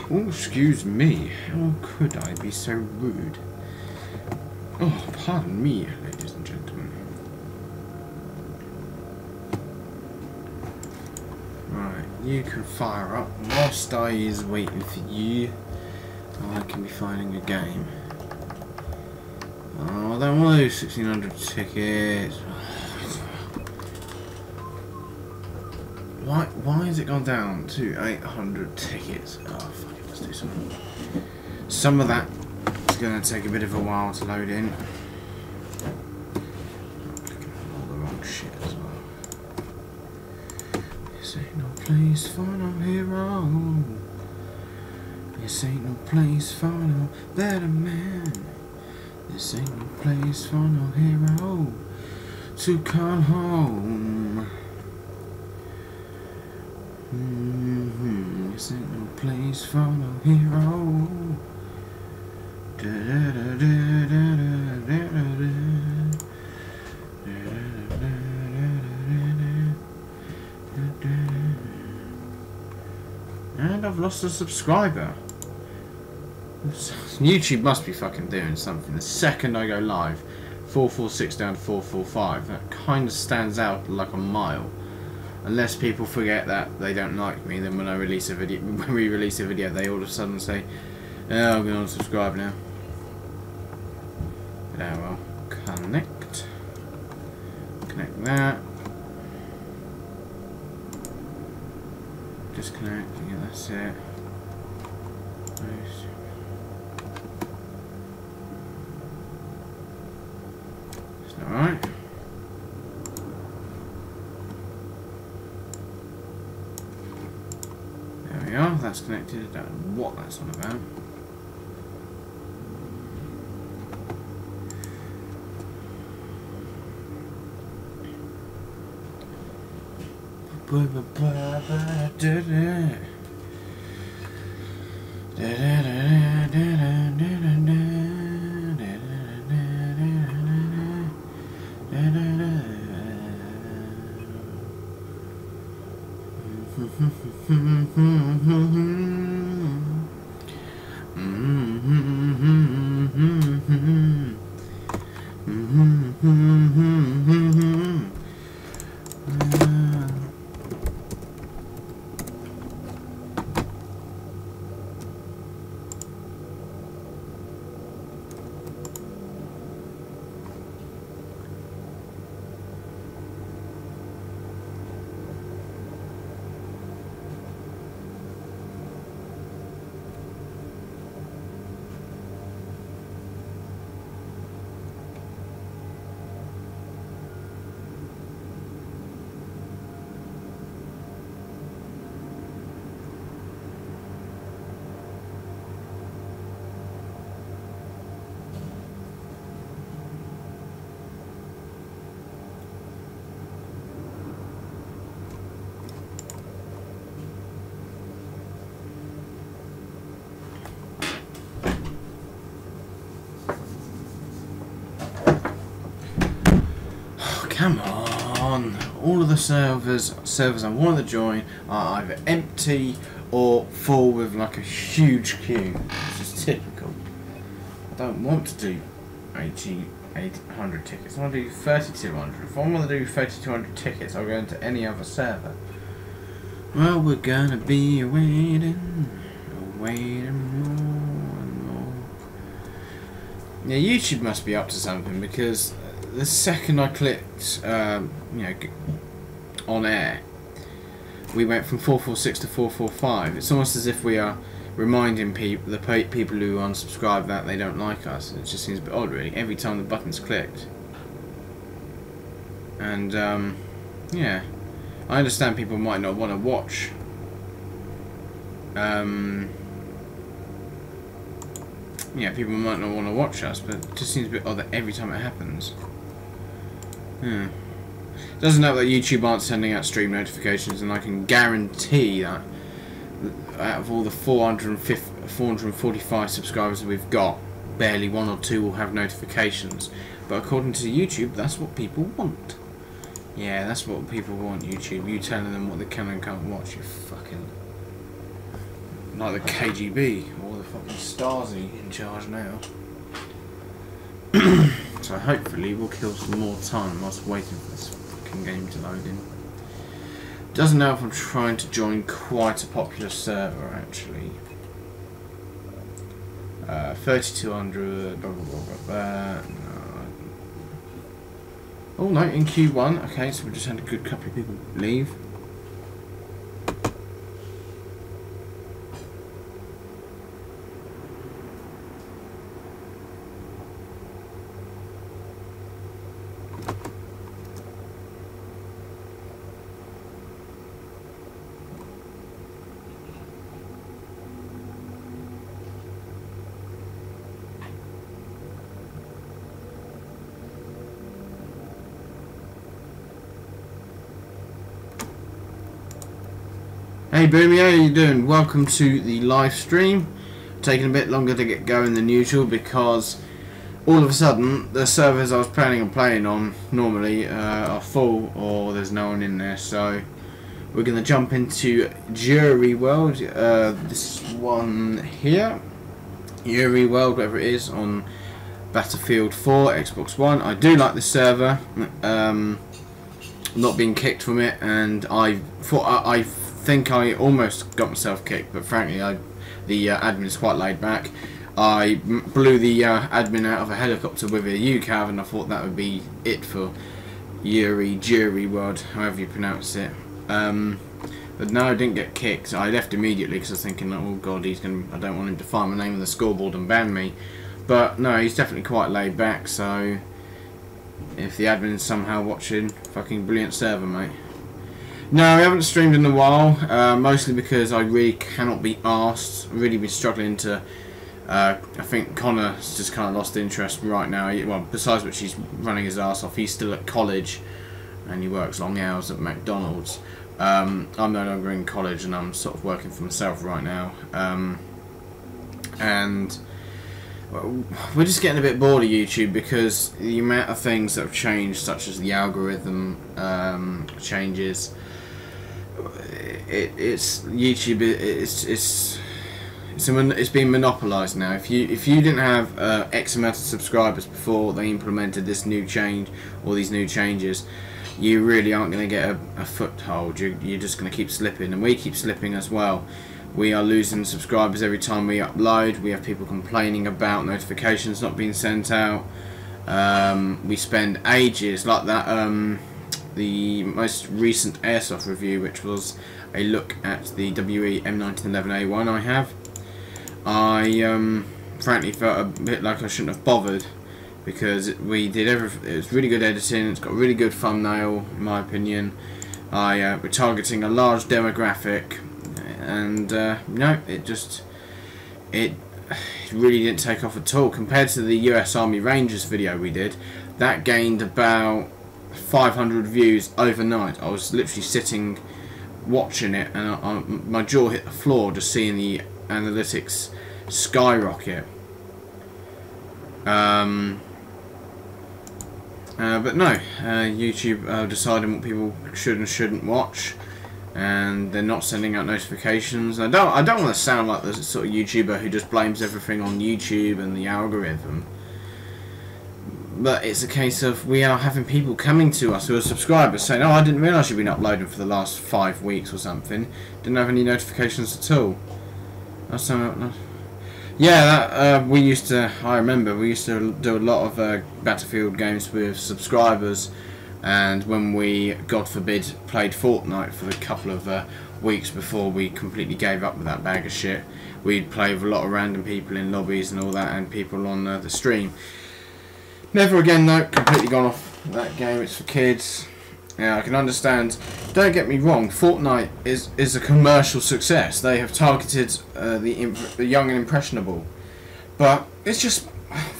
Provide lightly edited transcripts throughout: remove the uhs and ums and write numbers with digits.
Oh, excuse me. How could I be so rude? Oh, pardon me, ladies and gentlemen. Right, you can fire up whilst I is waiting for you. I can be finding a game. Oh, I don't want to lose 1,600 tickets. Why has it gone down to 800 tickets? Oh, fuck it, let's do something. Some of that is going to take a bit of a while to load in. All the wrong shit as well. This ain't no place for no hero. This ain't no place for no better man. This ain't no place for no hero to come home. This ain't no place for no hero. And I've lost a subscriber. YouTube must be fucking doing something. The second I go live, 446 down to 445. That kind of stands out like a mile. Unless people forget that they don't like me, then when I release a video, when we release a video, they all of a sudden say, "Oh, I'm going to unsubscribe now." Yeah, well, connect that, disconnect. Yeah, that's it. Nice. Is that right? There we are, that's connected. I don't know what that's on about. Come on! All of the servers I want to join are either empty or full with like a huge queue. This is typical. I don't want to do 800 tickets. I want to do 3,200. If I want to do 3,200 tickets, I'll go into any other server. Well, we're gonna be waiting more and more. Yeah, YouTube must be up to something, because the second I clicked, you know, on air, we went from 446 to 445. It's almost as if we are reminding people, the people who unsubscribe, that they don't like us. It just seems a bit odd, really, every time the button's clicked. And yeah, I understand people might not want to watch. Yeah, people might not want to watch us, but it just seems a bit odd that every time it happens. Yeah. Doesn't help that YouTube aren't sending out stream notifications, and I can guarantee that out of all the 445 subscribers that we've got, barely 1 or 2 will have notifications. But according to YouTube, that's what people want. Yeah, that's what people want, YouTube. You telling them what they can and can't watch, you fucking... Like the KGB, or the fucking Stasi in charge now. So hopefully we'll kill some more time whilst waiting for this fucking game to load in. Doesn't know if I'm trying to join quite a popular server, actually. 3200, blah, blah, blah, blah. No. Oh no, in Q1. Okay, so we just had a good couple of people leave. Hey Boomy, how you doing? Welcome to the live stream. Taking a bit longer to get going than usual because all of a sudden the servers I was planning on playing on normally are full or there's no one in there. So we're going to jump into Jury World, this one here, Jury World, whatever it is, on Battlefield 4, Xbox One. I do like the server, not being kicked from it, and I think I almost got myself kicked, but frankly the admin is quite laid back. I blew the admin out of a helicopter with a UCAV, and I thought that would be it for Jury World, however you pronounce it. But no, I didn't get kicked. I left immediately because I was thinking, oh god, I don't want him to find my name on the scoreboard and ban me. But no, he's definitely quite laid back, so if the admin's somehow watching, fucking brilliant server, mate. No, I haven't streamed in a while, mostly because I really cannot be arsed. I've really been struggling to... I think Connor's just kind of lost interest right now. Well, besides which he's running his arse off, he's still at college and he works long hours at McDonald's. I'm no longer in college and I'm sort of working for myself right now. And well, we're just getting a bit bored of YouTube because the amount of things that have changed, such as the algorithm changes. It's YouTube. It's being monopolised now. If you didn't have X amount of subscribers before they implemented this new change or these new changes, you really aren't going to get a foothold. You're just going to keep slipping, and we keep slipping as well. We are losing subscribers every time we upload. We have people complaining about notifications not being sent out. We spend ages like that. The most recent airsoft review, which was a look at the WE M1911A1 I have. I frankly felt a bit like I shouldn't have bothered because we did everything. It was really good editing. It's got a really good thumbnail, in my opinion. We're targeting a large demographic, and no, it really didn't take off at all compared to the US Army Rangers video we did. That gained about 500 views overnight. I was literally sitting watching it and my jaw hit the floor just seeing the analytics skyrocket. But no, YouTube deciding what people should and shouldn't watch, and they're not sending out notifications. I don't want to sound like the sort of YouTuber who just blames everything on YouTube and the algorithm. But it's a case of we are having people coming to us who are subscribers saying, oh, I didn't realise you've been uploading for the last 5 weeks or something. Didn't have any notifications at all. Yeah, we used to, I remember, we used to do a lot of Battlefield games with subscribers. And when we, God forbid, played Fortnite for a couple of weeks before we completely gave up with that bag of shit, we'd play with a lot of random people in lobbies and all that, and people on the stream. Never again though, completely gone off that game, it's for kids. Yeah, I can understand, don't get me wrong, Fortnite is a commercial success. They have targeted the young and impressionable. But it's just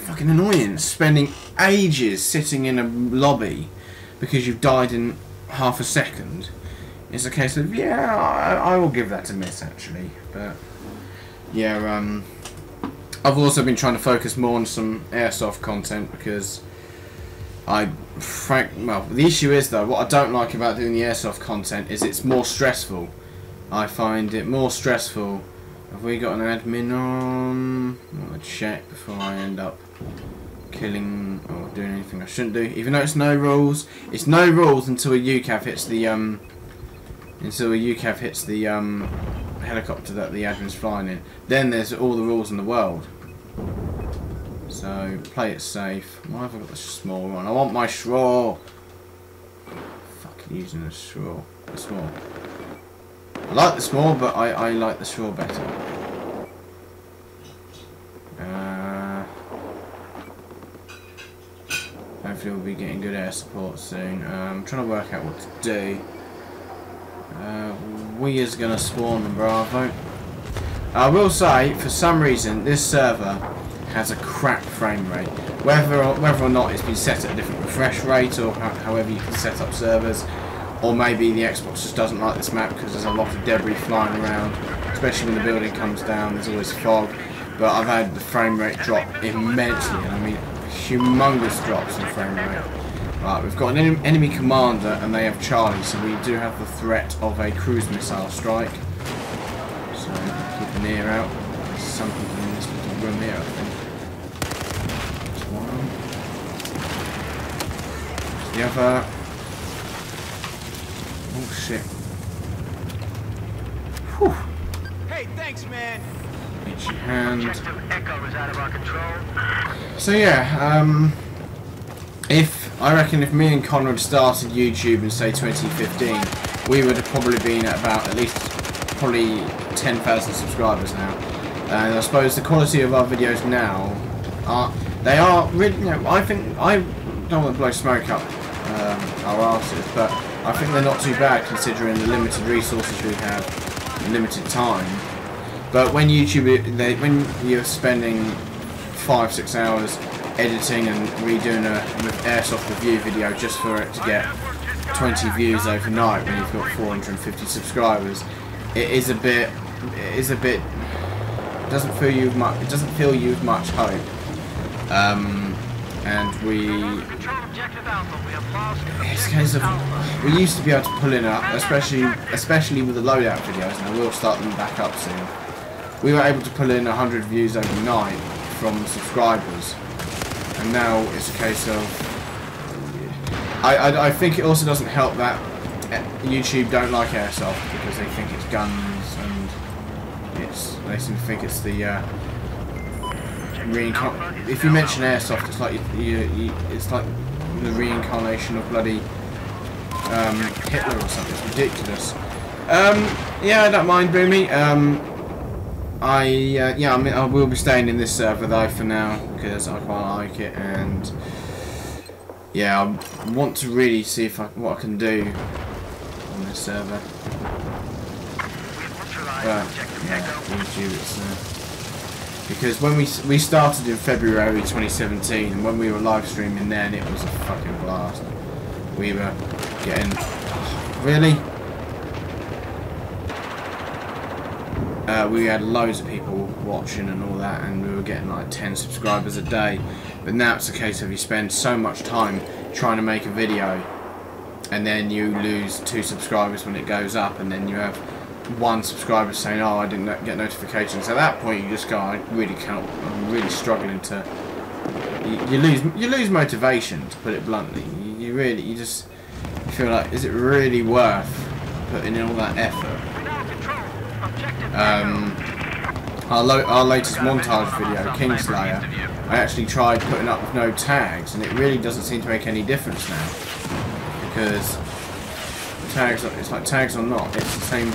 fucking annoying spending ages sitting in a lobby because you've died in half a second. It's a case of, yeah, I will give that a miss actually. But yeah, I've also been trying to focus more on some airsoft content because Well, the issue is though, what I don't like about doing the airsoft content is it's more stressful. I find it more stressful. Have we got an admin on? I'm gonna check before I end up killing or doing anything I shouldn't do. Even though it's no rules. It's no rules until a UCAV hits the helicopter that the admin's flying in. Then there's all the rules in the world. So play it safe. Why have I got the small one? I want my straw. Fucking using a straw. The small. I like the small, but I like the straw better. Hopefully we'll be getting good air support soon. I'm trying to work out what to do. We is going to spawn the Bravo. I will say, for some reason, this server has a crap frame rate. Whether or not it's been set at a different refresh rate, or however you can set up servers, or maybe the Xbox just doesn't like this map because there's a lot of debris flying around, especially when the building comes down. There's always fog. But I've had the frame rate drop immensely, and I mean humongous drops in frame rate. Right, we've got an enemy commander and they have Charlie, so we do have the threat of a cruise missile strike. So keep an ear out. There's some people in this little room here, I think. There's one. There's the other. Oh shit. Whew. Hey, thanks, man. Hit your hand. Echo is out of our control. So yeah, I reckon if me and Connor had started YouTube in say 2015, we would have probably been at about at least probably 10,000 subscribers now. And I suppose the quality of our videos now they are really, you know, I think, I don't want to blow smoke up our arses, but I think they're not too bad considering the limited resources we have and limited time. But when when you're spending 5-6 hours editing and redoing a airsoft review video just for it to get 20 views overnight when you've got 450 subscribers, it doesn't fill you with much hope. And it's a case of, we used to be able to pull in up, especially with the loadout videos, and I will start them back up soon. We were able to pull in 100 views overnight from subscribers, and now it's a case of, I think it also doesn't help that YouTube don't like airsoft because they think it's guns, and they seem to think it's the if you mention airsoft, it's like it's like the reincarnation of bloody Hitler or something. It's ridiculous. Yeah, I don't mind, Boomy. Yeah, I mean, I will be staying in this server though for now because I quite like it, and yeah, I want to really see what I can do on this server. But yeah, YouTube, it's because when we started in February 2017, and when we were live streaming then, it was a fucking blast. We were getting really. We had loads of people watching and all that, and we were getting like 10 subscribers a day. But now it's a case of you spend so much time trying to make a video, and then you lose 2 subscribers when it goes up, and then you have 1 subscriber saying, "Oh, I didn't get notifications." At that point, you just go, "I really can't. I'm really struggling to." You lose motivation, to put it bluntly. You just feel like, is it really worth putting in all that effort? Our latest montage video, Kingslayer, I actually tried putting up with no tags, and it really doesn't seem to make any difference now, because tags, it's like tags or not, it's the same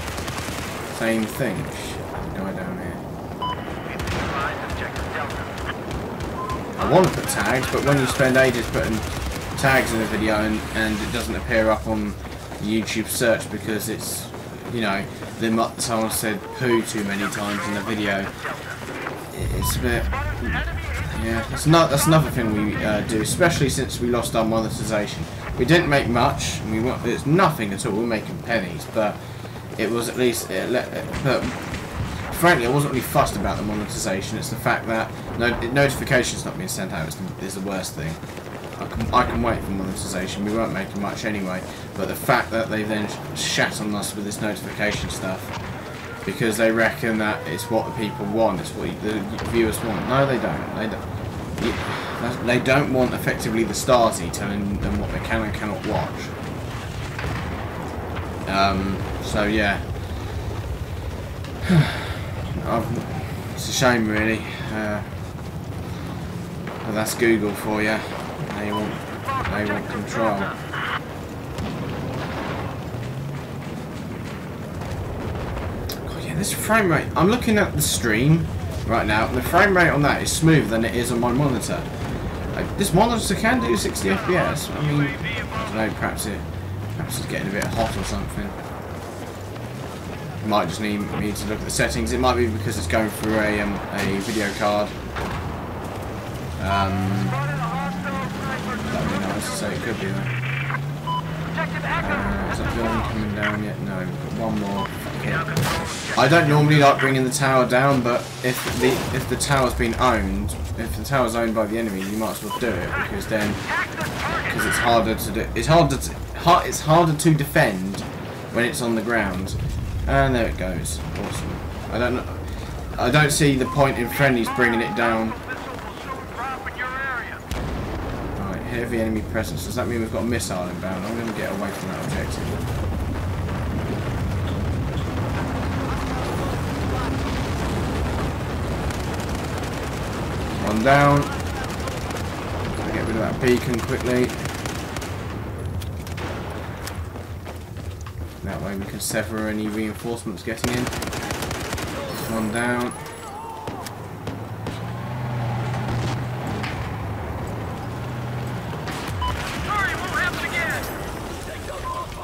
thing. Shit, there's a guy down here. I want to put tags, but when you spend ages putting tags in a video and it doesn't appear up on YouTube search because it's, you know, someone said poo too many times in the video, it's a bit, yeah, that's another thing we do, especially since we lost our monetization. We didn't make much, it's nothing at all, we're making pennies, but it was at least, but frankly I wasn't really fussed about the monetization. It's the fact that notifications not being sent out is the worst thing. I I can wait for monetization. We weren't making much anyway. But the fact that they then shat on us with this notification stuff because they reckon that it's what the people want, it's what the viewers want. No, they don't. They don't want effectively the Stasi telling them what they can and cannot watch. So yeah, it's a shame really. But that's Google for you. They want control. God, yeah, this frame rate. I'm looking at the stream right now. The frame rate on that is smoother than it is on my monitor. This monitor can do 60 FPS. I mean, I don't know. Perhaps it's getting a bit hot or something. Might just need me to look at the settings. It might be because it's going through a video card. That'd be nice, so it could be that. Is that building coming down yet? No, we've got one more. I don't normally like bringing the tower down, but if the tower's been owned, if the tower's owned by the enemy, you might as well do it because it's harder to do. It's harder to defend when it's on the ground. And there it goes. Awesome. I don't see the point in friendlies bringing it down. Right, heavy enemy presence. Does that mean we've got a missile inbound? I'm going to get away from that objective. One down. Gotta get rid of that beacon quickly. That way we can sever any reinforcements getting in. One down. Sorry, it won't happen again.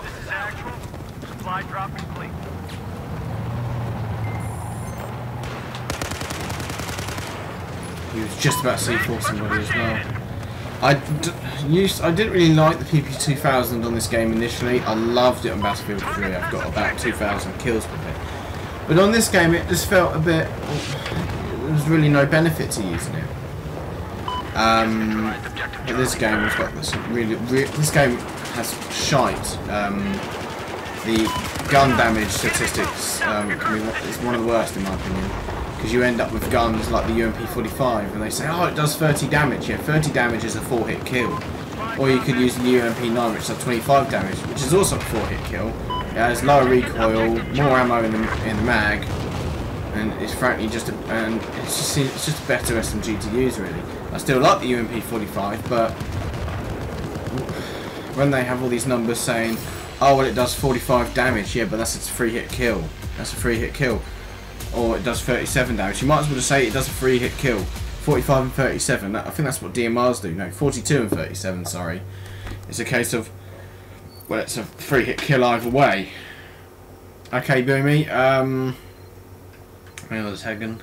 This is actual. Supply drop complete. He was just about to C4 somebody as well. I didn't really like the PP2000 on this game initially. I loved it on Battlefield 3. I've got about 2,000 kills with it. But on this game, it just felt a bit. There was really no benefit to using it. But this game has got this this game has shite. The gun damage statistics is one of the worst in my opinion. Because you end up with guns like the UMP-45 and they say, oh, it does 30 damage. Yeah, 30 damage is a 4-hit kill. Or you could use the UMP-9 which does 25 damage, which is also a 4-hit kill. It has lower recoil, more ammo in the mag, and it's frankly just it's just a better SMG to use really. I still like the UMP-45, but when they have all these numbers saying, oh well it does 45 damage, yeah, but that's a 3-hit kill. That's a 3-hit kill. Or it does 37 damage. You might as well just say it does a 3-hit kill. 45 and 37. I think that's what DMRs do. No, 42 and 37, sorry. It's a case of, well, it's a 3-hit kill either way. Okay, Boomy. Hang on a second.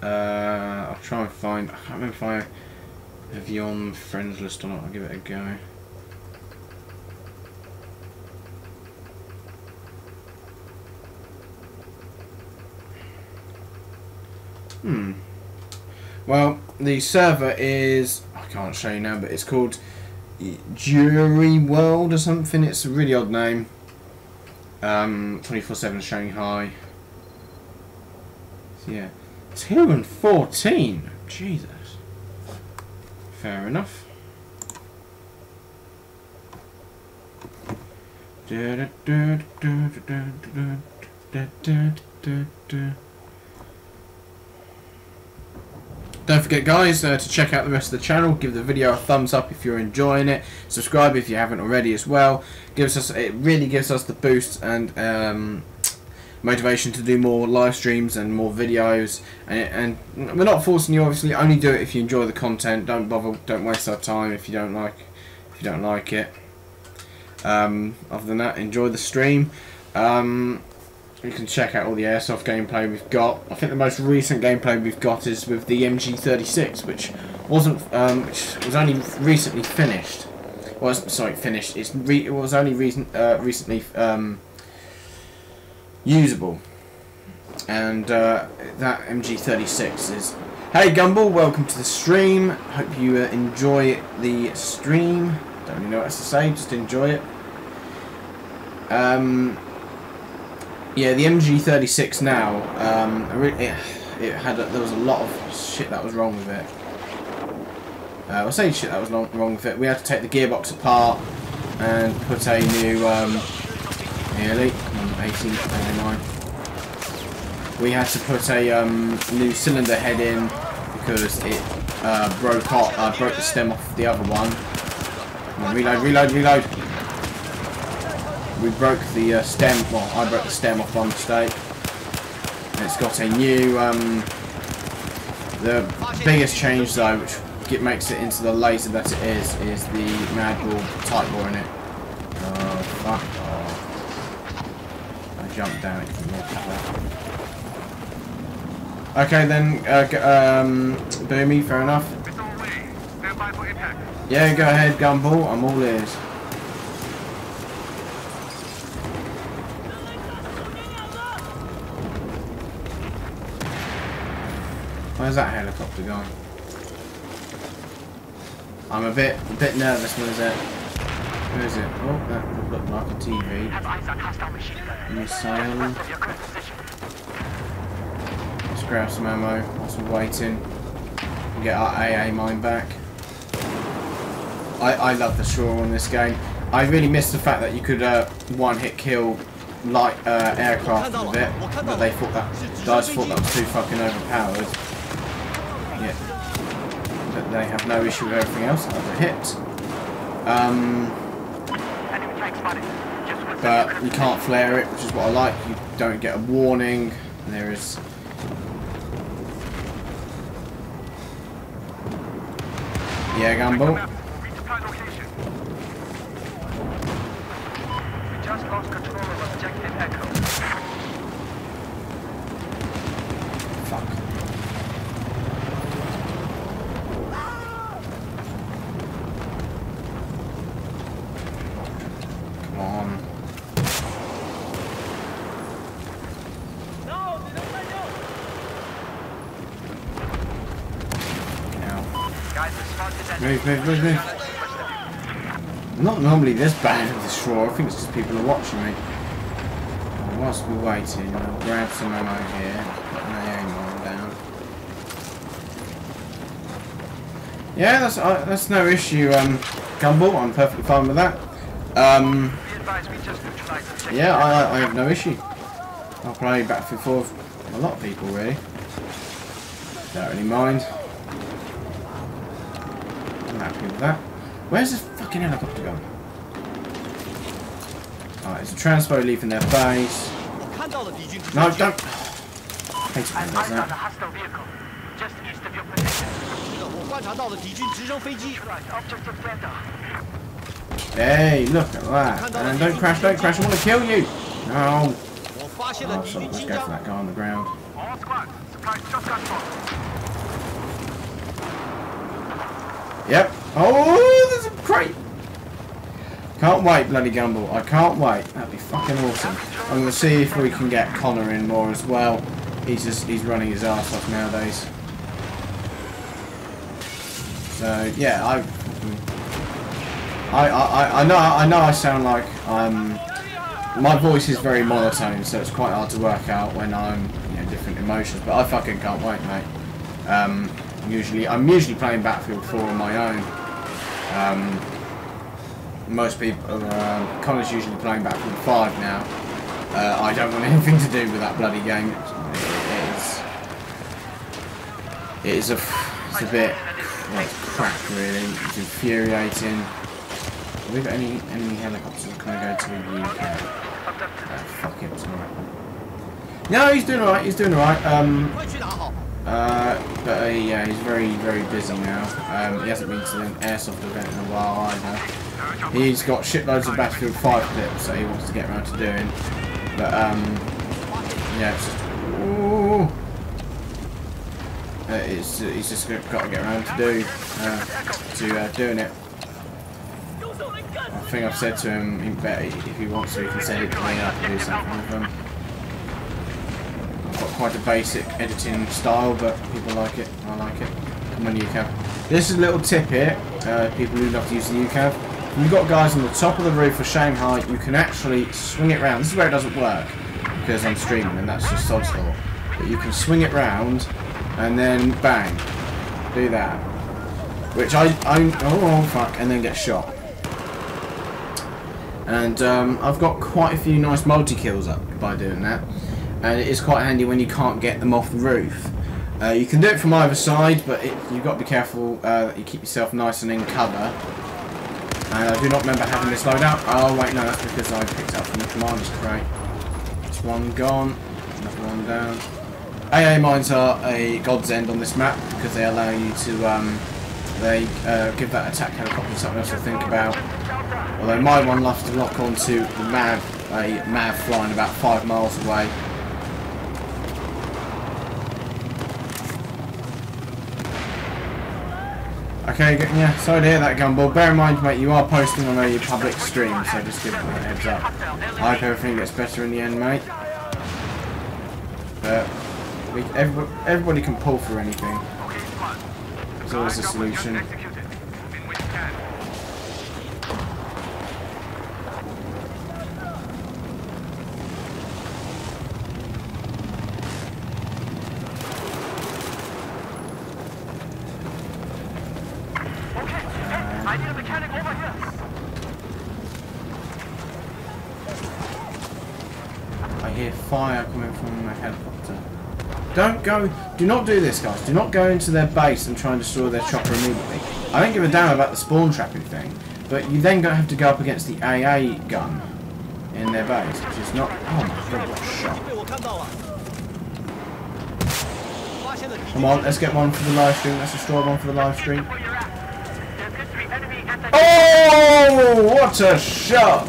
I'll try and find, I can't remember if I have you on friends list or not. I'll give it a go. Well, the server is, I can't show you now, but it's called Jury World or something. It's a really odd name. 24/7 Shanghai. So yeah, 2 and 14. Jesus. Fair enough. Don't forget guys to check out the rest of the channel, give the video a thumbs up if you're enjoying it, subscribe if you haven't already as well. It really gives us the boost and motivation to do more live streams and more videos, and we're not forcing you, obviously. Only do it if you enjoy the content. Don't bother, don't waste our time if you don't like it. Other than that, enjoy the stream. You can check out all the airsoft gameplay we've got. I think the most recent gameplay we've got is with the MG36, which was only recently finished. Well, sorry, finished. It was only recently usable, and that MG36 is Hey Gumball, welcome to the stream. Hope you enjoy the stream. Don't really know what else to say, just enjoy it. Yeah, the MG36 now. There was a lot of shit that was wrong with it. I was saying shit that was wrong with it. We had to take the gearbox apart and put a new nearly 1889. We had to put a new cylinder head in because it broke the stem off the other one. Come on, reload. We broke the stem. Well, I broke the stem off by mistake. And it's got a new. The biggest change though, which makes it into the laser that it is the Madball type bore in it. Oh fuck! Oh. I jumped down it. Okay then, Boomy, fair enough. Yeah, go ahead, Gumball. I'm all ears. Where's that helicopter going? I'm a bit nervous. Where is it? Where is it? Oh, that looked like a TV. Missile. Let's grab some ammo whilst we're waiting. And get our AA mine back. I love the straw on this game. I really miss the fact that you could one-hit kill light aircraft with it, but they thought that guys thought that was too fucking overpowered. Yeah. But they have no issue with everything else. That was a hit. But you can't flare it, which is what I like. You don't get a warning. There is. Yeah, Gumball. We just lost control of objective Echo. Fuck. Come on. Move. I'm not normally this bad at this straw. I think it's just people are watching me. Whilst we're waiting, I'll grab some ammo here. Put my aim on down. Yeah, that's no issue, Gumball. I'm perfectly fine with that. Yeah, I have no issue. I'll play Battlefield 4 with a lot of people, really. Don't really mind. I'm happy with that. Where's this fucking helicopter going? Alright, it's a transpo leaving their base. No, don't. I hate it when it does that. Hey, look at that. And don't crash, I want to kill you. No. Oh, sorry, let's go for that guy on the ground. Yep. Oh, there's a crate. Can't wait, bloody Gumball. I can't wait. That'd be fucking awesome. I'm gonna see if we can get Connor in more as well. He's running his ass off nowadays. So yeah, I know I sound like my voice is very monotone, so it's quite hard to work out when I'm different emotions. But I fucking can't wait, mate. I'm usually playing Battlefield 4 on my own. Most people, Connor's usually playing Battlefield 5 now. I don't want anything to do with that bloody game. It's a bit crap, really. It's infuriating. Have we got any enemy helicopters? Can I go to the UK? Fuck him, sorry. No, he's doing alright. But yeah, he's very, very busy now. He hasn't been to an airsoft event in a while either. He's got shitloads of Battlefield 5 clips that he wants to get around to doing. But yeah, he's just got to get around to doing it. I think I've said to him, if he wants to, he can send it to me and I can do something with him. I've got quite a basic editing style, but people like it. I like it. Come on, UCAV. This is a little tip here. People who love to use the UCAV. If you've got guys on the top of the roof for shame height, you can actually swing it round. This is where it doesn't work because I'm streaming and that's just sod's law. But you can swing it round and then bang, do that. Which oh fuck, and then get shot. And I've got quite a few nice multi-kills up by doing that. And it is quite handy when you can't get them off the roof. You can do it from either side, but you've got to be careful that you keep yourself nice and in cover. And I do not remember having this loadout. Oh wait, no, that's because I picked up from the commander's crate. That's one gone, another one down. AA mines are a godsend on this map because they allow you to give that attack helicopter something else to think about. Although my one loves to lock onto the MAV, a MAV flying about 5 miles away. Okay, yeah, sorry to hear that, Gumball. Bear in mind, mate, you are posting on your public stream, so just give it a heads up. I hope everything gets better in the end, mate. But everybody can pull through anything. There's always a solution. I need a mechanic over here. I hear fire coming from a helicopter. Do not do this, guys. Do not go into their base and try and destroy their chopper immediately. I don't give a damn about the spawn trapping thing, but you then have to go up against the AA gun in their base, which is not... Oh my god, what a shot. Come on, let's get one for the live stream. Let's destroy one for the live stream. Oh, what a shot!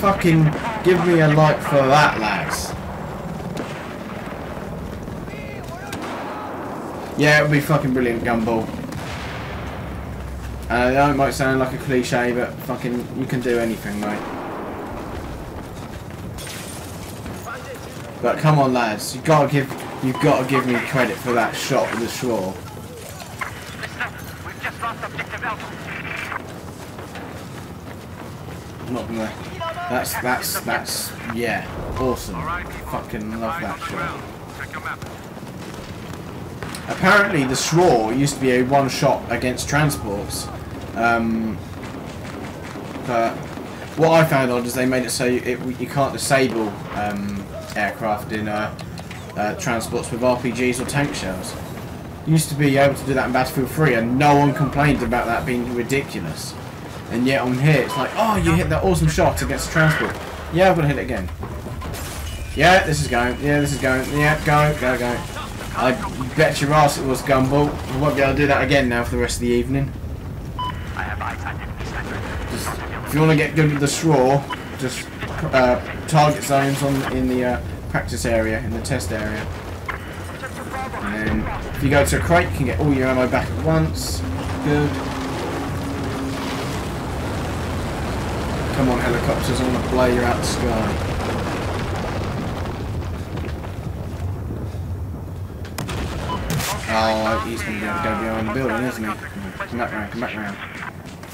Fucking give me a like for that, lads. Yeah, it would be fucking brilliant, Gumball. I know it might sound like a cliche, but fucking you can do anything, mate. But come on, lads, you've got to give me credit for that shot with the shore. I'm not gonna. That's yeah, awesome. Fucking love that shot. Apparently, the SRAW used to be a one-shot against transports, but what I found odd is they made it so you can't disable aircraft in transports with RPGs or tank shells. You used to be able to do that in Battlefield 3, and no one complained about that being ridiculous. And yet on here, it's like, oh, you hit that awesome shot against a transport. Yeah, I'm gonna hit it again. Yeah, this is going. Yeah, this is going. Yeah, go. I bet your ass it was, Gumball. I won't be able to do that again now for the rest of the evening. Just, if you want to get good with the SRAW, just target zones in the practice area, in the test area. And then if you go to a crate, you can get all your ammo back at once. Good. Come on, helicopters, I want to blow you out the sky. Oh, he's going to be able to go behind the building, isn't he? Come back round.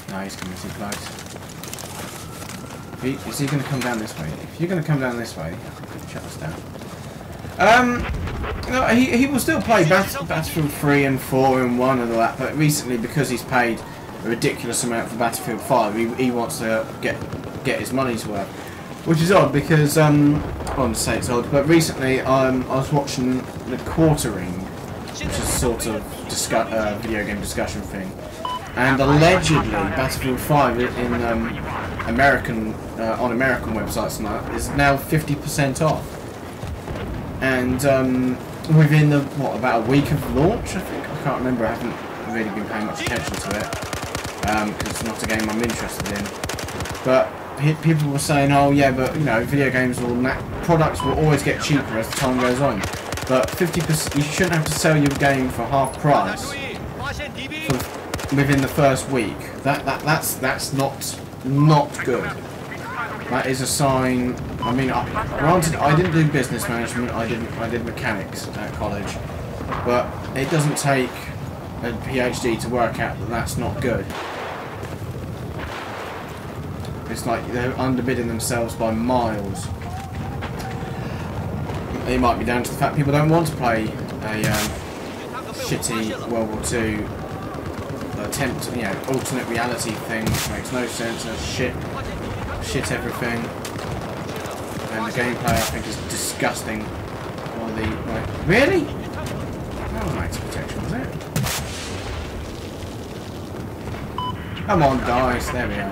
No, he's coming too close. Is he going to come down this way? If you're going to come down this way, shut us down. No, he will still play Battlefield 3 and 4 and 1 and all that, but recently, because he's paid a ridiculous amount for Battlefield 5, he wants to get his money's worth. Which is odd because, I won't say it's odd, but recently I was watching The Quartering, which is sort of video game discussion thing. And allegedly, Battlefield 5 in American on American websites and that is now 50% off. And within about a week of launch, I think. I can't remember. I haven't really been paying much attention to it because it's not a game I'm interested in. But people were saying, oh yeah, but you know, video games products will always get cheaper as the time goes on. But 50%, you shouldn't have to sell your game for half price within the first week. That's not good. That is a sign. I mean, granted, I didn't do business management. I did mechanics at college, but it doesn't take a PhD to work out that that's not good. It's like they're underbidding themselves by miles. It might be down to the fact people don't want to play a shitty World War II attempt, you know, alternate reality thing, which makes no sense. It's shit everything, and the gameplay I think is disgusting. All the like, really? That was max protection, was it? Come on, guys, there we are.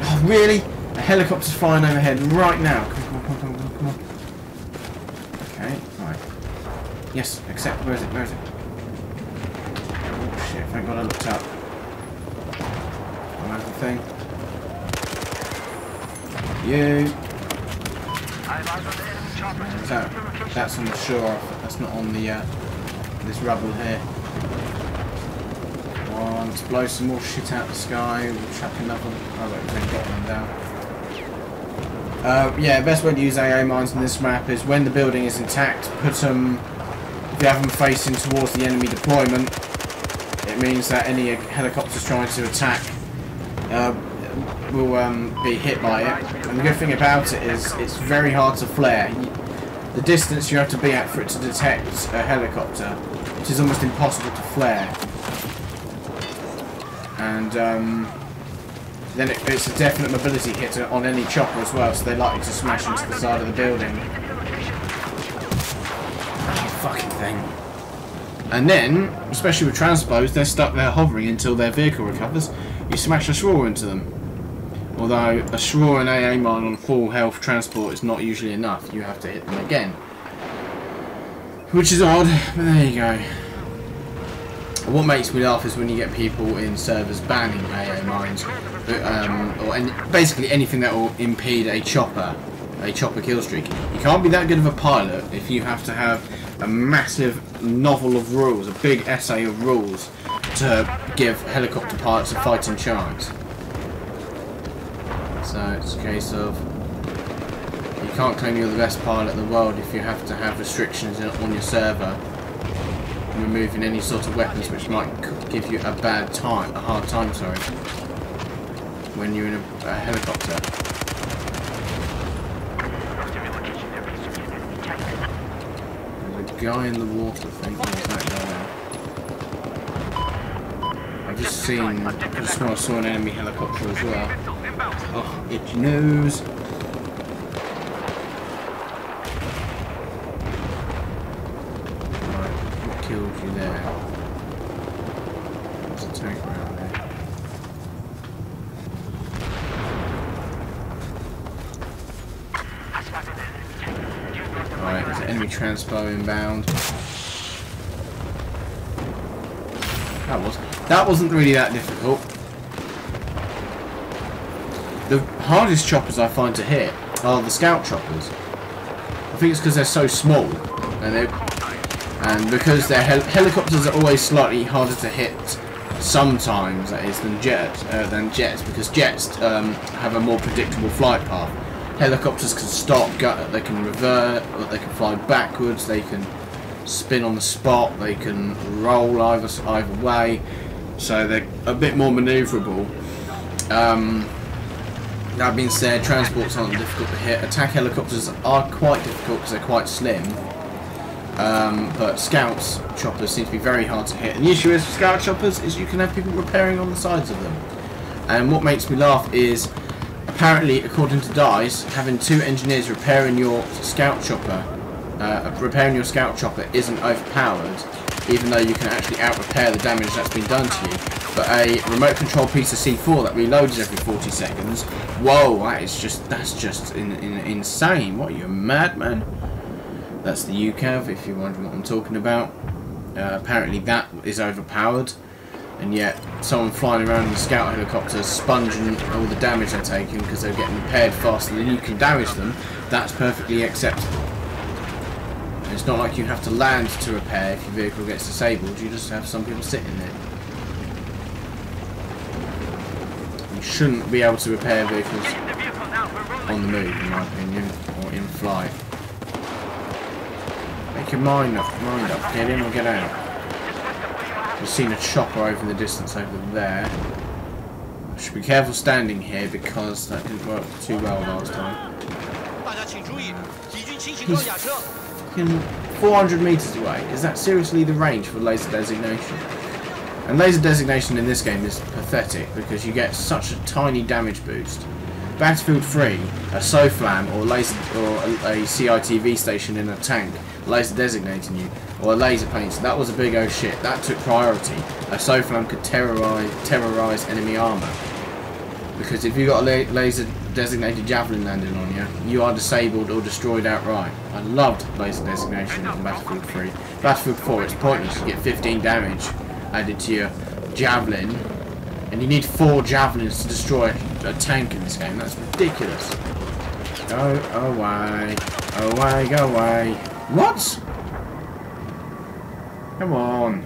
Oh, really? A helicopter's flying overhead right now. Come on. Okay, right. Yes, accept. Where is it? Oh shit! Thank God I looked up. That's the thing. You. That's on the shore. That's not on the this rubble here. Let's blow some more shit out of the sky. We'll chuck another. Oh, wait, we've got them down. Yeah, best way to use AA mines in this map is when the building is intact, put them. If you have them facing towards the enemy deployment, it means that any helicopters trying to attack will be hit by it. And the good thing about it is it's very hard to flare. The distance you have to be at for it to detect a helicopter, which is almost impossible to flare. And then it's a definite mobility hit on any chopper as well, so they're likely to smash into the side of the building. Oh, fucking thing. And then, especially with transpos, they're stuck there hovering until their vehicle recovers. You smash a straw into them. Although a straw and AA mine on full health transport is not usually enough. You have to hit them again. Which is odd, but there you go. What makes me laugh is when you get people in servers banning AA mines, or basically anything that will impede a chopper kill streak. You can't be that good of a pilot if you have to have a massive novel of rules, a big essay of rules, to give helicopter pilots a fighting chance. So it's a case of you can't claim you're the best pilot in the world if you have to have restrictions on your server, removing any sort of weapons which might give you a hard time, sorry, when you're in a helicopter. There's a guy in the water, I think. Where's that guy? I've just seen, I saw an enemy helicopter as well. Oh, itchy nose. Killed you there. There's a tank around there. Alright, there's an enemy transpo inbound. That wasn't really that difficult. The hardest choppers I find to hit are the scout choppers. I think it's because they're so small, and because their helicopters are always slightly harder to hit sometimes, that is, than jets, because jets have a more predictable flight path. Helicopters can stop, they can revert, they can fly backwards, they can spin on the spot, they can roll either way, so they're a bit more manoeuvrable. That being said, transports aren't difficult to hit. Attack helicopters are quite difficult because they're quite slim. But scouts choppers seem to be very hard to hit. And the issue is with scout choppers is you can have people repairing on the sides of them. And what makes me laugh is, apparently, according to DICE, having 2 engineers repairing your scout chopper, isn't overpowered, even though you can actually out-repair the damage that's been done to you. But a remote control piece of C4 that reloads every 40 seconds, whoa, that's just insane. What, are you a madman? That's the UCAV, if you're wondering what I'm talking about. Apparently that is overpowered, and yet someone flying around in a scout helicopter sponging all the damage they're taking because they're getting repaired faster than you can damage them, that's perfectly acceptable. And it's not like you have to land to repair if your vehicle gets disabled, you just have some people sitting there. You shouldn't be able to repair vehicles Get in the vehicle now. We're rolling. on the move, in my opinion, or in flight. Make your mind up, get in or get out. We've seen a chopper over in the distance over there. I should be careful standing here because that didn't work too well last time. He's fucking 400 meters away. Is that seriously the range for laser designation? And laser designation in this game is pathetic because you get such a tiny damage boost. Battlefield 3, a SOFLAM or a CITV station in a tank laser designating you, or a laser painter, that was a big oh shit. That took priority. A SOFLAM could terrorize enemy armor. Because if you got a laser designated javelin landing on you, you are disabled or destroyed outright. I loved laser designation in Battlefield 3. Battlefield 4, it's pointless. You get 15 damage added to your javelin, and you need 4 javelins to destroy a tank in this game. That's ridiculous. Go away. Away, go away. What? Come on.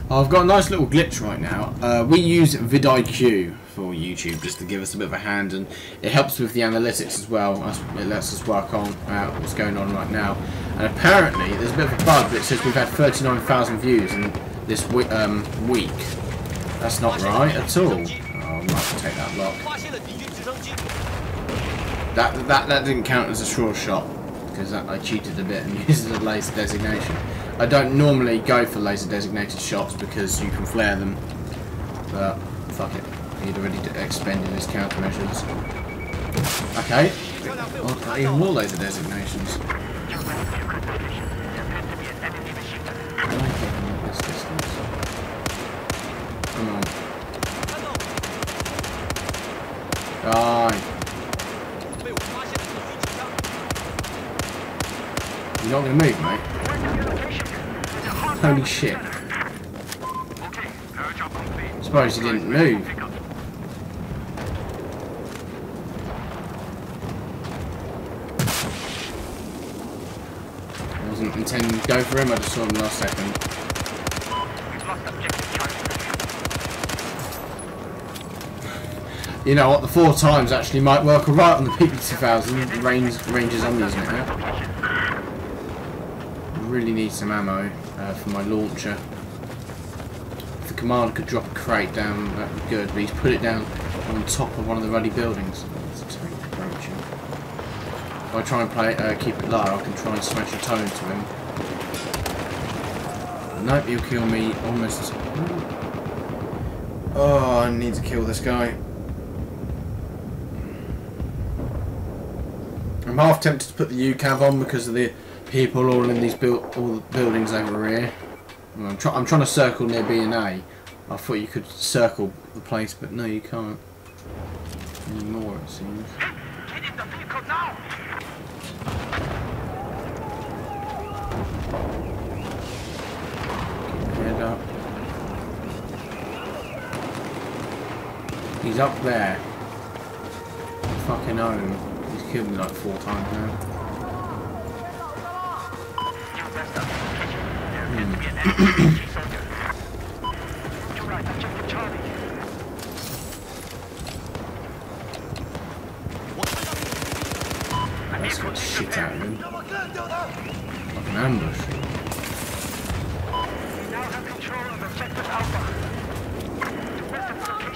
I've got a nice little glitch right now. We use vidIQ for YouTube just to give us a bit of a hand, and it helps with the analytics as well. It lets us work on what's going on right now. And apparently there's a bit of a bug that says we've had 39,000 views in this week. That's not right at all. Oh, I might have to take that block. That didn't count as a sure shot because I cheated a bit and used a laser designation. I don't normally go for laser designated shots because you can flare them, but fuck it. He'd already expended his countermeasures. Okay, I've got even more laser designations. Come on. Die. You're not going to move, mate. Holy shit. I suppose he didn't move. I wasn't intending to go for him, I just saw him last second. You know what, the 4 times actually might work alright on the PP2000 ranges I'm using it now. Really need some ammo for my launcher. If the commander could drop a crate down, that would be good, but he's put it down on top of one of the ruddy buildings. If I try and keep it low, I can try and smash a toe into him. Nope, he'll kill me almost. Oh, I need to kill this guy. I'm half tempted to put the UCAV on because of the people all in these all the buildings over here. I'm trying to circle near B and A. I thought you could circle the place, but no, you can't anymore. It seems. Get in the vehicle now. Keep your head up. He's up there. Fucking home. He's killed me like 4 times now. That's got shit out of him. Like an ambush.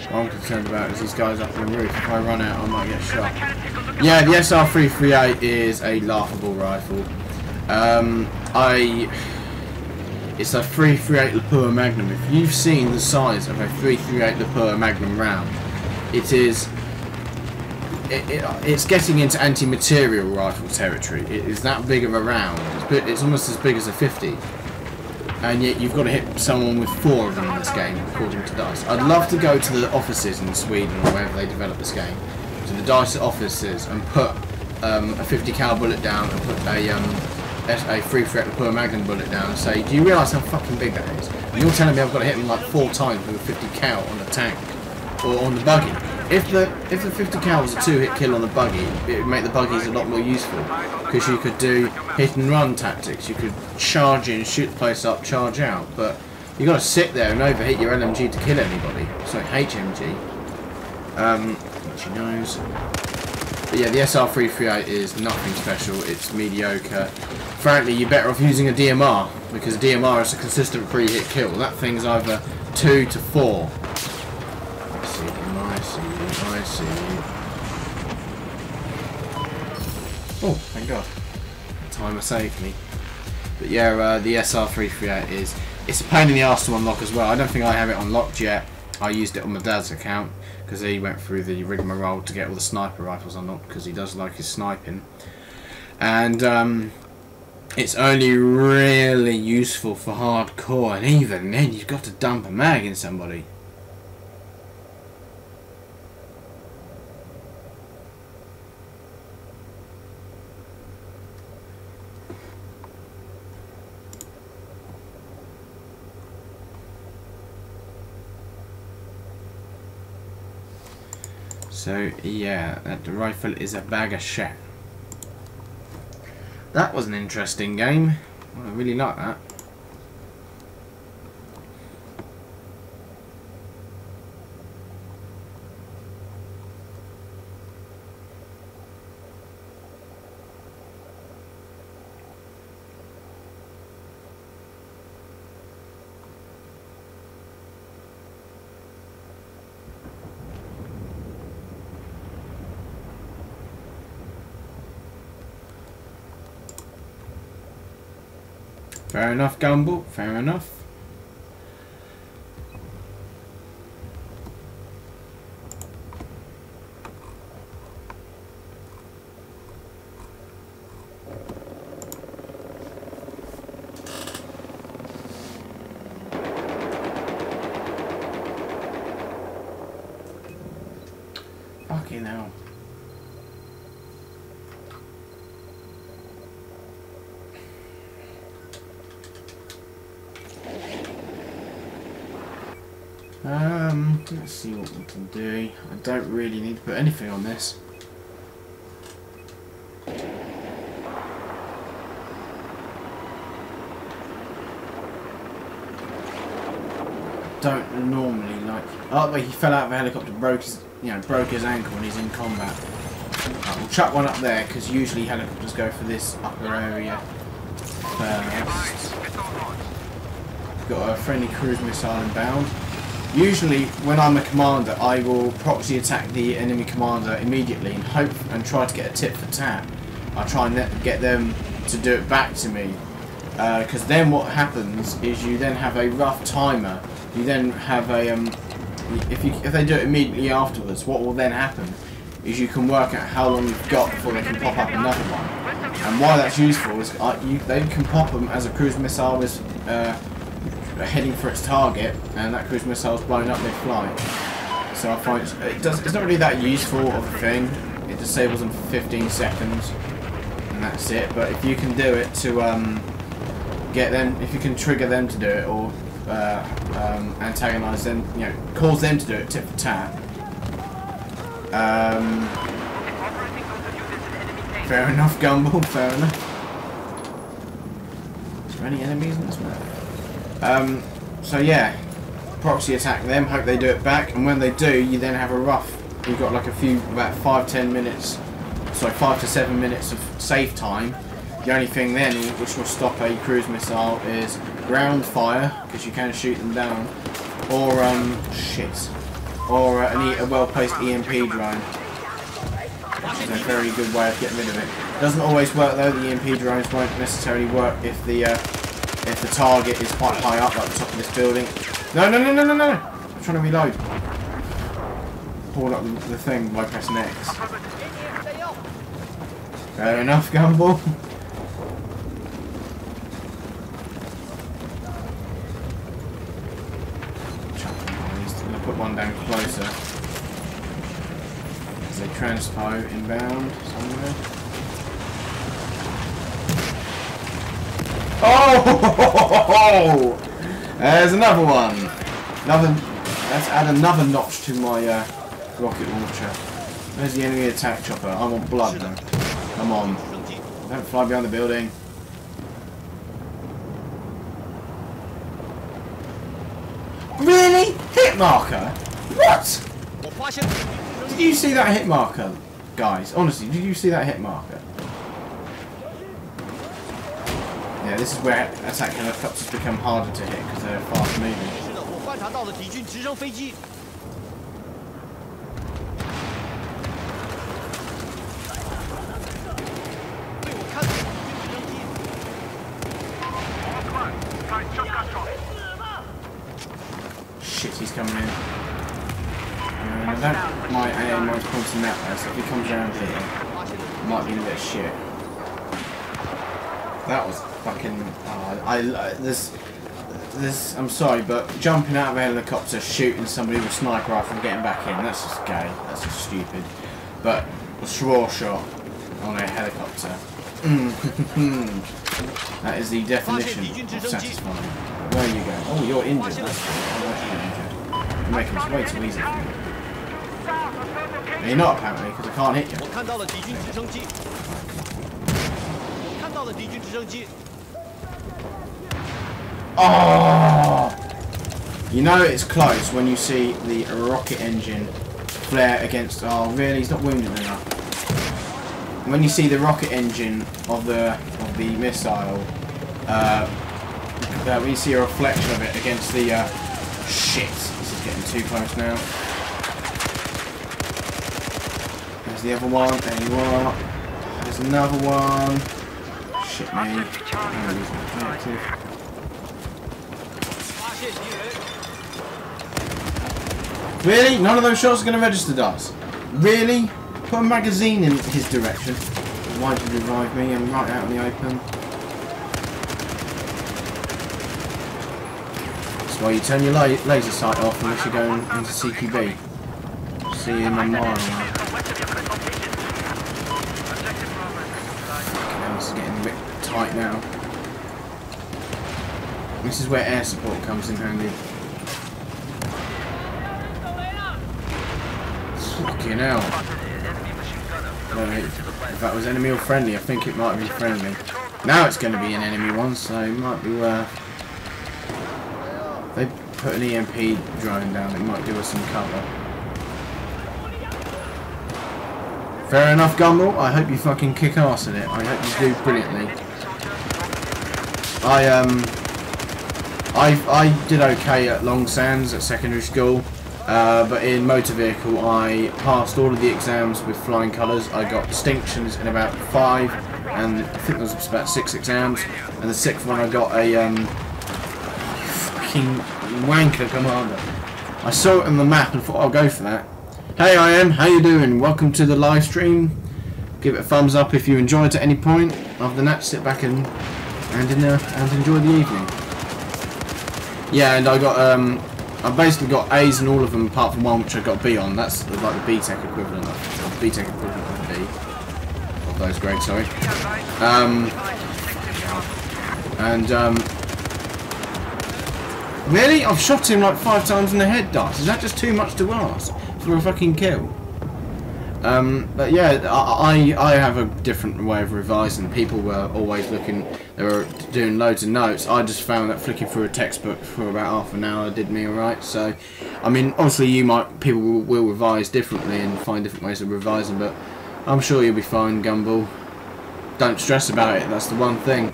What I'm concerned about is these guys up on the roof. If I run out, I might get shot. Yeah, the SR338 is a laughable rifle. It's a 338 Lapua Magnum. If you've seen the size of a 338 Lapua Magnum round, it's getting into anti-material rifle territory. It is that big of a round. It's almost as big as a 50. And yet you've got to hit someone with 4 of them in this game, according to DICE. I'd love to go to the offices in Sweden or wherever they develop this game, to the DICE offices, and put a 50 cal bullet down and put a 338 Lapua Magnum bullet down and say, do you realise how fucking big that is? And you're telling me I've got to hit them like 4 times with a 50 cal on the tank or on the buggy. If the 50 cal was a 2-hit kill on the buggy, it would make the buggies a lot more useful because you could do hit and run tactics. You could charge in, shoot the place up, charge out. But You got to sit there and overheat your LMG to kill anybody. Sorry, HMG. Which he knows. But yeah, the SR338 is nothing special. It's mediocre. Frankly, you're better off using a DMR, because DMR is a consistent 3-hit kill. That thing's either 2 to 4. I see you, I see you, I see you. Oh, thank God. Timer saved me. But yeah, the SR338 is... It's a pain in the arse to unlock as well. I don't think I have it unlocked yet. I used it on my dad's account, because he went through the rigmarole to get all the sniper rifles unlocked, because he does like his sniping. And it's only really useful for hardcore, and even then you've got to dump a mag in somebody. So yeah, that rifle is a bag of shit. That was an interesting game. I really like that. Fair enough, Gumball. Fair enough. Fucking hell. Let's see what we can do. I don't really need to put anything on this. Don't normally like. Oh, wait, he fell out of a helicopter, broke his ankle, and he's in combat. Right, we'll chuck one up there because usually helicopters go for this upper area first. Got a friendly cruise missile inbound. Usually, when I'm a commander, I will proxy attack the enemy commander immediately and hope and try to get a tit for tat. I try and get them to do it back to me, because then what happens is you then have a rough timer. You then have a if they do it immediately afterwards, what will then happen is you can work out how long you've got before they can pop up another one. And why that's useful is they can pop them as a cruise missile is heading for its target, and that cruise missile is blown up mid-flight. So I find it's not really that useful of a thing. It disables them for 15 seconds, and that's it. But if you can do it to get them, if you can trigger them to do it, or antagonise them, cause them to do it tit for tat. Fair enough, Gumball. Fair enough. Is there any enemies in this map? So yeah, proxy attack them, hope they do it back, and when they do, you then have a rough. You've got like about 5 to 7 minutes of save time. The only thing then which will stop a cruise missile is ground fire, because you can shoot them down, or a well-placed EMP drone, which is a very good way of getting rid of it. Doesn't always work though. The EMP drones won't necessarily work if the target is quite high up, like the top of this building. No! I'm trying to reload. Pull up the thing by pressing X. Fair enough, Gumball. I'm going to put one down closer. There's a transpo inbound somewhere. Oh! There's another one. Let's add another notch to my rocket launcher. Where's the enemy attack chopper? I want blood though. Come on. Don't fly behind the building. marker? What? Did you see that hit marker, guys? Honestly, did you see that hit marker? Yeah, this is where attack helicopters become harder to hit because they're fast moving. Shit, he's coming in. My aim was pointing that way, so if he comes around here, it might be a bit of shit. That was fucking. I'm sorry, but jumping out of a helicopter, shooting somebody with a sniper rifle and getting back in—that's just gay. That's just stupid. But a straw shot on a helicopter. That is the definition of satisfying. Where are you going? Oh, you're injured. That's good. You're making this way too easy for me. No, you're not apparently, because I can't hit you. Oh! You know it's close when you see the rocket engine flare against. Oh, really? He's not wounded enough. When you see the rocket engine of the missile, when you see a reflection of it against the shit. This is getting too close now. There's the other one. There you are. There's another one. Shit me. Really? None of those shots are going to register, does? Really? Put a magazine in his direction. Why did you revive me? I'm right out in the open. That's why you turn your laser sight off unless you're going into CQB. See him a mile away. This is getting a bit tight now. This is where air support comes in handy. Fucking hell. If that was enemy or friendly, I think it might have been friendly. Now it's going to be an enemy one, so it might be worth. They put an EMP drone down, it might do us some cover. Fair enough, Gumball. I hope you fucking kick ass in it. I hope you do brilliantly. I did okay at Long Sands at secondary school. But in motor vehicle I passed all of the exams with flying colours. I got distinctions in about 5 and I think there was about 6 exams, and the 6th one I got a fucking wanker commander. I saw it on the map and thought I'll go for that. Hey how you doing? Welcome to the live stream. Give it a thumbs up if you enjoyed at any point. Other than that, sit back and enjoy the evening. Yeah, and I got I've basically got A's in all of them apart from one which I got B on. That's like the BTEC equivalent of BTEC equivalent of B. Of those grades, sorry. Really? I've shot him like 5 times in the head, Dice. Is that just too much to ask for a fucking kill? But yeah, I have a different way of revising. People were always looking, they were doing loads of notes. I just found that flicking through a textbook for about half an hour did me alright. So, I mean, obviously people will revise differently and find different ways of revising, but I'm sure you'll be fine, Gumball. Don't stress about it, that's the one thing.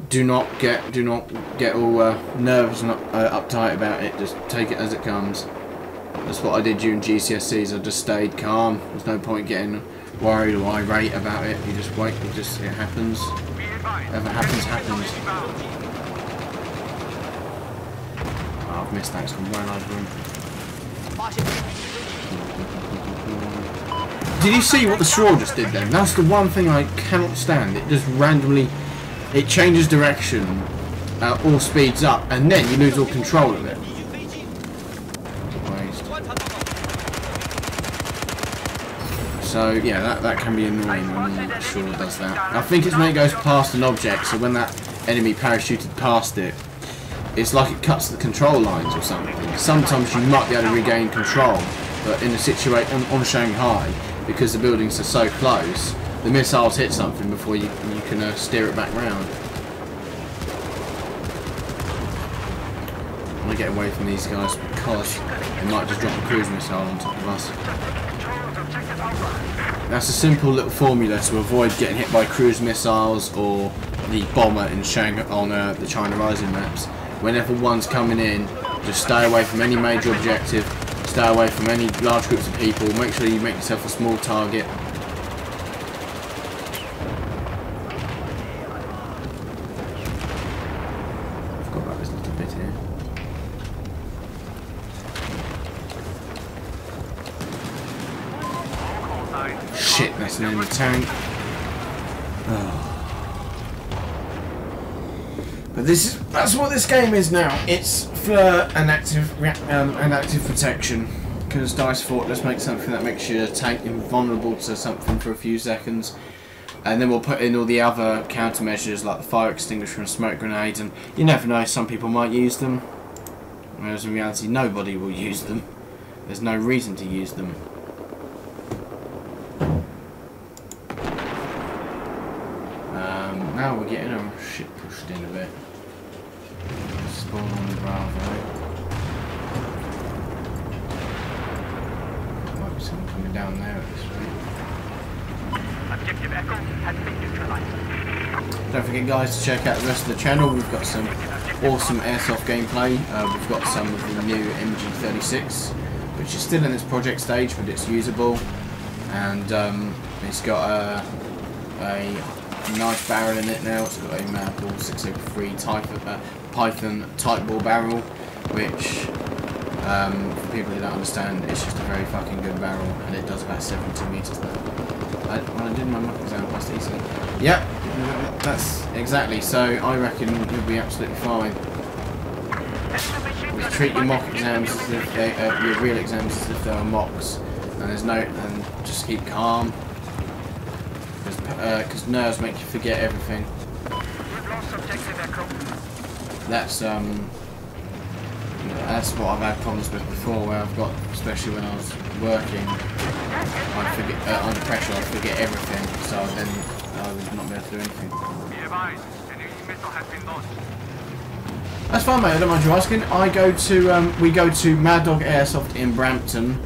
Do not get all nervous and uptight about it, just take it as it comes. That's what I did during GCSEs. I just stayed calm. There's no point getting worried or irate about it. You just wait. It happens. Whatever happens, happens. Oh, I've missed that. It's gone well over him. Did you see what the straw just did then? That's the one thing I cannot stand. It just randomly, it changes direction or speeds up, and then you lose all control of it. So yeah, that can be annoying when the straw does that. I think it's when it goes past an object, so when that enemy parachuted past it, it's like it cuts the control lines or something. Sometimes you might be able to regain control, but in a situation on Shanghai, because the buildings are so close, the missiles hit something before you can steer it back round. I get away from these guys because they might just drop a cruise missile on top of us. That's a simple little formula to avoid getting hit by cruise missiles or the bomber in Shanghai on the China Rising maps. Whenever one's coming in, just stay away from any major objective, stay away from any large groups of people, make sure you make yourself a small target. I forgot about this little bit here. Shit, that's an enemy tank. Oh. But that's what this game is now. It's for an active protection. Because Dice Fortress makes something that makes your tank invulnerable to something for a few seconds. And then we'll put in all the other countermeasures like the fire extinguisher and smoke grenades. And you never know, some people might use them. Whereas in reality, nobody will use them. There's no reason to use them. Now we're getting our shit pushed in a bit. Spawn on the Bravo. Might be someone coming down there at this rate. Objective Echo has been neutralized. Don't forget, guys, to check out the rest of the channel. We've got some awesome airsoft gameplay. We've got some of the new MG36, which is still in its project stage, but it's usable. And it's got a nice barrel in it now. It's got a Madball 603 Python type ball barrel, which for people who don't understand, it's just a very fucking good barrel, and it does about 70 meters now. When I did my mock exam, I passed easily. Yep, that's exactly. So I reckon you'll be absolutely fine. Just treat your mock exams as if they, your real exams as if they were mocks, and just keep calm. Because nerves make you forget everything. That's what I've had problems with before, where I've got, especially when I was working, I'd forget under pressure. I'd forget everything, so then I would not be able to do anything. That's fine, mate. I don't mind you asking. We go to Mad Dog Airsoft in Brampton.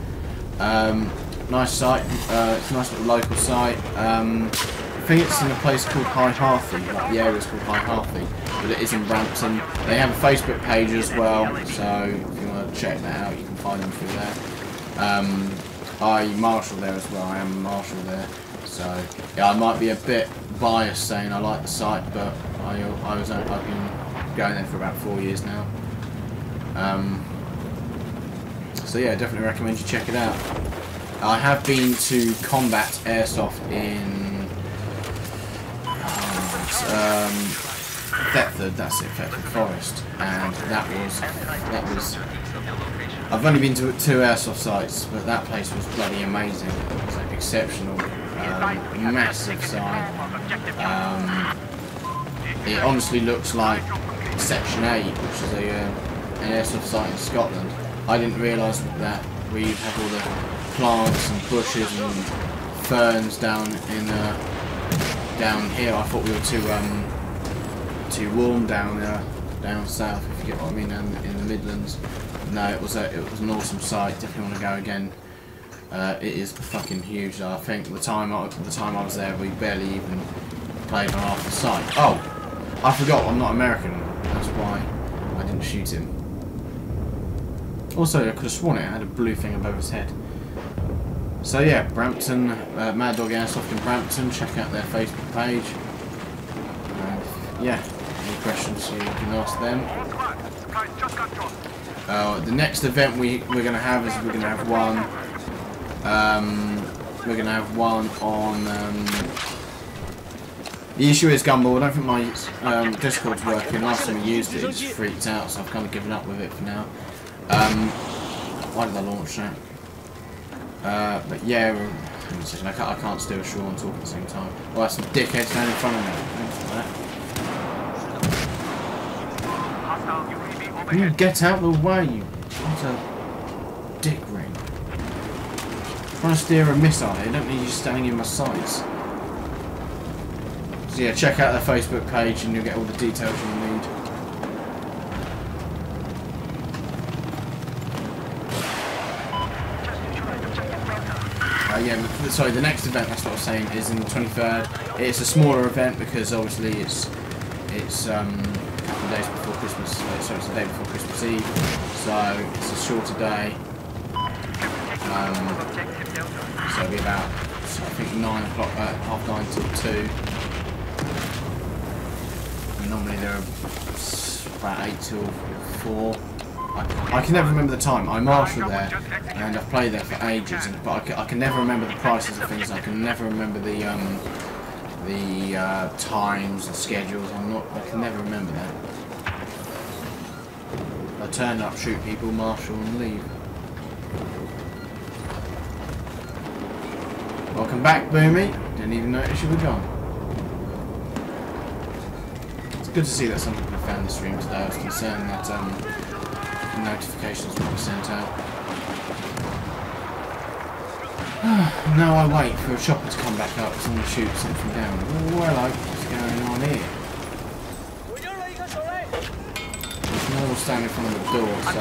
Nice site. It's a nice little local site. I think it's in a place called High Harthy. Like the area's called High Harthy, but it is in Brampton. They have a Facebook page as well, so if you want to check that out, you can find them through there. I marshal there as well. I am a marshal there, so yeah, I might be a bit biased saying I like the site, but I've been going there for about 4 years now. So yeah, definitely recommend you check it out. I have been to Combat Airsoft in Thetford, that's it, Thetford Forest, and that was. I've only been to 2 airsoft sites, but that place was bloody amazing. It was like exceptional, massive site. It honestly looks like Section 8, which is an airsoft site in Scotland. I didn't realise that we have all the plants and bushes and ferns down here. I thought we were too warm down south, if you get what I mean, in the Midlands. No, it was an awesome site. Definitely want to go again. It is fucking huge. I think the time I was there, we barely even played on half the site. Oh, I forgot. I'm not American. That's why I didn't shoot him. Also, I could have sworn it had a blue thing above his head. So yeah, Brampton, Mad Dog Airsoft in Brampton. Check out their Facebook page. Yeah, any questions you can ask them. The next event we're going to have is we're going to have one on. The issue is Gumball. I don't think my Discord's working. Last time I used it, it just freaked out, so I've kind of given up with it for now. Why did I launch that? But yeah, I can't steal a shore and talk at the same time. Well, that's some dickheads down in front of me. Thanks for that. Can you get out of the way, you what a dick ring. I'm trying to steer a missile here, I don't need you standing in my sights. So yeah, check out their Facebook page and you'll get all the details you need. yeah, sorry, the next event, that's what I was saying, is in the 23rd. It's a smaller event because obviously it's a couple of days before Christmas, sorry, it's the day before Christmas Eve, so it's a shorter day. So it'll be about, I think, 9 o'clock, half 9 till 2. And normally they're about 8 till 4. I can never remember the time. I marshal there, and I've played there for ages, but I can never remember the prices of things. I can never remember the times, the schedules. I can never remember that. I turn up, shoot people, marshal, and leave. Welcome back, Boomy. Didn't even notice you were gone. It's good to see that some people have found the stream today. I was concerned that notifications will be sent out. Now I wait for a chopper to come back up so someone shoots something down. Well, what's going on here? There's no one standing in front of the door, so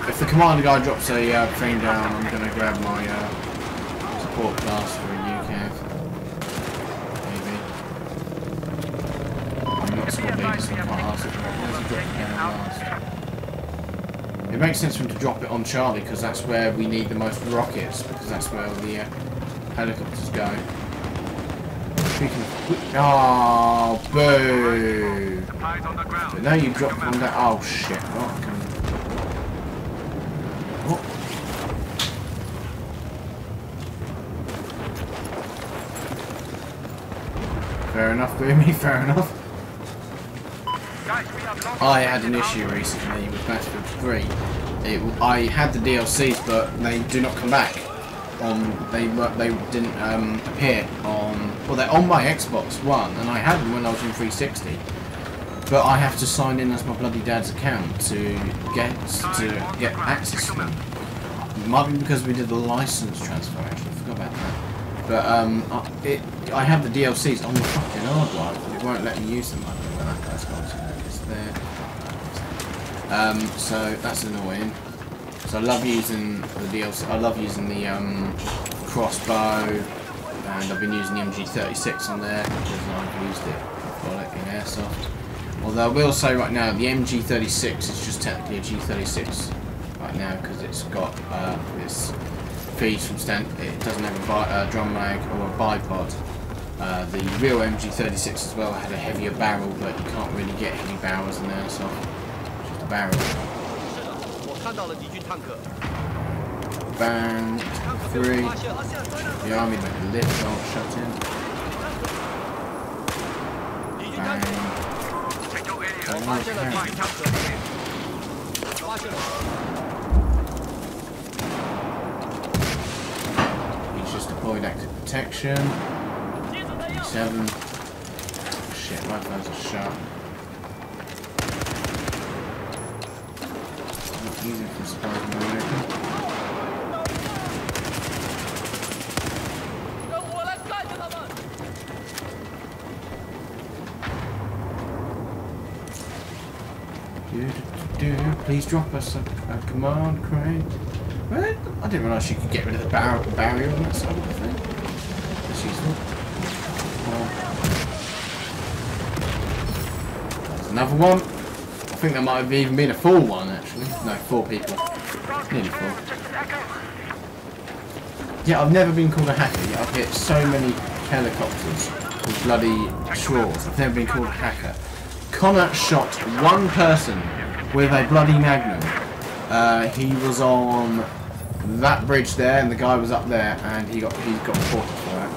if the commander guy drops a thing down, I'm going to grab my support class for a UCAV. Maybe. I'm not squad leader, so I can't ask it. It makes sense for him to drop it on Charlie because that's where we need the most rockets, because that's where the helicopters go. Oh, boo! But now you drop on that. Oh shit! What? Fair enough, Boomy. Fair enough. I had an issue recently with Battlefield 3. I had the DLCs, but they do not come back. They didn't appear on. Well, they're on my Xbox One, and I had them when I was in 360. But I have to sign in as my bloody dad's account to get access to them. It might be because we did the license transfer. Actually, I forgot about that. But I have the DLCs on the fucking hard drive, but it won't let me use them. I don't know where that guy's gone to. It's there. So that's annoying. So I love using the DLC. I love using the crossbow, and I've been using the MG36 on there because I've used it. I've got it in airsoft. Although I will say right now, the MG36 is just technically a G36 right now because it's got this feed from it doesn't have a drum mag or a bipod. The real MG36 as well had a heavier barrel, but you can't really get heavy barrels in there, so just a barrel. Bang, 3. The army made the lift all shut in. Bang. He's just deployed active protection. 7. Shit, my phone's a shot. Not easy for Spider-Man. Please drop us a command crate. Well, I didn't realise you could get rid of the barrier on that side of the thing. That's useful. There's another one. I think that might have even been a full one, actually. No, 4 people. Nearly 4. Yeah, I've never been called a hacker yet. I've hit so many helicopters with bloody straws. I've never been called a hacker. Connor shot one person with a bloody Magnum. He was on that bridge there, and the guy was up there, and he got reported for that.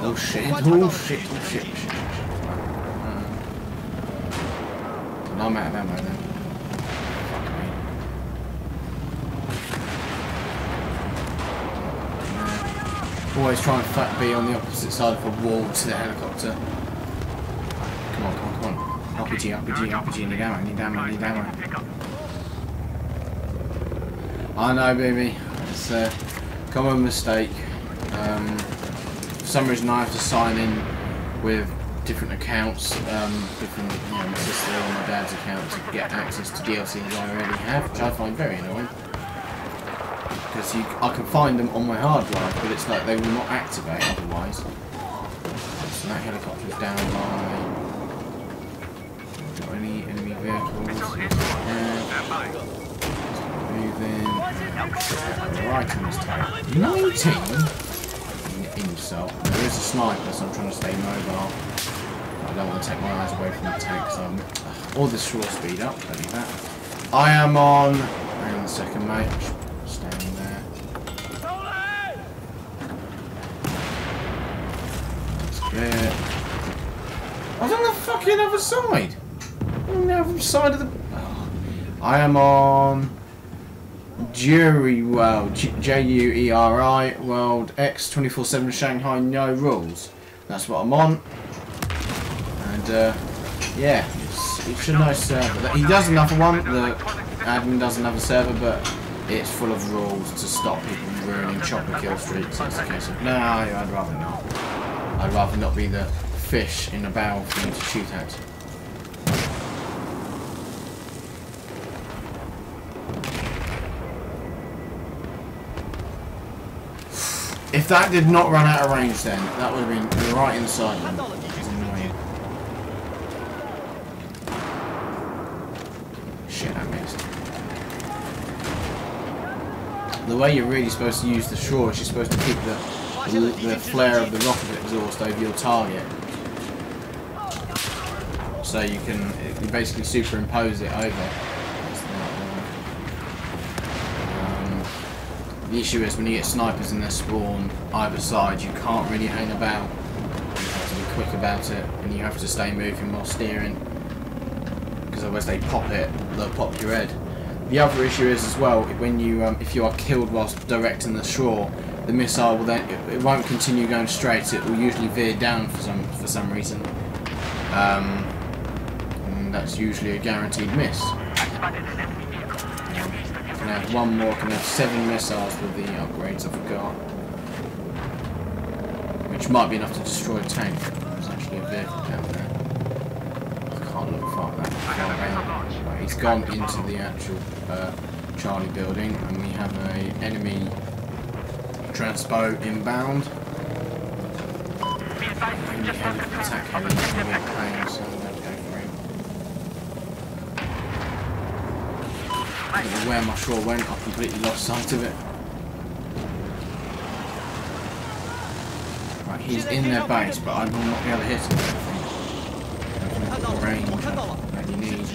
Oh shit! Oh shit! Oh shit! No, I'm out of ammo then. Always try and be on the opposite side of a wall to the helicopter. Come on, come on, come on. RPG, RPG, RPG, need ammo, need ammo, need ammo. I know, baby. It's a common mistake. For some reason I have to sign in with different accounts, different, my sister and my dad's account to get access to DLCs I already have, which I find very annoying. Because I can find them on my hard drive, but it's like they will not activate otherwise. So that helicopter's down by... Got any enemy vehicles? Moving. Right in this turret. 19? Insult. There is a sniper, so I'm trying to stay mobile. I don't want to take my eyes away from the tank, so or the shore speed up, don't need that. I am on... Hang on a second, mate. Standing there. That's good. I was on the fucking other side! On the other side of the... Oh. I am on... Jury World. J-U-E-R-I World X 24/7 Shanghai, no rules. That's what I'm on. And, yeah, it's a nice server. He does another one, the admin does another server, but it's full of rules to stop people from ruining chopper kill streaks. So it's a case of, no, I'd rather not. I'd rather not be the fish in a barrel for you to shoot at. If that did not run out of range then, that would have been right inside them. It's annoying. Shit, I missed. The way you're really supposed to use the shore is you're supposed to keep the flare of the rocket exhaust over your target. So you can basically superimpose it over. The issue is when you get snipers in their spawn either side, you can't really hang about. You have to be quick about it, and you have to stay moving while steering, because otherwise they pop it, they'll pop your head. The other issue is as well, when you if you are killed whilst directing the shore, the missile will then it won't continue going straight. It will usually veer down for some reason, and that's usually a guaranteed miss. Can have one more, can have 7 missiles with the upgrades I've got. Which might be enough to destroy a tank. There's actually a vehicle down there. I can't look far back. Right, he's gone into the actual Charlie building, and we have an enemy transpo inbound. Enemy attack heavy, he's going to be playing, so I'm going to go for him. I don't know where my shore went, I completely lost sight of it. Right, he's in their base, but I will not be able to hit him. I think the range that he needs.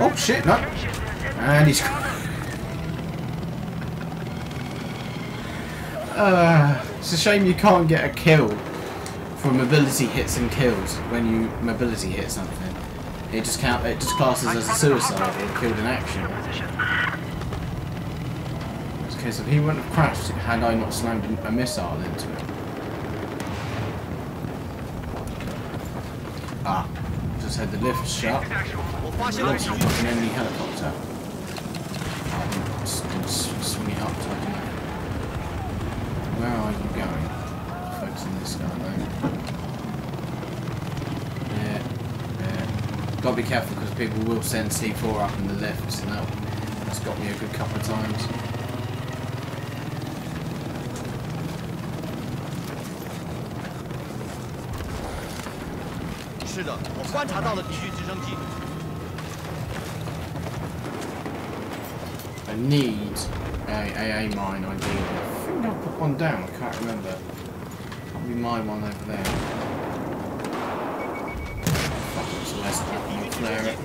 Oh shit, no! And he's... it's a shame you can't get a kill for mobility hits and kills when you mobility hit something. It just classes as a suicide or killed in action. It's a case of he wouldn't have crashed had I not slammed a missile into it. Ah, just had the lift shut. There's also an enemy helicopter. Swing it up so I can... Where are you going? Focusing this guy though. Got to be careful because people will send C4 up in the lifts, and that's got me a good couple of times. I need a AA mine ideally. I think I put one down, I can't remember. That'll be my one over there. Flare it.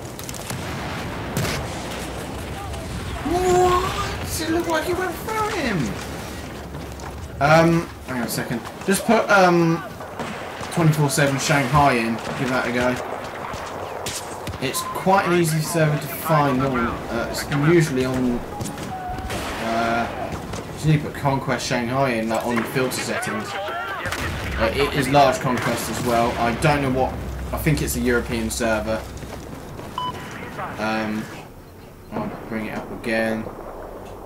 What? It looked like it went through him. Hang on a second. Just put 24/7 Shanghai in. Give that a go. It's quite an easy server to find. It's usually on. You need to put Conquest Shanghai in that on filter settings. It is large Conquest as well. I don't know what. I think it's a European server. I'll bring it up again.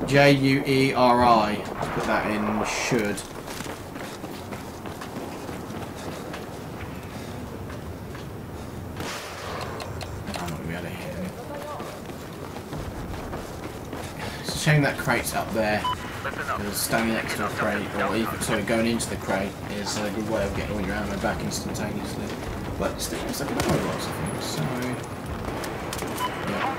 J-U-E-R-I. Put that in. We should. shame that crate's up there. Because standing next to a crate, or even sorry, going into the crate is a good way of getting all your ammo back instantaneously. But still, it's like ammo box, I think. So, yeah.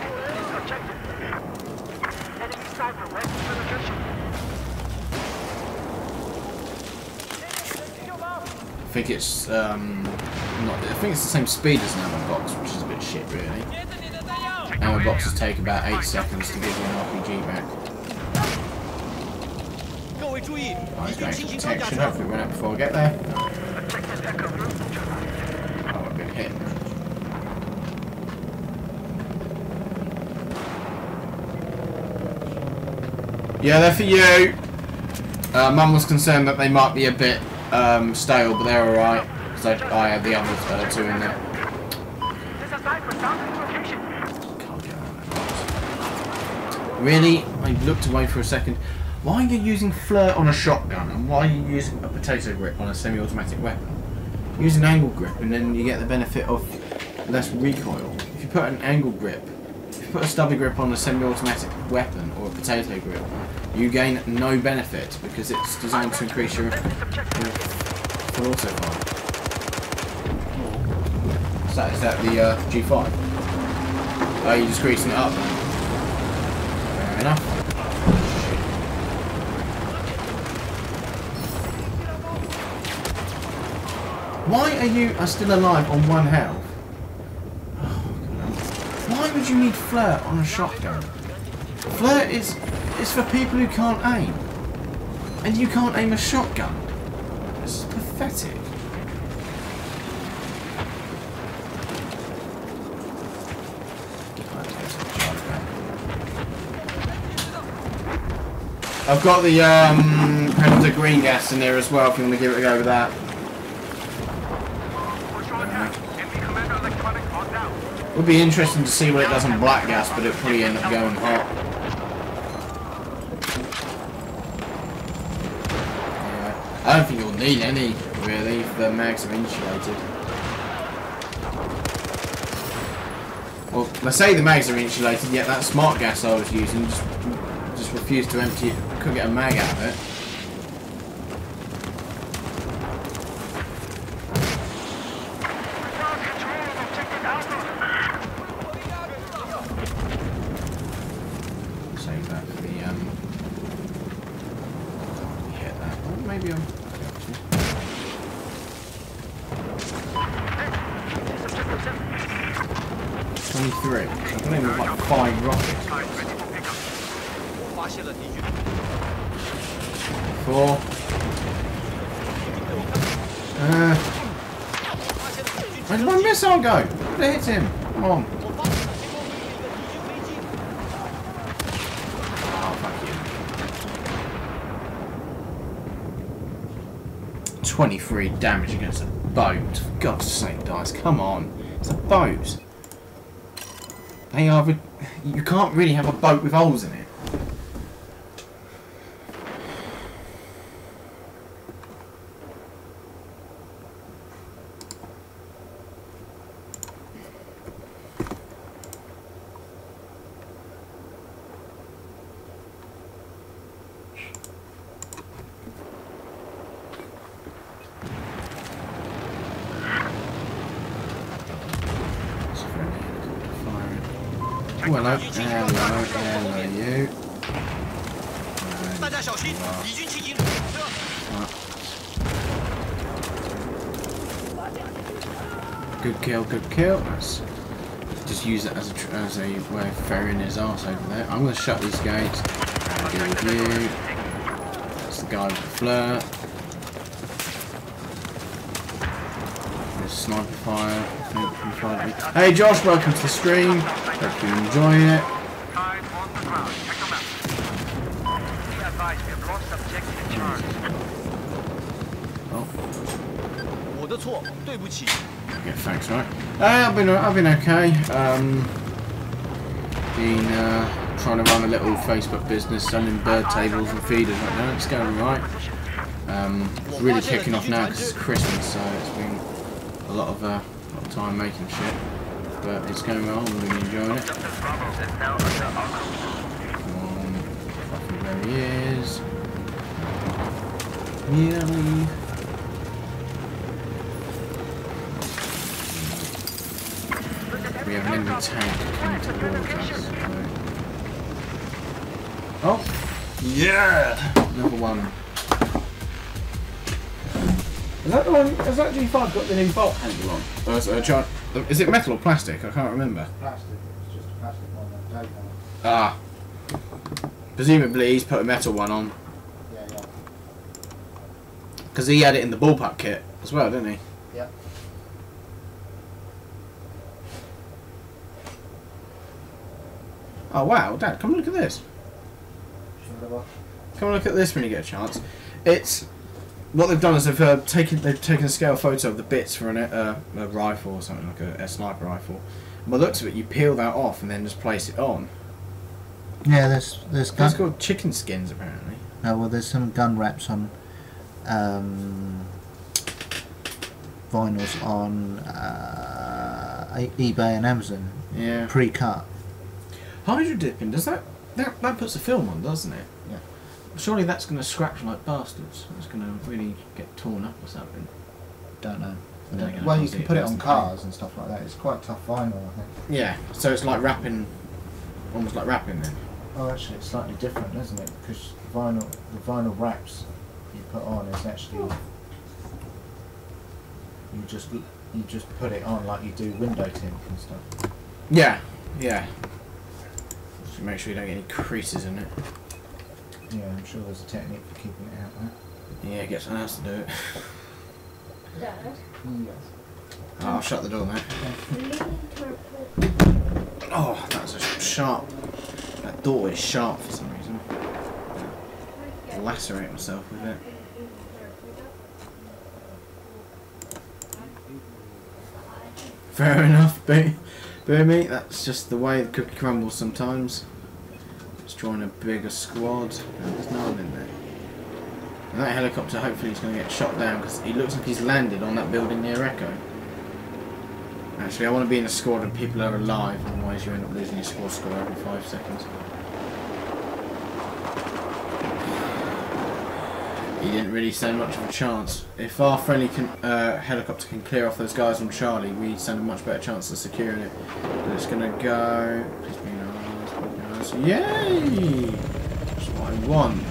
I think it's not. I think it's the same speed as an ammo box, which is a bit shit, really. Ammo boxes take about 8 seconds to give you an RPG back. Nice going for protection. Hopefully, we run out before I get there. Oh, I've been hit. Yeah, they're for you. Mum was concerned that they might be a bit stale, but they're alright. Because I had the other two in there. Can't get around that. Really? I looked away for a second. Why are you using flirt on a shotgun? And why are you using a potato grip on a semi-automatic weapon? Use an angle grip and then you get the benefit of less recoil. If you put an angle grip, if you put a stubby grip on a semi-automatic weapon or a potato grip, you gain no benefit because it's designed to increase your full auto fire. Is that the G5? Oh, you're just greasing it up. Fair enough. Why are you still alive on 1 health? Oh, why would you need flirt on a shotgun? Flirt is for people who can't aim. And you can't aim a shotgun. It's pathetic. I've got the Predator green gas in there as well if you want to give it a go with that. Would be interesting to see what it does on black gas, but it'll probably end up going hot. Anyway, I don't think you'll need any, really, if the mags are insulated. Well, I say the mags are insulated, yet that smart gas I was using just refused to empty it. Couldn't get a mag out of it. Save that for the hit that. Oh, maybe I'm. 23. I believe there's like 5 rockets. 4. Where did my missile go? They hit him. Come on. Oh, fuck you. 23 damage against a boat. For God's sake, guys. Come on. It's a boat. They are. You can't really have a boat with holes in it. Hello, hello, you. Good kill, good kill. Let's just use it as a way of ferrying his arse over there. I'm going to shut these gates. Deal with you. That's the guy with the flirt. Sniper fire. Hey Josh, welcome to the stream. Hope you're enjoying it. Oh. Yeah, thanks, right? I've been okay. Been trying to run a little Facebook business, selling bird tables and feeders right now. It's going right. It's really kicking off now because it's Christmas, so it's been a lot of time making shit, but it's going well. I'm really enjoying it. Come on. There he is. Nearly. We have an enemy tank coming towards us. Oh! Yeah! Another one. Is that the one? Has that G5 got the new bolt handle on? Is it metal or plastic? I can't remember. Plastic. It's just a plastic one. That tape on it. Ah. Presumably he's put a metal one on. Yeah, yeah. Because he had it in the bullpup kit as well, didn't he? Yeah. Oh wow, Dad, come look at this. Sure. Come look at this when you get a chance. It's what they've done is they've taken a scale photo of the bits for a rifle or something like a sniper rifle. And by the looks of it, you peel that off and then just place it on. Yeah, there's That's called chicken skins apparently. No, well, there's some gun wraps on vinyls on eBay and Amazon. Yeah. Pre-cut. Hydro dipping, does that puts a film on, doesn't it? Yeah. Surely that's going to scratch like bastards. It's going to really get torn up or something. Don't know. I don't know, I Well, can't you see can it put it past on the cars and stuff like that. It's quite tough vinyl, I think. Yeah, so it's like wrapping, almost like wrapping then. Oh, actually, it's slightly different, isn't it? Because the vinyl wraps you put on is actually you just put it on like you do window tint and stuff. Yeah, yeah. So make sure you don't get any creases in it. Yeah, I'm sure there's a technique for keeping it out there. Yeah, get someone else to do it. Dad? Yes. Oh, I'll shut the door now. Oh, that's a sharp. That door is sharp for some reason. I'll lacerate myself with it. Fair enough, Boomy. That's just the way the cookie crumbles sometimes. Just drawing a bigger squad. Oh, there's no one in there. And that helicopter hopefully is going to get shot down because he looks like he's landed on that building near Echo. Actually, I want to be in a squad and people are alive, otherwise you end up losing your score every 5 seconds. He didn't really stand much of a chance. If our friendly helicopter can clear off those guys on Charlie, we stand a much better chance of securing it. But it's going to go... Please be nice, yay! That's what I want.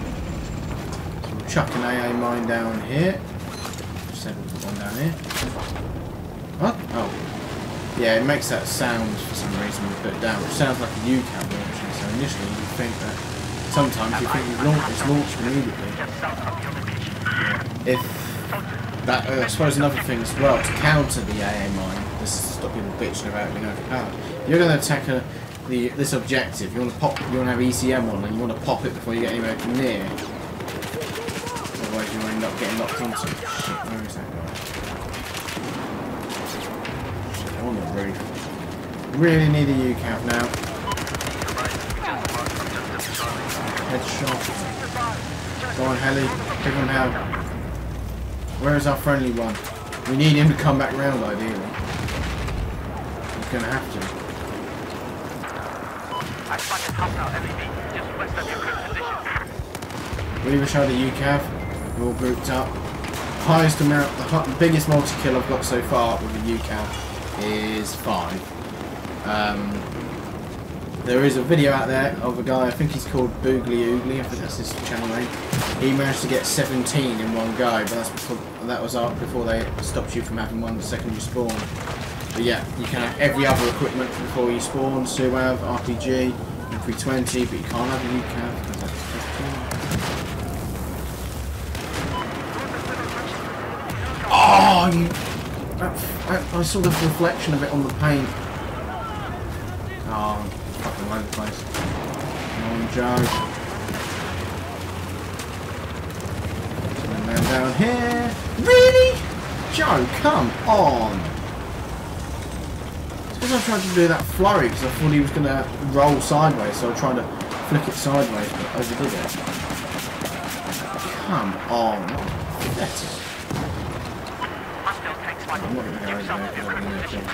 So we'll chuck an AA mine down here. Said we'll put one down here. What? Oh. Yeah, it makes that sound for some reason when you put it down, which sounds like a UCAV launching. So initially you think that sometimes you think it's launched immediately. If that, I suppose another thing as well to counter the AA mine, this is to stop people bitching about being overpowered. You're going to attack this objective. You want to have ECM on, and you want to pop it before you get anywhere near. Otherwise, you end up getting locked onto it. Shit, where is that guy? On the roof. Really need a UCAV now. Headshot. Go on, heli. Give him help. Where is our friendly one? We need him to come back round, ideally. He's going to have to. We wish I had a UCAV. We're all grouped up. Highest amount, the biggest multi-kill I've got so far with a UCAV is 5. There is a video out there of a guy, I think he's called Boogly Oogly, I think that's his channel name. He managed to get 17 in one go, but that was before they stopped you from having one the second you spawn. But yeah, you can have every other equipment before you spawn, SUAV, RPG, M320, but you can't have a UCAV because that's Oh, I saw the reflection of it on the paint. Oh, fucking all over the place. Come on, Joe. And then down here. Really? Joe, come on. It's because I tried to do that flurry because I thought he was going to roll sideways, so I tried to flick it sideways, but overdid it. Come on. That's it. I'm not going to go over there because I'm going to kill him.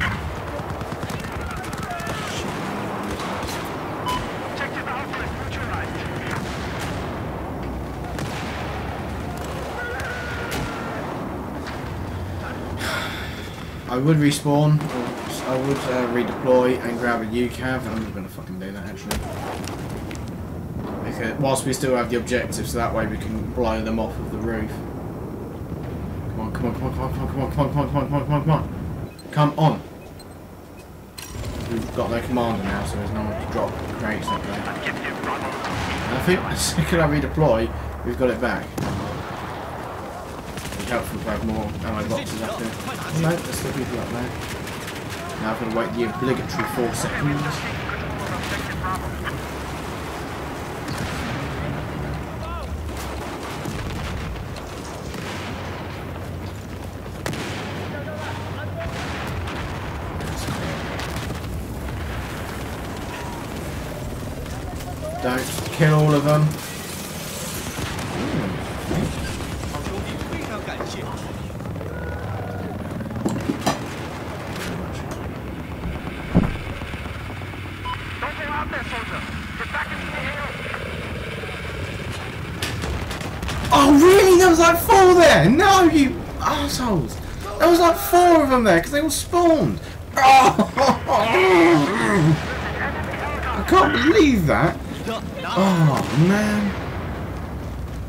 I would respawn, or I would redeploy and grab a UCAV. I'm not going to fucking do that actually. Because whilst we still have the objective, so that way we can blow them off of the roof. Come on, come on, come on, come on, come on, come on, come on, come on, come on, come on, come on. Come on. We've got no commander now, so there's no one to drop crates up there. And I think the second I redeploy, we've got it back. It'd be helpful to have more ammo boxes up there. Oh, no, there's still people up there. Now I've got to wait the obligatory 4 seconds. Don't kill all of them. Oh really? There was like 4 there? No, you assholes! There was like 4 of them there because they all spawned. Oh, I can't believe that. Oh man.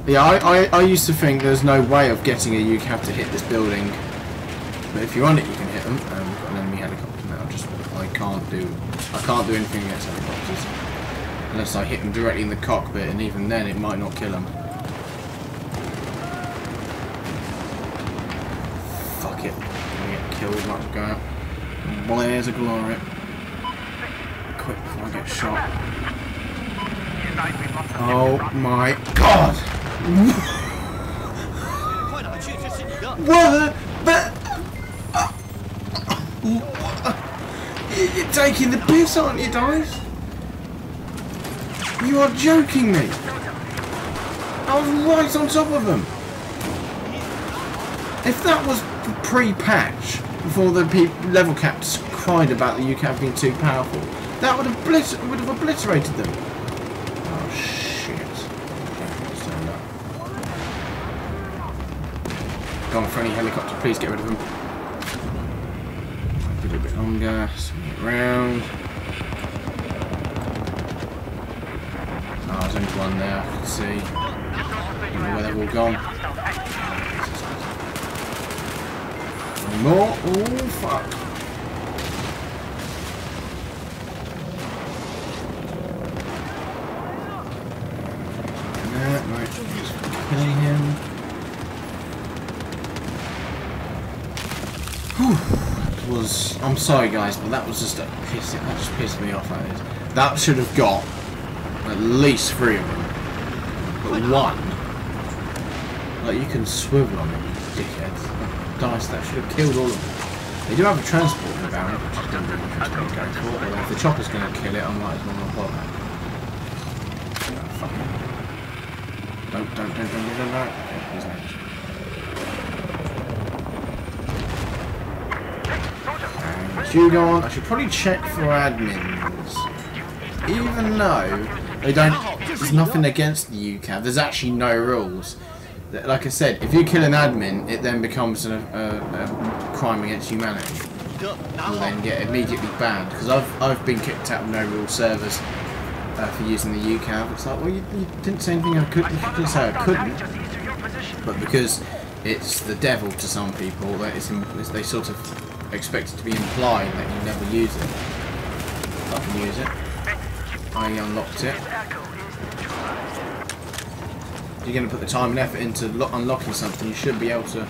Yeah, I used to think there's no way of getting a UCAV to hit this building. But if you're on it you can hit them. We've got an enemy helicopter now, just I can't do anything against helicopters. Unless I hit them directly in the cockpit, and even then it might not kill them. Fuck it. I'm gonna get killed like go out. Blaze of glory. Quick before I get shot. Oh my god! What? But you're taking the piss, aren't you, guys? You are joking me. I was right on top of them. If that was pre-patch, before the level caps cried about the UCAV being too powerful, that would have obliterated them. Oh shit. Stand up. Go on, friendly helicopter, please get rid of them. A little bit longer, swing it round. Oh, there's only one there, I can see. I don't know where they've all gone. One more. Oh, fuck. Right, just killing him. Whew. I'm sorry guys, but that was just that just pissed me off, that is. That should have got at least 3 of them. But 1. Like, you can swivel on them, you dickheads. Dice, that should have killed all of them. They do have a transport in the barrel, which is going to be interesting to go for. Although if the chopper's going to kill it, I might as well not bother. Fuck it. Don't. Okay, he's next. And you go on. I should probably check for admins. Even though they don't, there's nothing against the UCAV. There's actually no rules. Like I said, if you kill an admin, it then becomes a crime against humanity. You'll then get immediately banned. Because I've been kicked out of no rule servers for using the UCAV. It's like, well, you didn't say anything I couldn't. You didn't say I couldn't. But because it's the devil to some people, that they sort of expect it to be implied that you never use it. I can use it. I unlocked it. If you're going to put the time and effort into unlocking something, you should be able to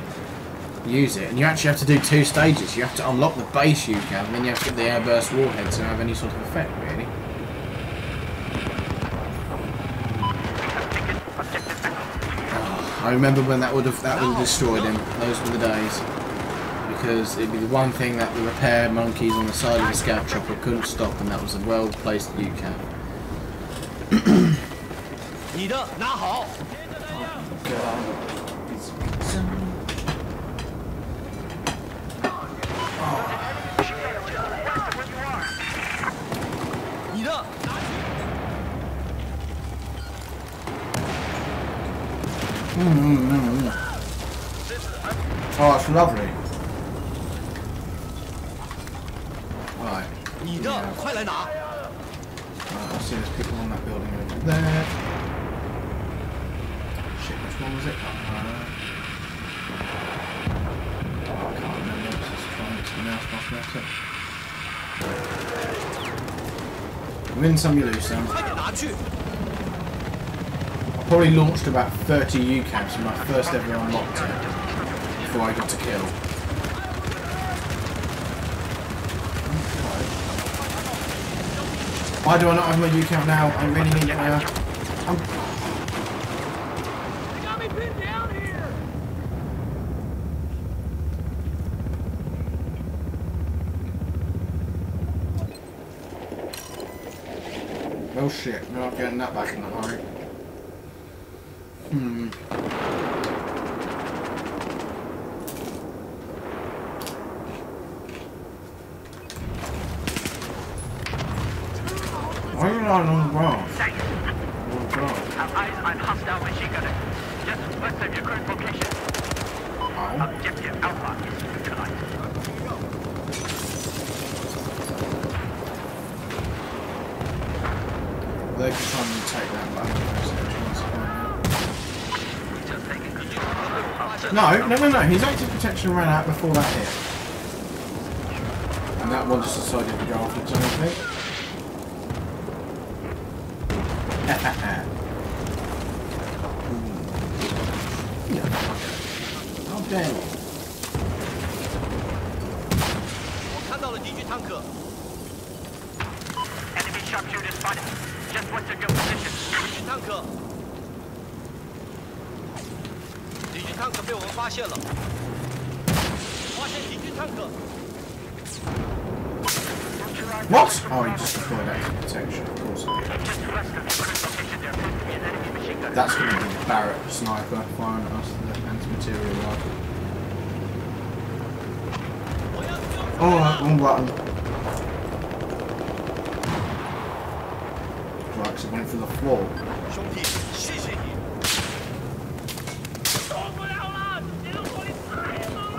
use it. And you actually have to do 2 stages. You have to unlock the base UCAV, and then you have to get the airburst warhead to have any sort of effect, really. Oh, I remember when that would have destroyed him. Those were the days. Because it'd be the one thing that the repair monkeys on the side of the scout chopper couldn't stop, and that was a well-placed UCAV. Oh, it's lovely. Right. 你的，快来拿！ I see there's people on that building over there. Shit, which one was it? I can't remember. It's just trying to mouse my better. Win some, you lose some. 快点拿去！ I probably launched about 30 UCAMs in my first ever unlocked it before I got to kill. Why do I not have my UCAM now? I really need it now. They got me pinned down here. Oh shit, we're not getting that back in a hurry. Why are you lying on the ground? Thanks. Oh god. Have eyes on hostile machine gunner. Just west of your current location. Oh. Objective Alpha is neutralized. They're just trying to take that back. Just taking control. No. His active protection ran out before that hit. And that one just decided to go off its own thing. How dare you? 我看到了敌军坦克， Enemy sharpshooter spotted. Just west of your position. 敌军坦克，敌军坦克被我们发现了，发现敌军坦克， What? Oh, he just deployed active protection. Of course he did. Just west of your current location, there appears to be an enemy machine gunner. That's going to be the Barrett sniper firing at us with the anti-material rifle. 我要救 Alright, wrong button. Right, so went for the floor. 兄弟，谢谢你。 受不了了！你的火力太猛了！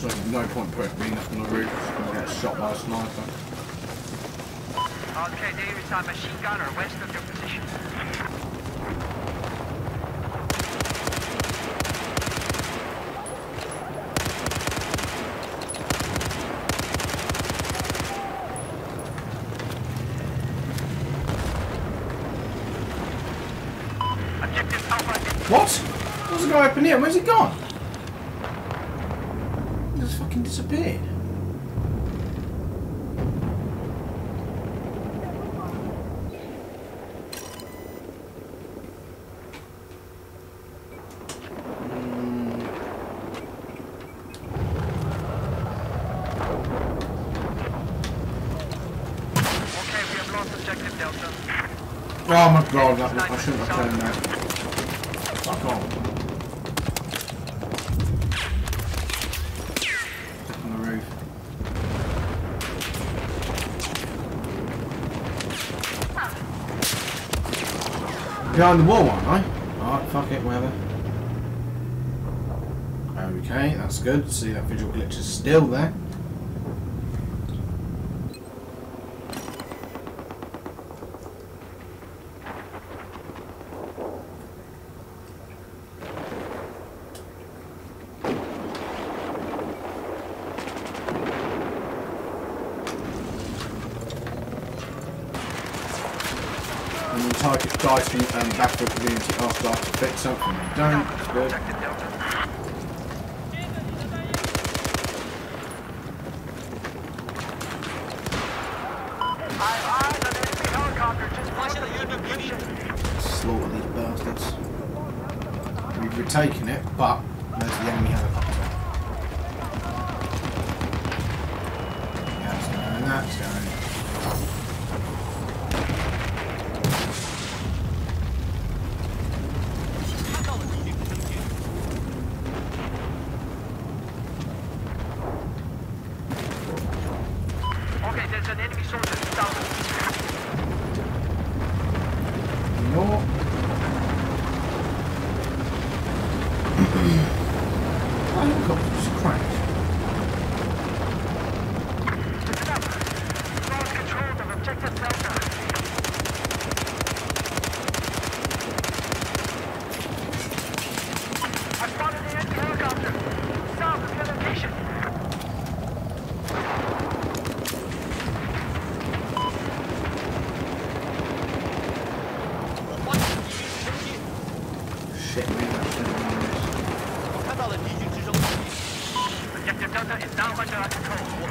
So no point putting me up on the roof. I'm going to get shot by a sniper. Okay, there is a machine gunner west of your position. Objective Alpha is What? There's a guy up in here. Where's he gone? He just fucking disappeared. okay. We have lost objective Delta. Oh my god, I shouldn't have turned that. Fuck off. On the roof. Behind the wall, aren't I? Alright, fuck it, whatever. Okay, that's good. See, that visual glitch is still there. And you type it dice from Battlefield Community after I fix something. You don't, it's good. Objective Delta. I've eyes on enemy helicopter just 发现了一个敌兵， Slaughter these bastards. We've retaken it, but there's the enemy helicopter. That's going, that's going. Okay, there's an enemy soldier down.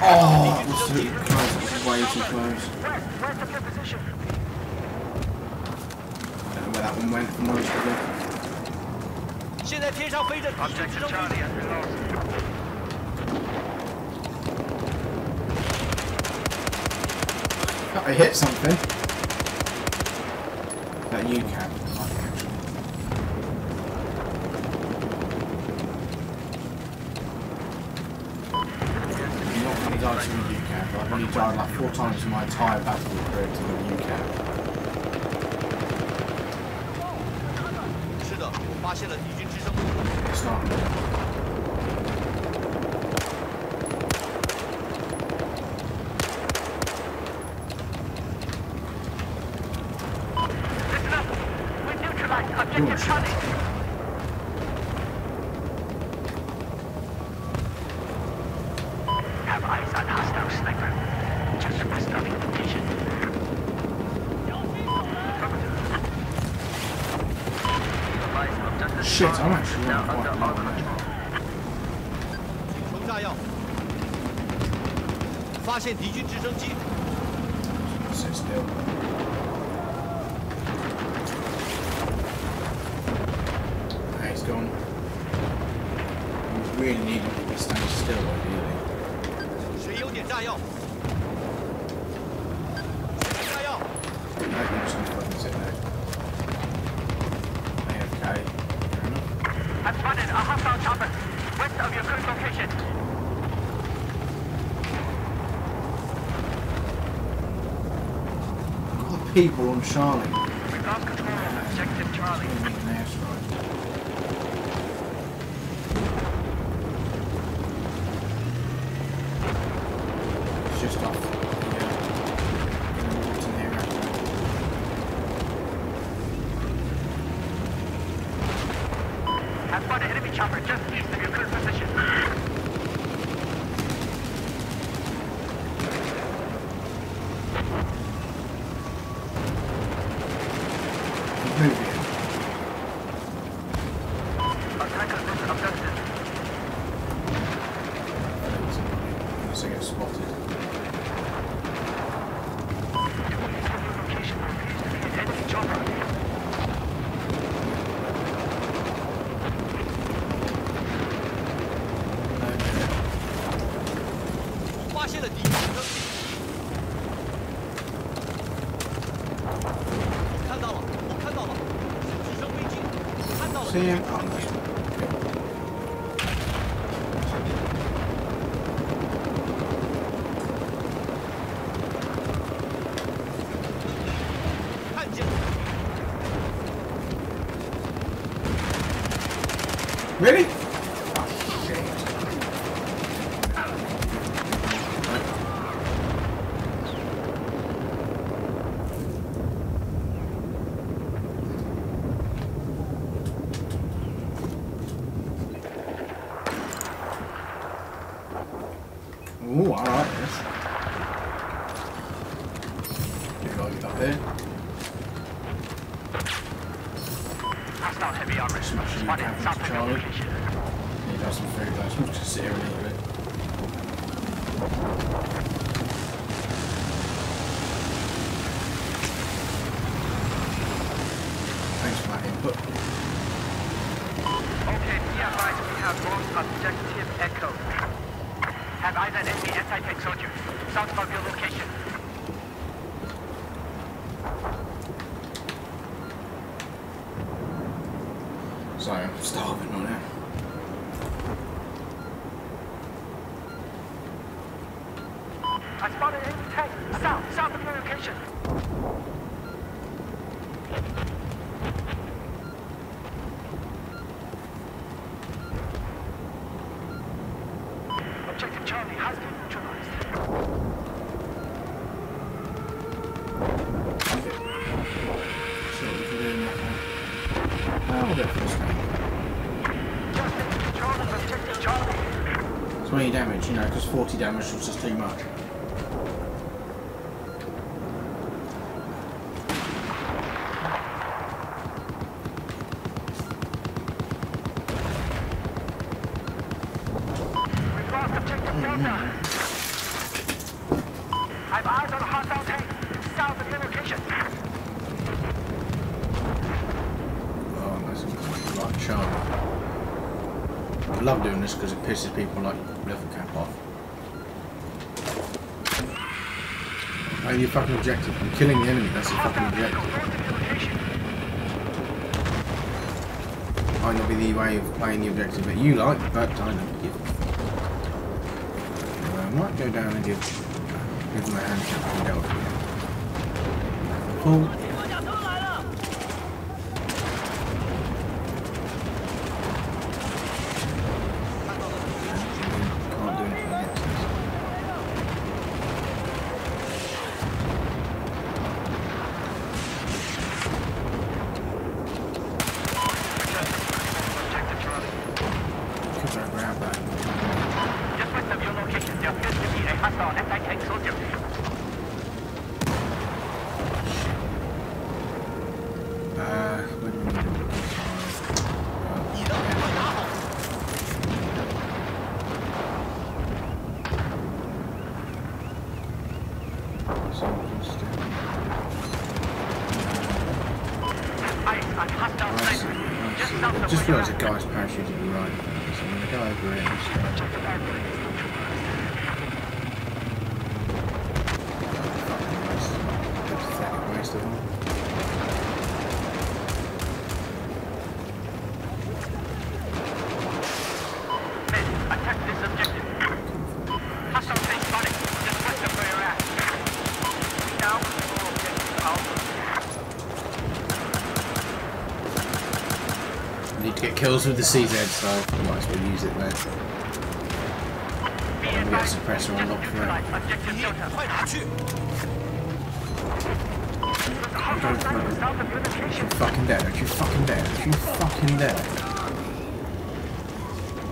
Oh, that's too close. That's way too close. West of your position. I don't know where that one went, from honest with you. 现在天上飞着敌军 Objective 直升 Charlie 飞 has been lost. Oh, I hit something. That you can. I've not really died to the UCAV, but I've only died like 4 times in my entire battlefield career to the UCAV. 是的，我发现了敌军直升机。 It's not. Listen up. We neutralized Objective Charlie. Have eyes on hostile sniper. Just west of your location. Shit, I'm actually now not under quite our low. control. 冲炸药！发现敌军直升机， Sit still. Okay, it's gone. We really need to be staying still, ideally. 谁有点炸药？炸药！ I can just fucking sit there. AFK. Fair enough. I've spotted a hostile chopper west of your current location. All the people on Charlie. We've lost control of Objective Charlie. Gonna need an airstrike. It's just off. Yeah. In the water near it. I've spotted enemy chopper just east of your current position. Move it. Attackers been abducted. Unless I get spotted. Location appears to be an enemy chopper. 发现了敌军直升机。我看到了，我看到了，是直升飞机，我看到了。 See him? Oh, no. 看见了， Really? Oh, shit. Ooh, I like this. Big guy up there. Hostile heavy armor Smash you spotted down, south of your Charlie. location. Need to have some food though, so we'll just sit here and eat it. Thanks for that input. Okay, be advised we have lost Objective Echo. Have eyes on enemy anti-tank soldier south of your location. Sorry, I'm starving right now. I spotted enemy tank south of your location. Objective Charlie has been neutralized. See what we can do in that one. We'll go for this one. Just in control of Objective Charlie. 20 damage, you know, because 40 damage was just too much. We've lost Objective Delta. love doing this because it pisses people like level cap off. Oh, your fucking objective. I'm killing the enemy, that's your fucking objective. Might not be the way of playing the objective that you like, but I don't give a fuck. I might go down and give them a handshake and go up here. Cool. I just realised the guy's parachuting right. So I'm going to go over it instead. Pathetic waste of them. Attack this objective. Hostile tank spotted. Just west of where you're at. Down. I need to get kills with the CZ, so I might as well use it there. I'm going to get a suppressor unlocked for that. You fucking dead, are you fucking dead, are you fucking dead?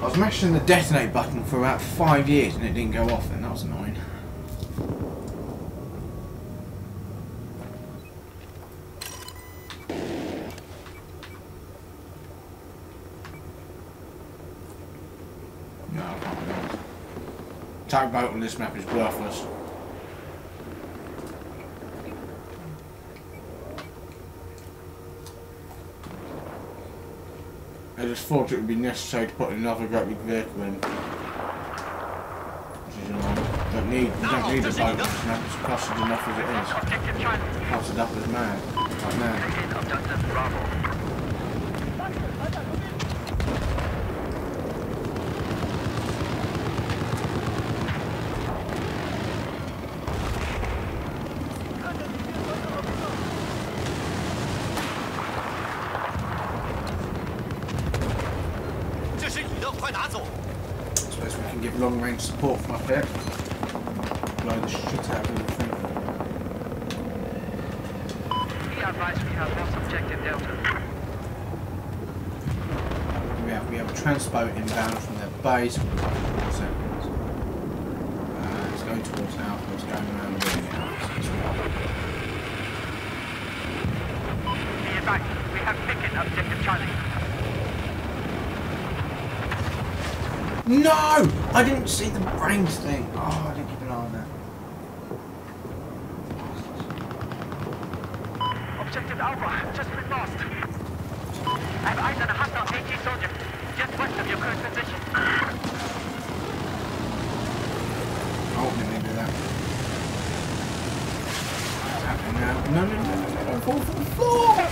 I was mashing the detonate button for about 5 years and it didn't go off then, that was annoying. No, I can't do it. Tugboat on this map is worthless. I just thought it would be necessary to put another great big vehicle in. Which is annoying. You don't need a boat on this map, it's costed enough as it is. Costed up as mad. Like mad. Suppose we can give long range support from up here. Blow the shit out of everything. Be advised we have lost objective Delta. We have a transport inbound from their base. It's going towards Alpha, it's going around the ring as well. Be advised, we have taken objective Charlie. No! I didn't see the brains thing. Oh, I didn't keep an eye on that. Objective Alpha, just been lost. I have eyes on a hostile AT soldier, just west of your current position. Oh, didn't mean to do that. What's happening now? No, don't fall from the floor!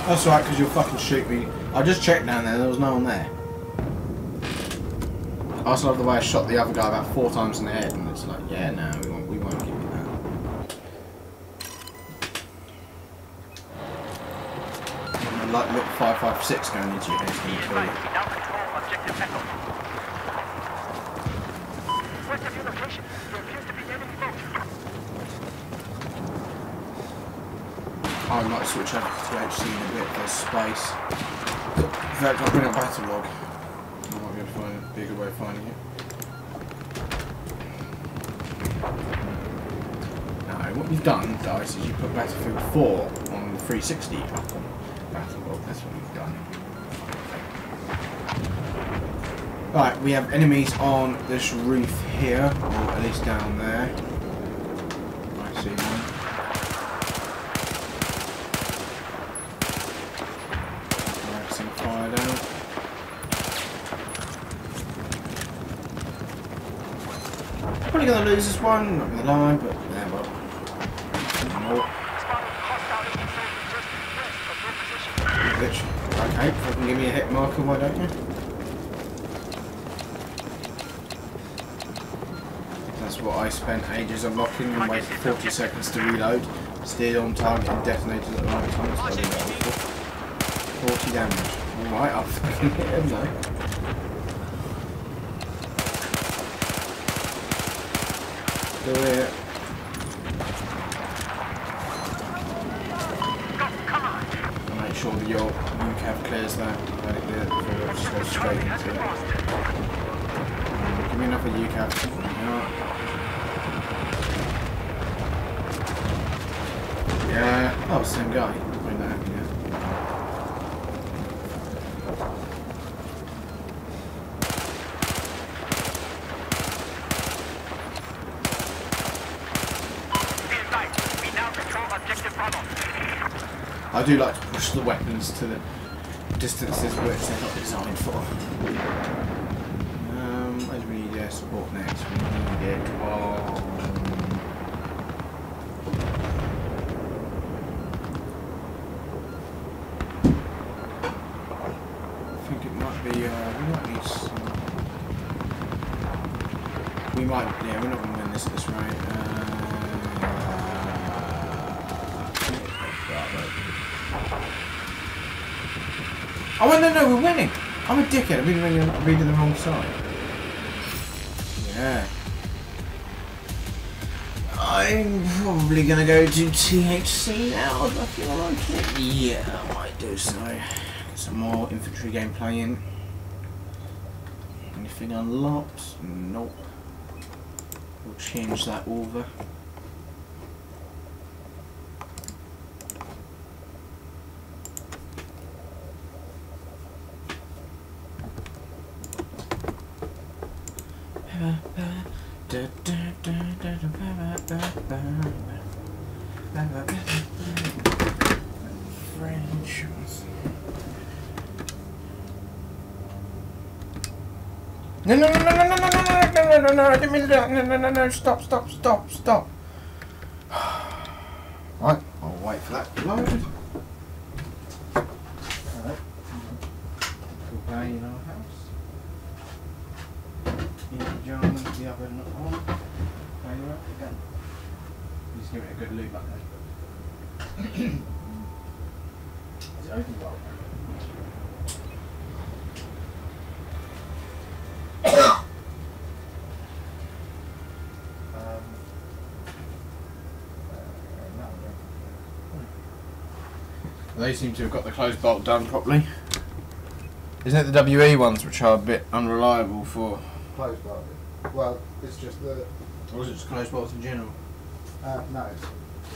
That's right, because you'll fucking shoot me. I just checked down there was no one there. I also love the way I shot the other guy about 4 times in the head, and it's like, yeah, no, we won't give you that. And like little 556 going into your head. Be advised, we now control objective Echo. West of your location, there appears to be enemy boat. I might switch over to HC in a bit for space. In fact, I'll bring a battle log. I might be able to find a bigger way of finding it. Now, what you've done, guys, is you put Battlefield 4 on 360 up on battle log. That's what you've done. Right, we have enemies on this roof here, or at least down there. I see one. Right, some fire down. Probably gonna lose this one, not gonna lie, but yeah, well. More. Glitch. Okay, if you can give me a hit marker, why don't you? That's what I spent ages unlocking and waited 40 seconds to reload. Steered on target and detonated at the right time. So 40 damage. Alright, I'll fucking hit him though. Do it. I'll make sure that your UCAV clears that. Let it clear before it just goes straight into it. Give me another UCAV. Yeah. Oh, same guy. Wait, that happened, yeah. I do like to push the weapons to the distances which they're not designed for. Where do we need air support next? We need it on... I think it might be, we might need some... We might, yeah, we're not going to win this at this rate. Oh, no, we're winning! I'm a dickhead, I'm reading the wrong side. Yeah. I'm probably gonna go to THC now if I feel like it. Yeah, I might do so. Get some more infantry gameplay in. Anything unlocked? Nope. We'll change that over. French. No, I didn't mean to do that. No, stop. Right, I'll wait for that to load. Alright. Cool guy in our house. John, the oven not on. Play you up again. Just give it a good lube up there. Is it open well? They seem to have got the closed bolt done properly. Isn't it the WE ones which are a bit unreliable for... Closed bolt. Well, it's just the... Or was it just closed bolts in general? No, it's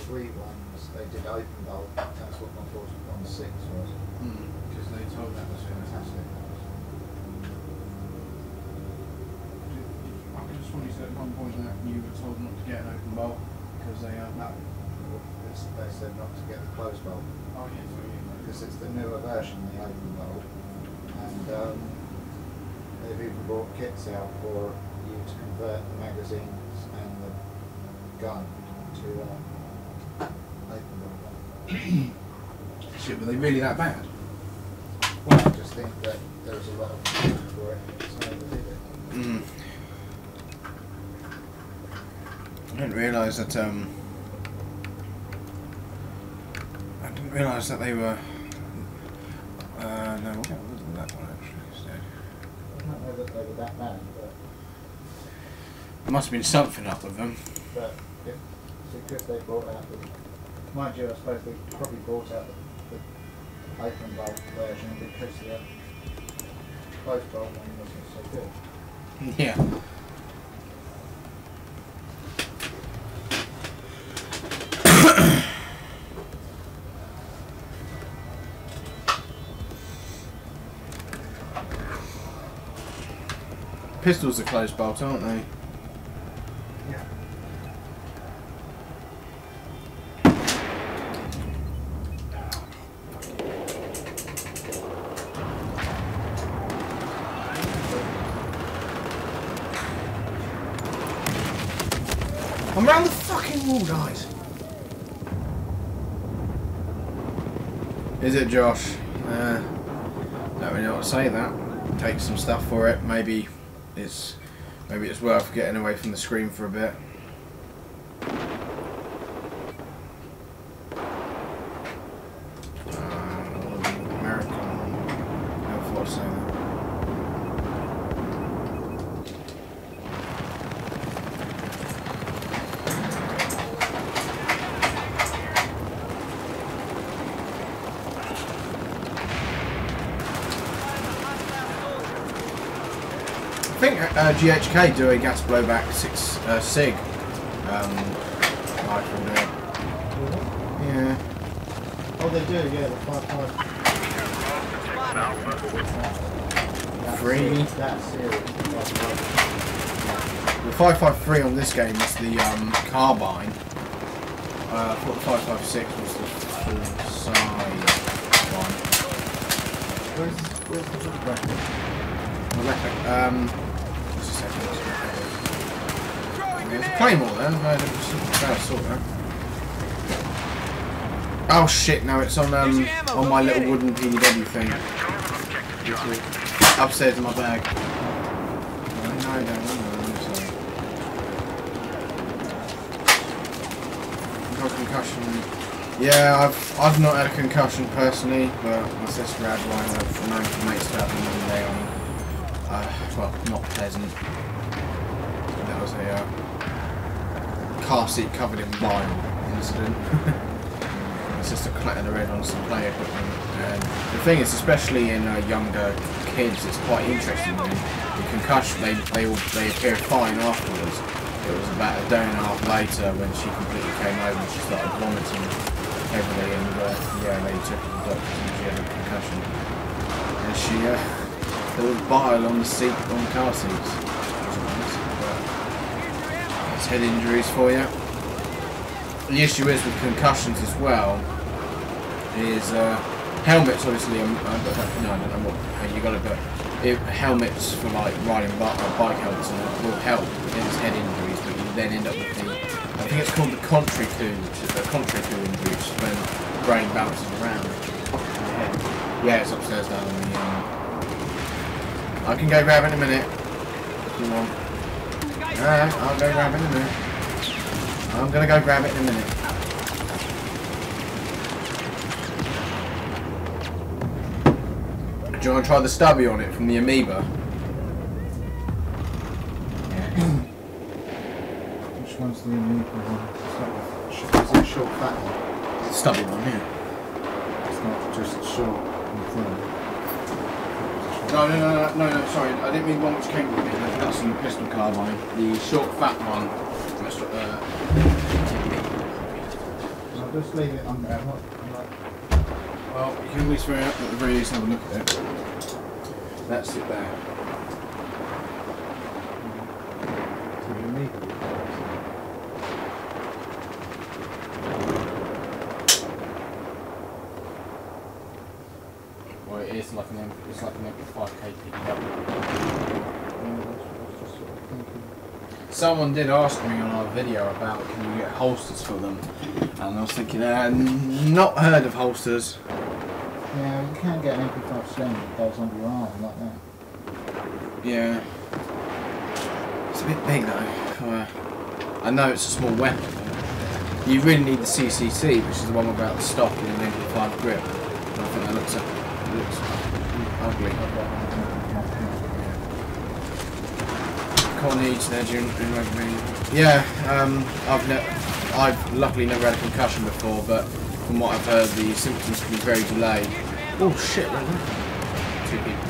the wee ones, they did open bolt. That's what my 416 was. Because they told that was fantastic. I could have sworn you said at one point that you were told not to get an open bolt because they are... No, they said not to get the closed bolt. Oh yeah, because it's the newer version, the open bolt, and they've even brought kits out for you to convert the magazines and the gun to open bolt. Shit, were they really that bad? Well, I just think that there was a lot of need for it, so they did it. I didn't realise that realise that they were. No, what was that one actually instead? I don't know that they were that bad, but. There must have been something up with them. But because they brought out the. Mind you, I suppose they probably brought out the open bolt version because the closed bolt one wasn't so good. Yeah. pistols are close bolt, aren't they? Yeah. I'm round the fucking wall, guys. Is it, Josh? Don't really know what to say. That take some stuff for it. Maybe it's worth getting away from the screen for a bit. American. Never thought to say that. I think GHK do a gas blowback 6 SIG rifle there. Yeah. Oh, they do, yeah, the 5.5. Free. That series. The 5.53 on this game is the carbine. I thought the 5.56 was the full size one. Where's the good bracket? Just a second. There's a claymore there. No, sort that. Oh shit! No, it's on my little wooden PDW thing. Upstairs in my bag. No, sorry. Concussion. Yeah, I've not had a concussion personally, but my sister had one. I've known from mates to have them one day on. Well, not pleasant. That was a car seat covered in bile incident. It's just a clattered her head on some play equipment. And the thing is, especially in younger kids, it's quite interesting. The concussion, they appear fine afterwards. It was about a day and a half later when she completely came over and she started vomiting heavily, and yeah, they took her to the doctor and she had a concussion. And she, there was bile on the seat, on the car seats. That's head injuries for you. The issue is with concussions as well, is helmets obviously, no, I don't know how you got it, but helmets for like riding bike helmets and that will help against head injuries, but you then end up with the, I think it's called the contrary coup, which is the contrary coup injury, which is when the brain bounces around the head. Yeah, it's upstairs down on the I can go grab it in a minute if you want. Alright, I'll go grab it in a minute. I'm gonna go grab it in a minute. Do you want to try the stubby on it from the amoeba? Which one's the unique one? It's a short fat one. It's a stubby one, yeah. It's not just short and thin. No, sorry, I didn't mean one which came with me. That's in the pistol carbine. The short, fat one. I'll just leave it on there. Well, you can at least at the very least have a look at it. That's it there. Well, it's like an MP5K PDW. Someone did ask me on our video about can you get holsters for them, and I was thinking, not heard of holsters. Yeah, you can get an MP5 sling that goes under your arm like that. Yeah. It's a bit big though. I know it's a small weapon. You really need the CCC, which is the one without the stock in an MP5 grip. And I think that looks ugly. Carnage legend in rugby. Yeah, I've luckily never had a concussion before, but from what I've heard, the symptoms can be very delayed. Oh shit! Two people.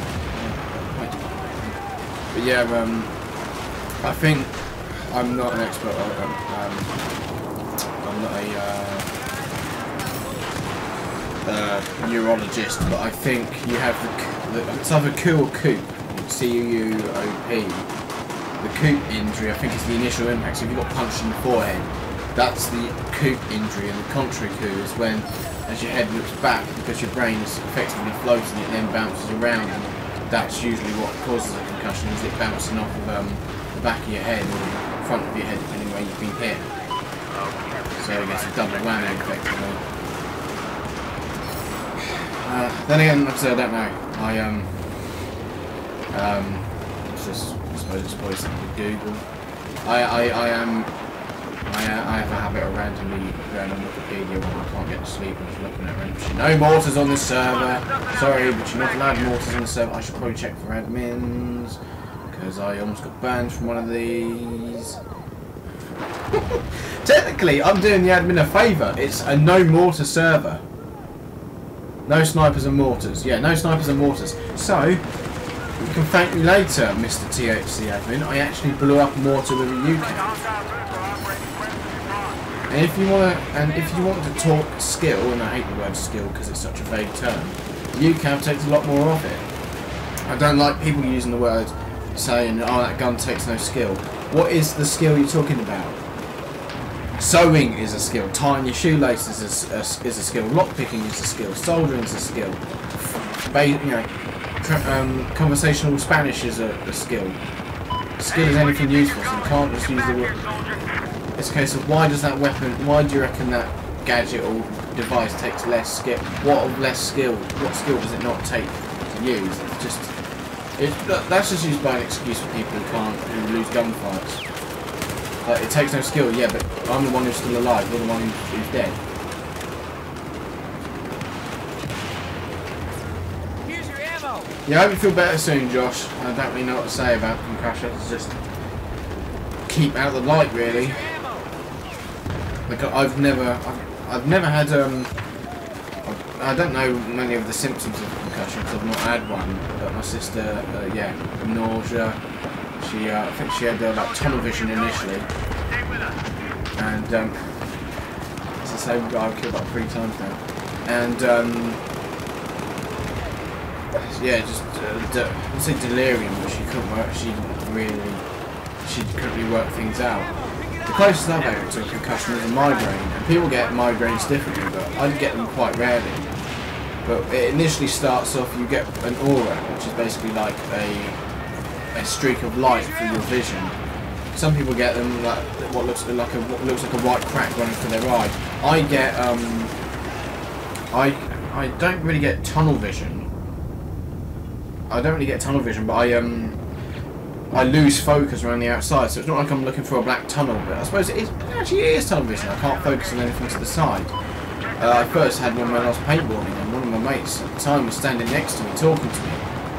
But yeah, I think I'm not an expert. I'm not a neurologist, but I think you have the it's either coup or coop, CUOP. The coop injury, I think, is the initial impact. So if you got punched in the forehead, that's the coop injury, and the contrary coup is when, as your head looks back, because your brain is effectively floating, it then bounces around, and that's usually what causes a concussion, is it bouncing off of the back of your head or the front of your head, depending where you've been hit. So I guess a double whammy, effectively. Then again, like I said, I don't know. It's just, I suppose it's probably something to Google. I have a habit of randomly going on Wikipedia when I can't get to sleep and just looking at random shit. No mortars on this server. Sorry, but you're not allowed mortars on the server. I should probably check for admins because I almost got banned from one of these. Technically, I'm doing the admin a favour. It's a no mortar server. No snipers and mortars. Yeah, no snipers and mortars. So, you can thank me later, Mr. THC admin. I actually blew up a mortar with a UCAM. And if you want to talk skill, and I hate the word skill because it's such a vague term, UCAM takes a lot more of it. I don't like people using the word saying, "Oh, that gun takes no skill." What is the skill you're talking about? Sewing is a skill. Tying your shoelaces is a skill. Lockpicking is a skill. Soldering is a skill. Conversational Spanish is a skill. Skill is anything useful, so you can't just use the word. It's a case of why does that weapon? Why do you reckon that gadget or device takes less skill? What skill does it not take to use? It's just that's just used by an excuse for people who lose gunfights. Like, it takes no skill, yeah, but I'm the one who's still alive, you're the one who's dead. Here's your ammo. Yeah, I hope you feel better soon, Josh. I don't really know what to say about concussions, just keep out of the light, really. Like, I've never had, I don't know many of the symptoms of concussion because I've not had one, but my sister, yeah, nausea. I think she had like tunnel vision initially, and as I say, I've killed like 3 times now, and yeah, just I'd say delirium, but she couldn't work. She couldn't really work things out. The closest I've ever to a concussion is a migraine, and people get migraines differently, but I get them quite rarely. But it initially starts off, you get an aura, which is basically like a streak of light through your vision. Some people get them like what looks like a white crack running through their eye. I get I don't really get tunnel vision. I don't really get tunnel vision, but I lose focus around the outside, so it's not like I'm looking for a black tunnel. But I suppose it actually is tunnel vision. I can't focus on anything to the side. I first had one when I was paintballing, and one of my mates at the time was standing next to me talking to me.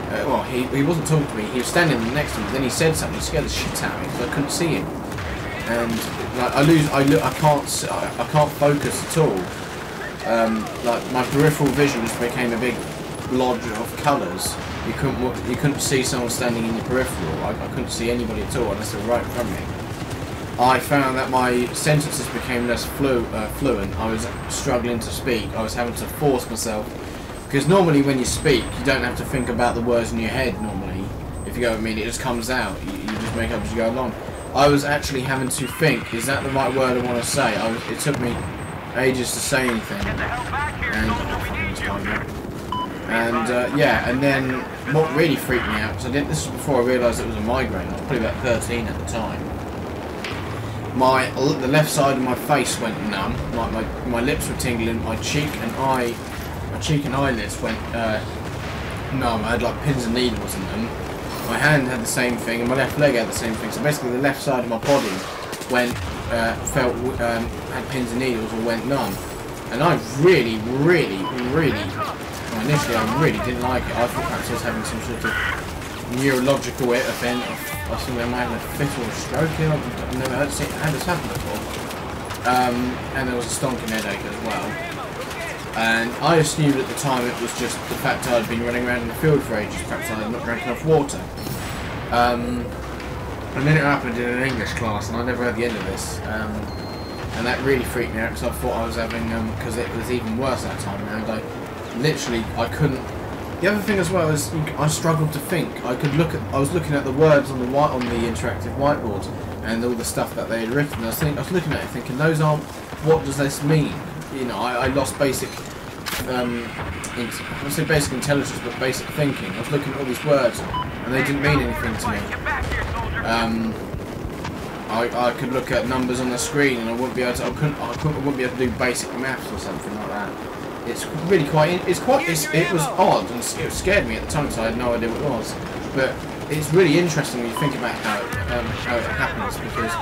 Well, he wasn't talking to me, he was standing next to me, then he said something, he scared the shit out of me because I couldn't see him. And like, I can't focus at all. Like, my peripheral vision just became a big blotch of colours. You couldn't see someone standing in your peripheral. I couldn't see anybody at all unless they were right in front of me. I found that my sentences became less fluent. I was struggling to speak. I was having to force myself. Because normally when you speak, you don't have to think about the words in your head normally. If you go what I mean, it just comes out. You just make up as you go along. I was actually having to think, is that the right word I want to say? It took me ages to say anything. And yeah, and then what really freaked me out, because this was before I realised it was a migraine. I was probably about 13 at the time. The left side of my face went numb. My lips were tingling. My cheek and eyelids went numb. I had like pins and needles in them. My hand had the same thing, and my left leg had the same thing. So basically, the left side of my body had pins and needles or went numb. And I really, initially I really didn't like it. I thought perhaps I was having some sort of neurological event. I was thinking I might have a fit or a stroke here. I've never had this happen before. And there was a stonking headache as well. And I assumed at the time it was just the fact that I'd been running around in the field for ages, perhaps I had not drank enough water. And then it happened in an English class, and I never heard the end of this. And that really freaked me out because I thought I was having, because it was even worse that time around. I couldn't The other thing as well is I struggled to think. I was looking at the words on the interactive whiteboard and all the stuff that they had written. I was looking at it thinking, those aren't. What does this mean? You know, I lost basic. I would say basic intelligence, but basic thinking. I was looking at all these words and they didn't mean anything to me. I could look at numbers on the screen and I wouldn't be able to. I wouldn't be able to do basic maths or something like that. It's really quite. It was odd and it scared me at the time because I had no idea what it was. But it's really interesting when you think about how it happens, because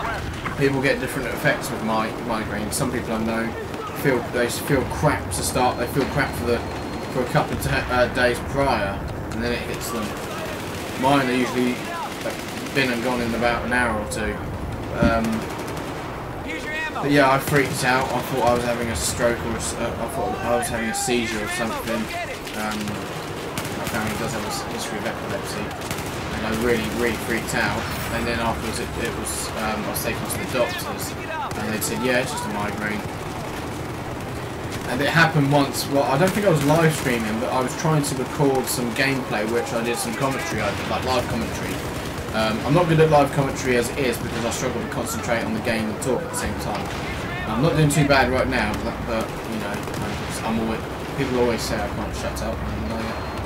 people get different effects with migraine. Some people I know feel crap to start. They feel crap for a couple of days prior, and then it hits them. Mine are usually been and gone in about an hour or two. But yeah, I freaked out. I thought I was having a stroke, or I thought I was having a seizure or something. My family does have a history of epilepsy, and I really freaked out. And then afterwards, I was taken to the doctors, and they said, yeah, it's just a migraine. And it happened once. Well, I don't think I was live streaming, but I was trying to record some gameplay, which I did some commentary, like live commentary. I'm not good at live commentary as it is because I struggle to concentrate on the game and talk at the same time. I'm not doing too bad right now, but you know, people always say I can't shut up, and I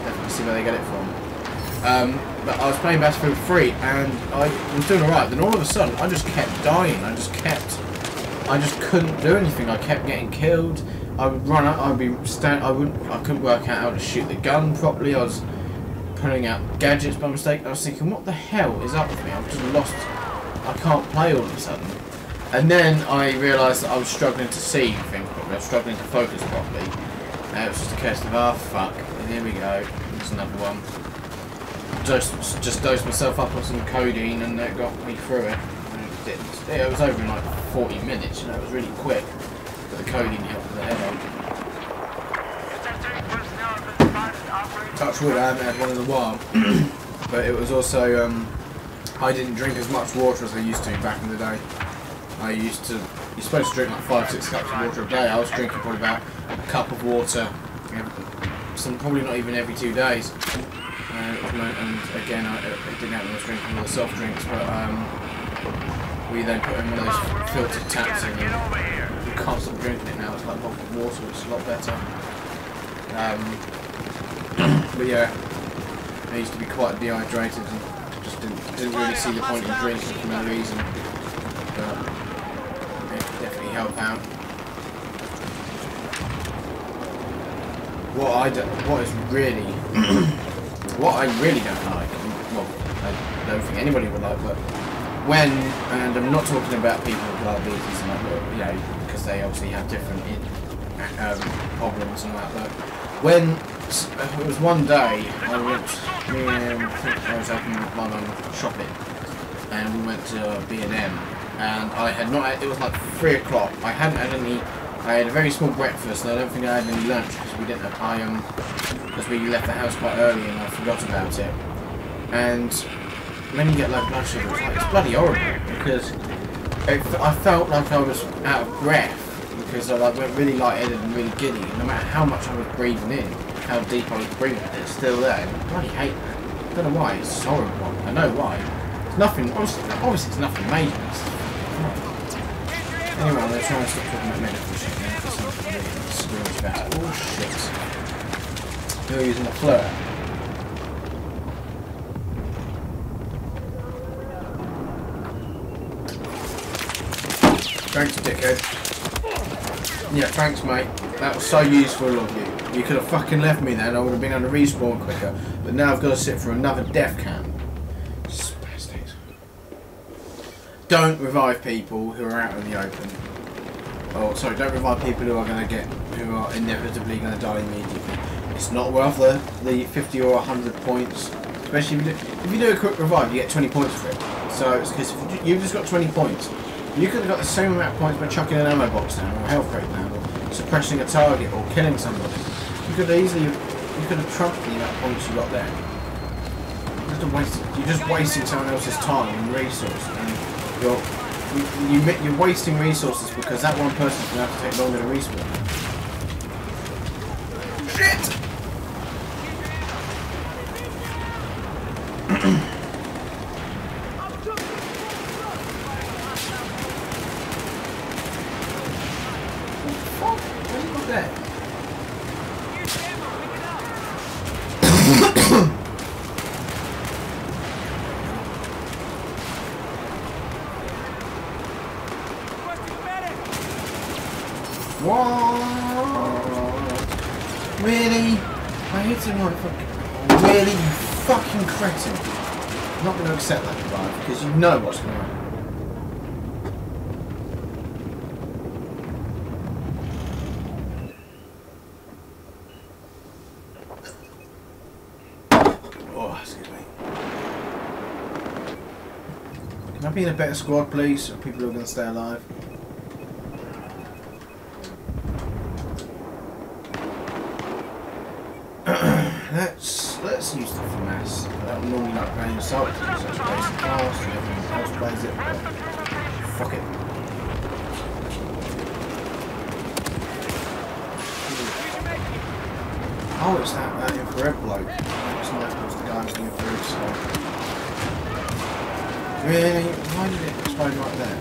definitely see where they get it from. But I was playing Battlefield 3 and I was doing alright. Then all of a sudden, I just kept dying. I just couldn't do anything. I kept getting killed. I would run up. I couldn't work out how to shoot the gun properly. I was pulling out gadgets by mistake. I was thinking, what the hell is up with me? I've just lost. I can't play all of a sudden. And then I realised that I was struggling to see things properly. I was struggling to focus properly. And it was just a case of, oh fuck, and here we go. There's another one. Just dosed myself up on some codeine and that got me through it. And it was over in like 40 minutes. You know, it was really quick. But the codeine helped with the headache. Touch wood, I haven't had one in a while. But it was also, I didn't drink as much water as I used to back in the day. You're supposed to drink like 5-6 cups of water a day. I was drinking probably about a cup of water, probably not even every 2 days. And again, it didn't happen. I was drinking all the soft drinks, but we then put in one of those filtered taps in, and you can't stop drinking it now. It's like bottled water, which is a lot better. But yeah, I used to be quite dehydrated and just didn't really see the point in drinking for no reason. But it definitely helped out. What I really don't like, well, I don't think anybody would like, but when, and I'm not talking about people with diabetes and that, but, you know, because they obviously have different problems and that, but when, it was one day, I was opening with my mum shopping, and we went to B&M, and I had not, it was like 3 o'clock, I hadn't had any. I had a very small breakfast and I don't think I had any lunch because we didn't have because we left the house quite early and I forgot about it. And when you get low blood sugar, it's bloody horrible because I felt like I was out of breath because I went really lightheaded and really giddy. No matter how much I was breathing in, how deep I was breathing, it's still there. I bloody hate that. I don't know why. It's just horrible. I know why. It's nothing. Obviously, it's nothing major. Anyway, I'm going to try and stop talking about medical shit now because I'm really screaming about it. Oh shit. You're using a flirt. Thanks, dickhead. Yeah, thanks, mate. That was so useful of you. You could have fucking left me then, I would have been able to respawn quicker. But now I've got to sit for another death camp. Don't revive people who are out in the open. Oh, sorry, don't revive people who are inevitably going to die immediately. It's not worth the 50 or 100 points. Especially if you do a quick revive, you get 20 points for it. So it's because you've just got 20 points. You could have got the same amount of points by chucking an ammo box down, or a health crate down, or suppressing a target, or killing somebody. You could have trumped the amount of points you got there. You're just wasting someone else's time and resources. You're wasting resources because that one person's going to have to take longer to respawn. Shit! What? Really? I hit him like fucking... Really? You fucking cretin. I'm not going to accept that goodbye because you know what's going to happen. Oh, excuse me. Can I be in a better squad, please, so people are going to stay alive? Let's use the finesse. I'm normally not playing assault because it's such a basic class and everyone else plays it, but fuck it. Oh, it's that infrared bloke. It's not the guy who's the infrared side. Really? Why did it explode right there?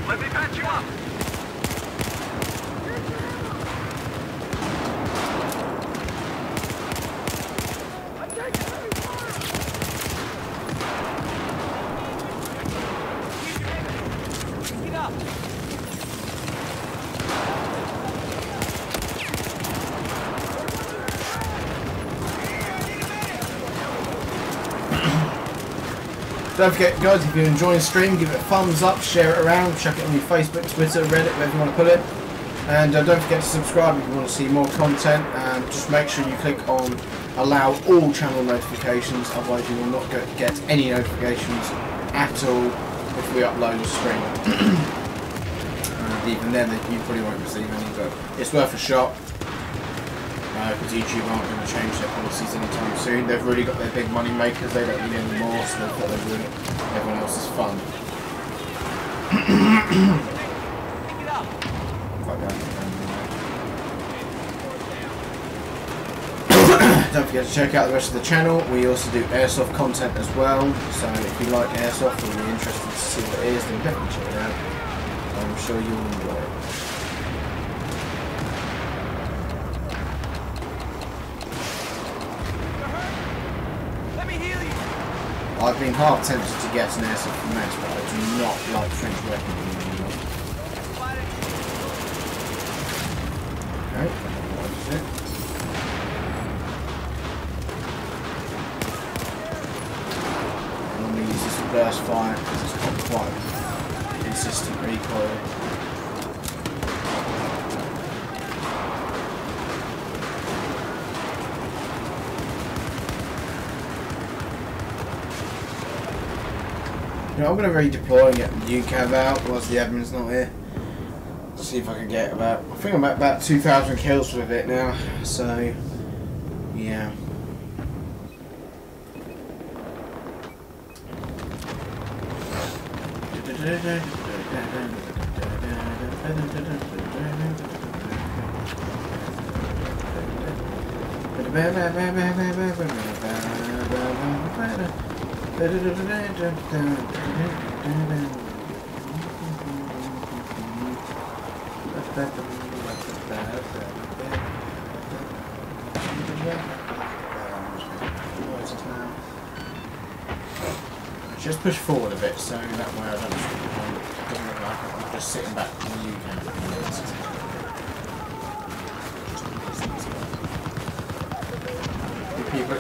Let me patch you up. Don't forget, guys, if you're enjoying the stream, give it a thumbs up, share it around, chuck it on your Facebook, Twitter, Reddit, wherever you want to put it. And don't forget to subscribe if you want to see more content. And just make sure you click on allow all channel notifications, otherwise you will not get any notifications at all if we upload a stream. And even then, you probably won't receive any, but it's worth a shot. Because YouTube aren't going to change their policies anytime soon. They've really got their big money makers, they don't need any more, so they've got to ruin everyone else's fun. Don't forget to check out the rest of the channel. We also do airsoft content as well, so if you like airsoft or you're interested to see what it is, then definitely check it out. I'm sure you'll enjoy it. I've been half tempted to get an airsoft from Max, but I do not like French weaponry anymore. Okay, what is it? I normally use this for burst fire because it's got quite consistent recoil. I'm going to redeploy and get the UCAV out whilst the admin's not here. See if I can get about... I think I'm at about 2,000 kills with it now, so... yeah. Just push forward a bit so that way I don't doesn't look like I'm just sitting back on the UCAV.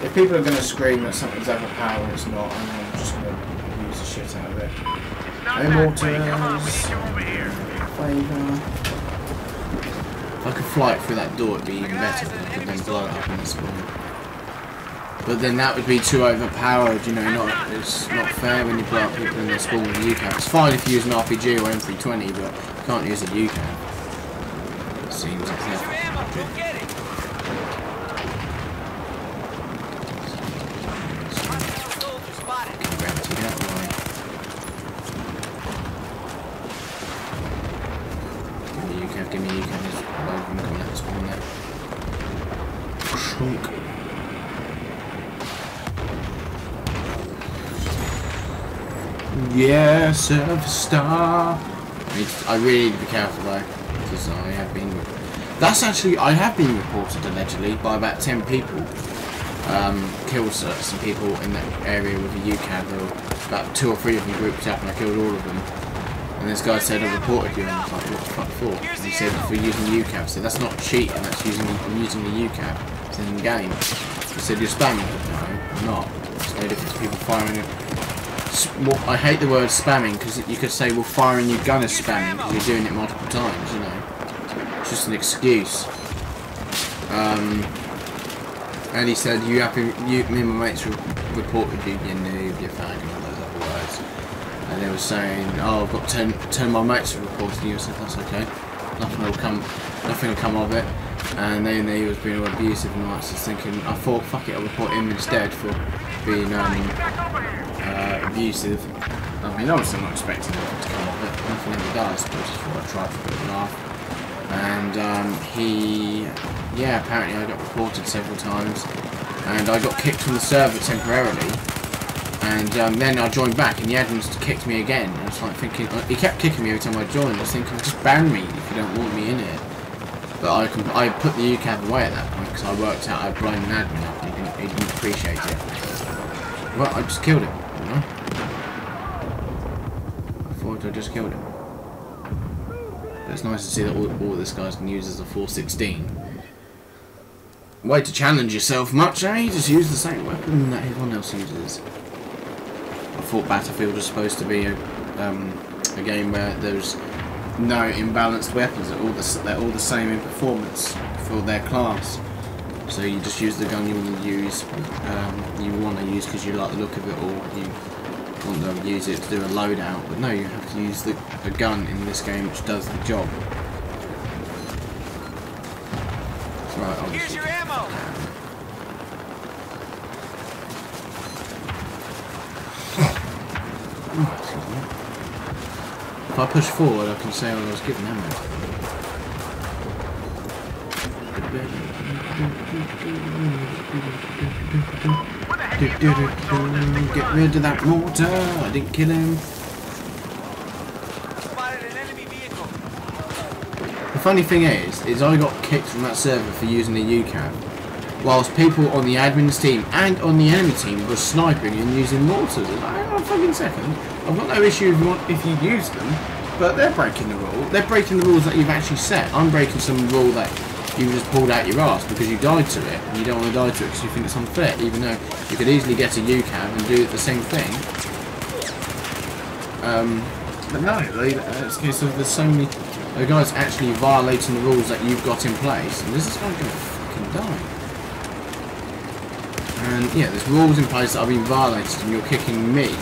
If people are going to scream that something's overpowered, it's not, and I'm just going to use the shit out of it. Immortals, favour. If I could fly it through that door, it'd be even better, because I could then blow it up in the spawn. But then that would be too overpowered, you know, it's not fair when you blow up people in their spawn with a UCAV. It's fine if you use an RPG or M320, but you can't use a UCAV. It seems like that. Give me a UCAV, there's a load of them coming out of spawn there. Shunk. Yeah, Surfer Star. I really need to be careful though, because I have been That's actually, I have been reported allegedly by about 10 people. Killed some people in that area with a UCAV, or about 2 or 3 of them grouped up, and I killed all of them. And this guy said, I reported you, and I was like, what the fuck for? And he said, for using the UCAV. So that's not cheating, that's using the UCAV. It's in the game. He said, you're spamming. No, I'm not. There's no difference to people firing it. Well, I hate the word spamming, because you could say, well, firing your gun is spamming, because you're doing it multiple times, you know. It's just an excuse. And he said, me and my mates reported you, you noob, you fag, and all those other words. And they were saying, oh, I've got 10 of my mates who reported you. I said, that's okay. Nothing will come of it. And then he was being all abusive, and I was just thinking, I thought, fuck it, I'll report him instead for being abusive. I mean, obviously I'm not expecting anything to come of it. Nothing ever does, but I just thought I'd try for a bit of a laugh. And yeah, apparently I got reported several times, and I got kicked from the server temporarily, and then I joined back, and the admins kicked me again. I was like thinking, he kept kicking me every time I joined. I was thinking, just ban me if you don't want me in here. But I put the UCAV away at that point, because I worked out I'd blown an admin up, and he didn't appreciate it. Well, I just killed him, you know? I thought I just killed him. It's nice to see that all this guys can use is a 416. Way to challenge yourself much, eh? Just use the same weapon that everyone else uses. I thought Battlefield was supposed to be a game where there's no imbalanced weapons. They're all the same in performance for their class. So you just use the gun you want to use, because you like the look of it, or you want to use it to do a loadout. But no, you have to use a gun in this game which does the job. Right, Here's your ammo. If I push forward, I can say I was given ammo. Get rid of that mortar. I didn't kill him. Spotted an enemy vehicle. The funny thing is I got kicked from that server for using the UCAV, whilst people on the admin's team and on the enemy team were sniping and using mortars. Like, hang on a fucking second. I've got no issue if you use them, but they're breaking the rule. They're breaking the rules that you've actually set. I'm breaking some rule that you just pulled out your arse because you died to it, and you don't want to die to it because you think it's unfair, even though you could easily get a UCAV and do the same thing. But no, it's a case of there's so many guys actually violating the rules that you've got in place, and this is going to fucking die. And yeah, there's rules in place that are being violated, and you're kicking me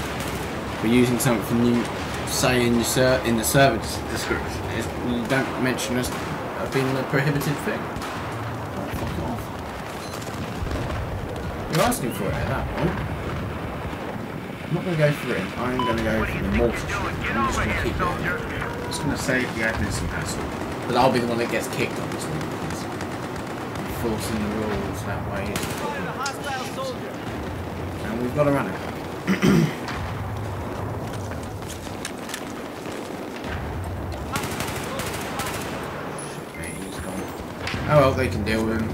for using something you say in the server description. You don't mention as being a prohibited thing. Oh, fuck off. You're asking for it at that point. I'm not going to go for it. I'm going to go for the mortar shit. I'm just going to keep it. I'm just going to save the admin some hassle. But I'll be the one that gets kicked, obviously, because I'm forcing the rules that way. And we've got to run it. Oh well, they can deal with him.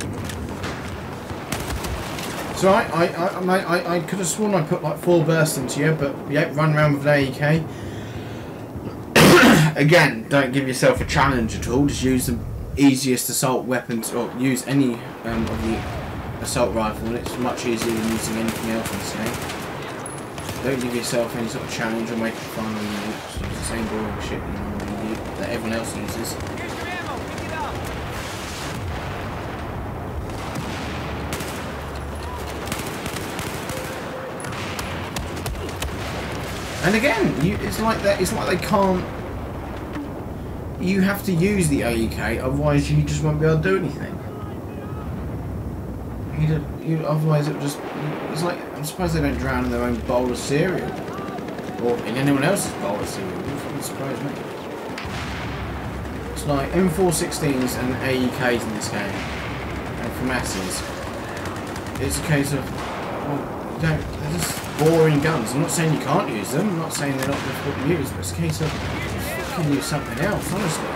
So I could have sworn I put like 4 bursts into you, but yeah, run around with an AEK. Again, don't give yourself a challenge at all. Just use the easiest assault weapons, or use any of the assault rifle. And it's much easier than using anything else in this game. Don't give yourself any sort of challenge or make it fun. And use the same boring shit that everyone else uses. And again, it's like that. It's like they can't. You have to use the AEK, otherwise you just won't be able to do anything. Otherwise, it just. It's like, I suppose they don't drown in their own bowl of cereal, or in anyone else's bowl of cereal. It wouldn't surprise me. It's like M416s and AEKs in this game, and for masses. It's a case of, well, they're just boring guns. I'm not saying you can't use them. I'm not saying they're not difficult to use, but it's a case of you can use something else, honestly.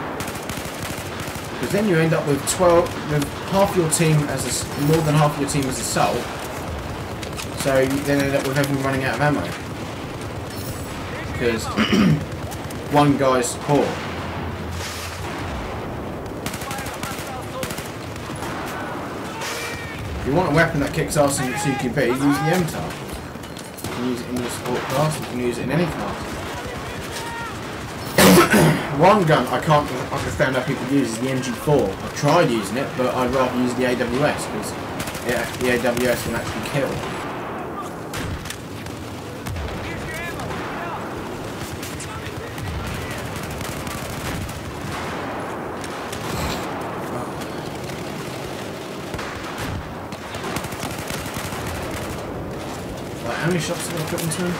Because then you end up with 12, with half your team as more than half your team as assault. So you then end up with everyone running out of ammo. Because one guy's poor. If you want a weapon that kicks ass in CQB, use the MTAR. You can use it in your support class, you can use it in any class. One gun I can't understand how people use is the MG4. I've tried using it, but I'd rather use the AWS because the AWS will actually kill. How many shots have I put into him?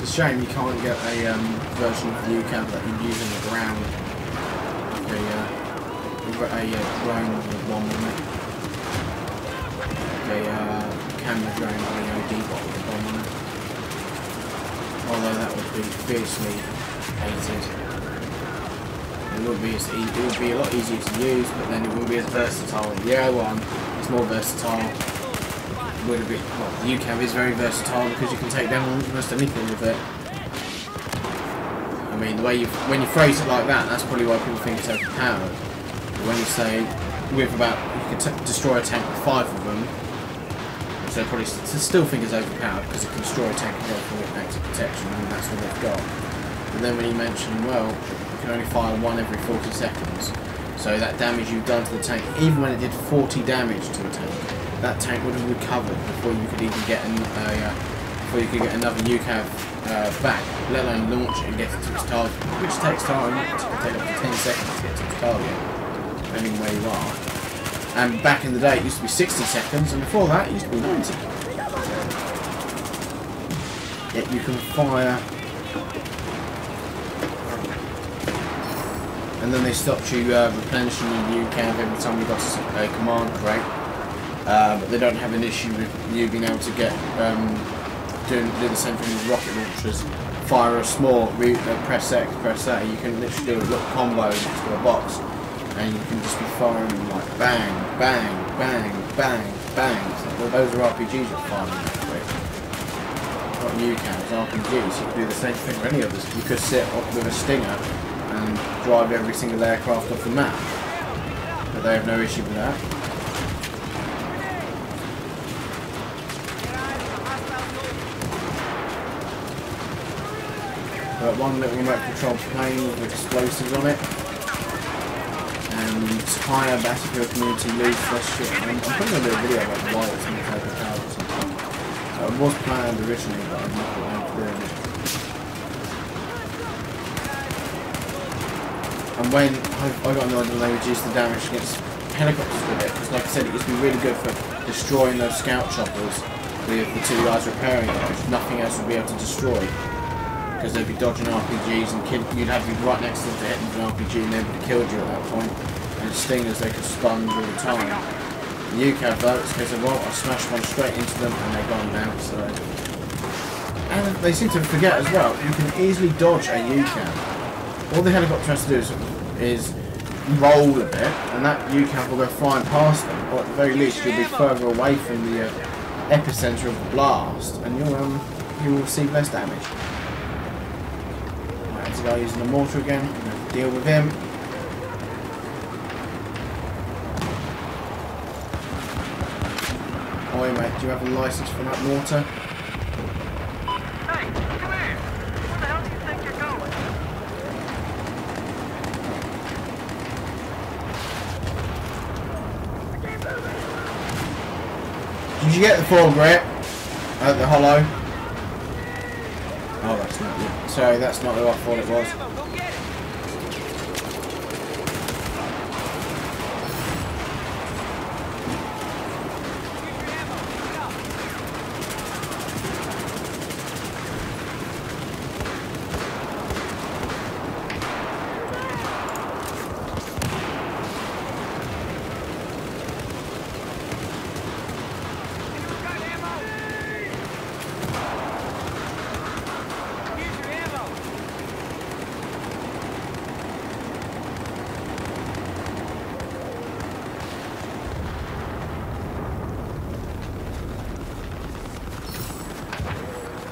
It's a shame you can't get a version of the UCAV that you use on the ground. Like a drone with one on it. Like a camera drone or an OD bot with a bomb on it. Although that would be fiercely hated. It would be a lot easier to use, but then it wouldn't be as versatile. The other one is more versatile. Would be, well, the UCAV is very versatile because you can take down almost anything with it. I mean, the way when you phrase it like that, that's probably why people think it's overpowered. But when you say with about you can destroy a tank with 5 of them, so probably still think it's overpowered because it can destroy a tank and go for active protection, and that's what they've got. But then when you mention, well, you can only fire one every 40 seconds, so that damage you've done to the tank, even when it did 40 damage to a tank, that tank would have recovered before you could even get another UCAV back, let alone launch it and get it to its target, which takes time. It can take up to 10 seconds to get to its target, depending where you are. And back in the day, it used to be 60 seconds, and before that, it used to be 90. Yet you can fire, and then they stopped you replenishing your UCAV every time you got a command crate. But they don't have an issue with you being able to get do the same thing with rocket launchers. Fire a small press X, press A. You can literally do a little combo next to a box, and you can just be firing like bang, bang, bang, bang, bang. So those are RPGs you're firing that quick. Not UCAVs, RPGs. You can do the same thing with any others. You could sit up with a Stinger and drive every single aircraft off the map, but they have no issue with that. One little remote control plane with explosives on it, and entire battlefield community lose less shit. I'm putting a little video about why it's in overpowered or something. So it was planned originally, but I'm not around to doing it. And when I got an order, they reduced the damage against helicopters with it, because like I said, it used to be really good for destroying those scout choppers with the 2 guys repairing it, which nothing else would be able to destroy. Because they'd be dodging RPGs and you'd have to be right next to them to hit them with an RPG and they would have killed you at that point. And Stingers, they could sponge all the time. The UCAV though, it's a case of, well, I smashed one straight into them and they're gone now, so... And they seem to forget as well, you can easily dodge a UCAV. All the helicopter has to do is roll a bit, and that UCAV will go flying past them, or at the very least you'll be further away from the epicenter of the blast, and you will receive less damage. There's a guy using the mortar again. I'm going to deal with him. Oi mate, do you have a license for that mortar? Hey, come here! Where the hell do you think you're going? Did you get the foregrip? The hollow? Oh, that's not you. Sorry, that's not who I thought it was. Go get it.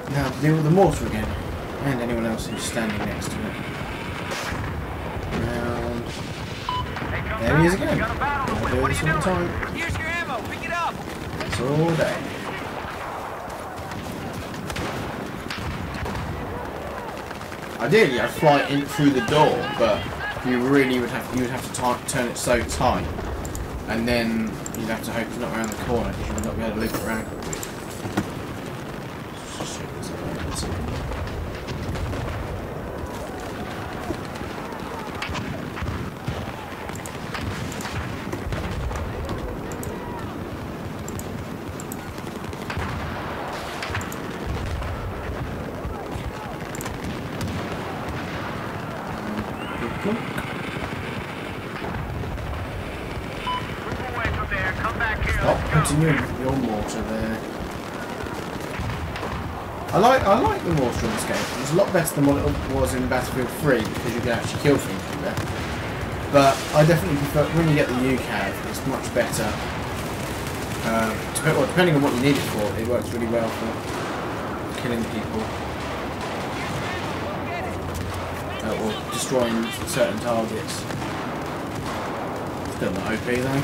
Now deal with the mortar again, and anyone else who's standing next to it. Round. There he is again. I do this all the time. Here's your ammo. Pick it up. That's all day. Ideally, I'd fly in through the door, but you really would have to turn it so tight, and then you'd have to hope it's not around the corner because you would not be able to loop it around quickly. Stop putting your mortar there. I like the mortar in this game. It's a lot better than what it was in Battlefield 3 because you can actually kill things with it. But I definitely prefer when you get the UCAV, it's much better. Depending on what you need it for, it works really well for killing people or destroying certain targets. Still not OP though.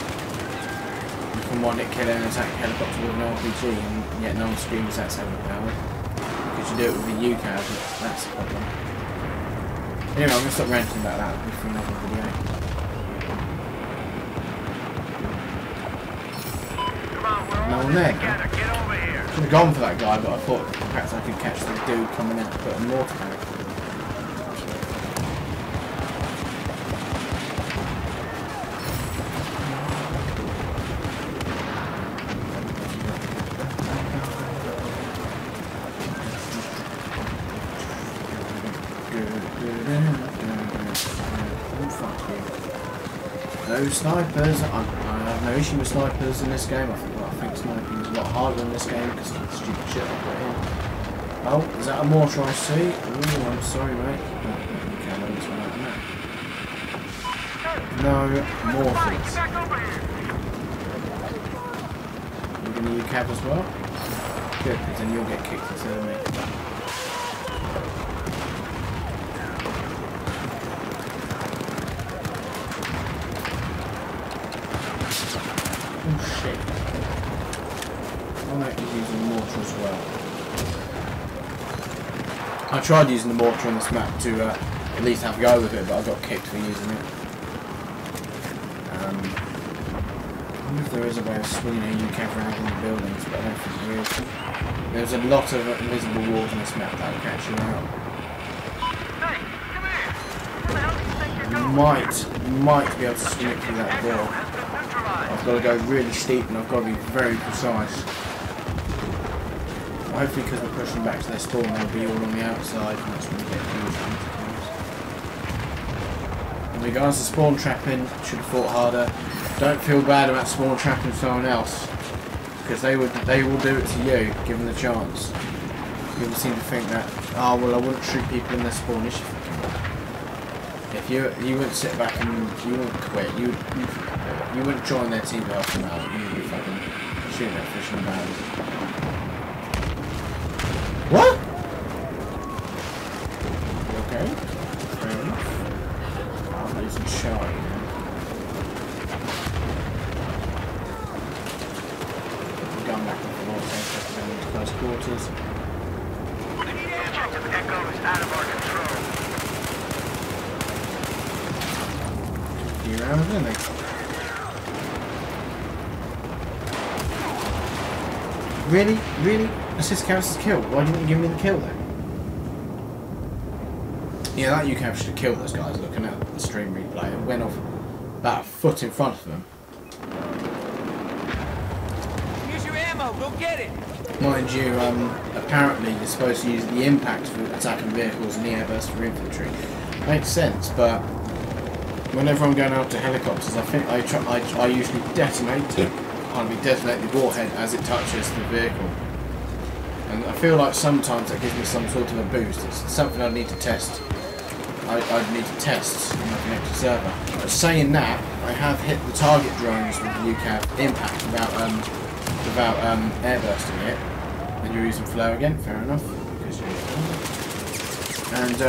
You can one-hit kill an attack helicopter with an RPG and yet no one screams that's overpowered. Because you do it with the UCAV, that's the problem. Anyway, I'm going to stop ranting about that for another video. No one there. Should have gone for that guy, but I thought perhaps I could catch the dude coming out to put a mortar out. No snipers. I have no issue with snipers in this game. I think sniping is a lot harder in this game because of the stupid shit I put in. Oh, is that a mortar I see? Ooh, I'm sorry, mate. Okay, I'll this one out now. No mortars. You're going to UCAV as well? Good, because then you'll get kicked instead of me. Oh shit. I might be using the mortar as well. I tried using the mortar on this map to at least have a go with it, but I got kicked for using it. I wonder if there is a way of swinging a UCAV around in the buildings, but I don't think there is. There's a lot of invisible walls on this map that will catch you out. Might be able to swing it through that door. I've got to go really steep and I've got to be very precise. Hopefully because we're pushing back to their spawn they'll be all on the outside and that's when we get used. In regards to spawn trapping, should have fought harder. Don't feel bad about spawn trapping someone else. Because they will do it to you, given the chance. People seem to think that, oh well I wouldn't shoot people in their spawn. If you wouldn't sit back and you wouldn't quit, you wouldn't join their team to help them out, you would be fucking shooting at fish in the mouth. What? Okay. Fair enough. I'm losing shot. I'm going back into the water, going into close quarters. Objective Echo is out of our control. You around, isn't they? Really? Really? Assist Karis's kill. Why didn't you give me the kill then? Yeah, that UCAV should have killed those guys looking at the stream replay. It went off about a foot in front of them. Here's your ammo. Go get it. Mind you, apparently you're supposed to use the impact for attacking vehicles and the airburst for infantry. Makes sense, but whenever I'm going after helicopters, I think I usually detonate the warhead as it touches the vehicle. And I feel like sometimes that gives me some sort of a boost. It's something I need to test. I'd need to test on my connected server. But saying that, I have hit the target drones with the UCAV impact without airbursting it. And you're using flow again, fair enough. And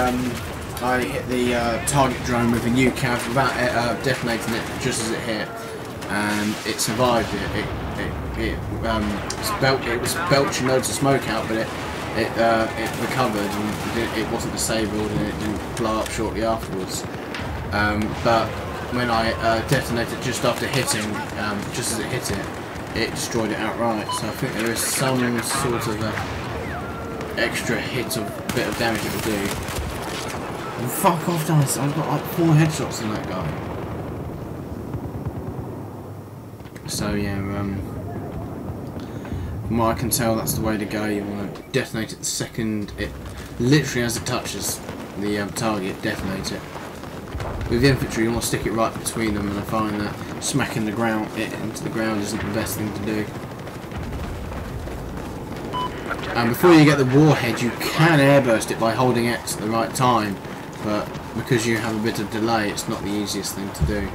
I hit the target drone with a UCAV without detonating it just as it hit, and it survived it. It was belching loads of smoke out, but it recovered and it wasn't disabled and it didn't blow up shortly afterwards. But when I detonated just after hitting, just as it hit it, it destroyed it outright. So I think there is some sort of extra hit of bit of damage it will do. And fuck off, dice! I've got like 4 headshots on that guy. So yeah, from what I can tell, that's the way to go. You want to detonate it the second it, literally as it touches the target, detonate it. With infantry, you want to stick it right between them, and I find that smacking it into the ground isn't the best thing to do. And before you get the warhead, you can airburst it by holding X at the right time, but because you have a bit of delay, it's not the easiest thing to do.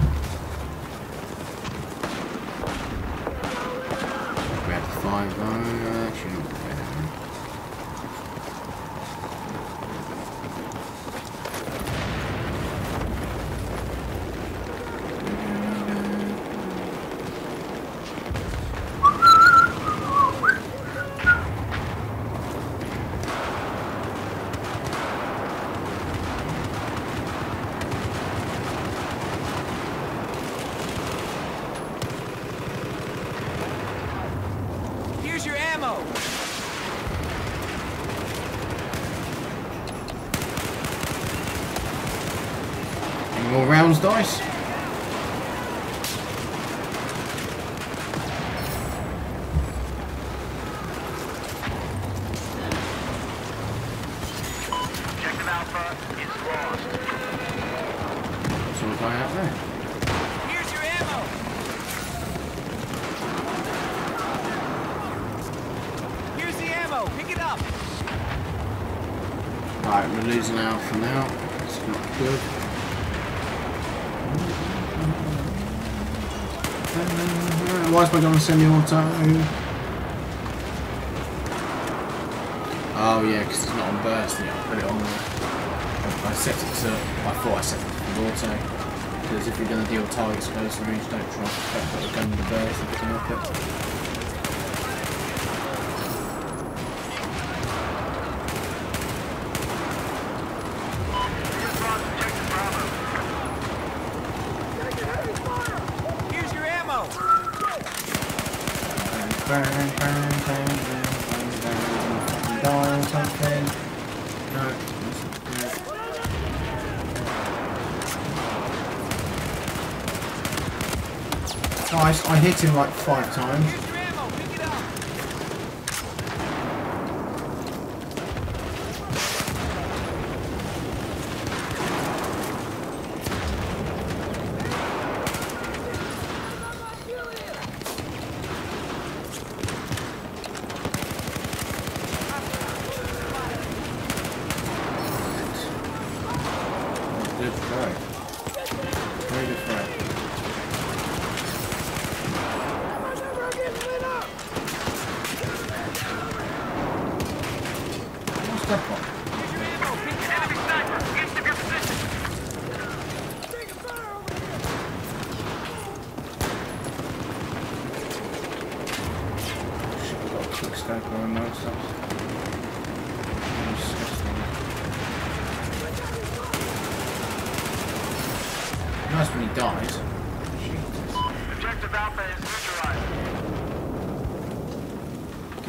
Grab the 5, actually not better. Any more rounds, dice? Objective Alpha is lost. There's a guy out there. Here's your ammo. Here's the ammo. Pick it up. Right, we're losing Alpha now. It's not good. Why is my gun semi-auto? Oh yeah, because it's not on burst yet. I'll put it on there. I set it to. I thought I set it to auto. Because if you're going to deal targets close range, don't try to put the gun in the burst if you can help it. Burn, burn, burn, burn, burn, burn, burn, something. No, that's not good. Guys, I hit him like 5 times. Here's your ammo. Pick it up. Good throw. Very good throw. What's that one? Here's your ammo. Pick it up. Enemy sniper, east of your position. Shit, we've got a quick scope on those stuff. Disgusting. Nice when he dies. Jesus. Objective Alpha is neutralized.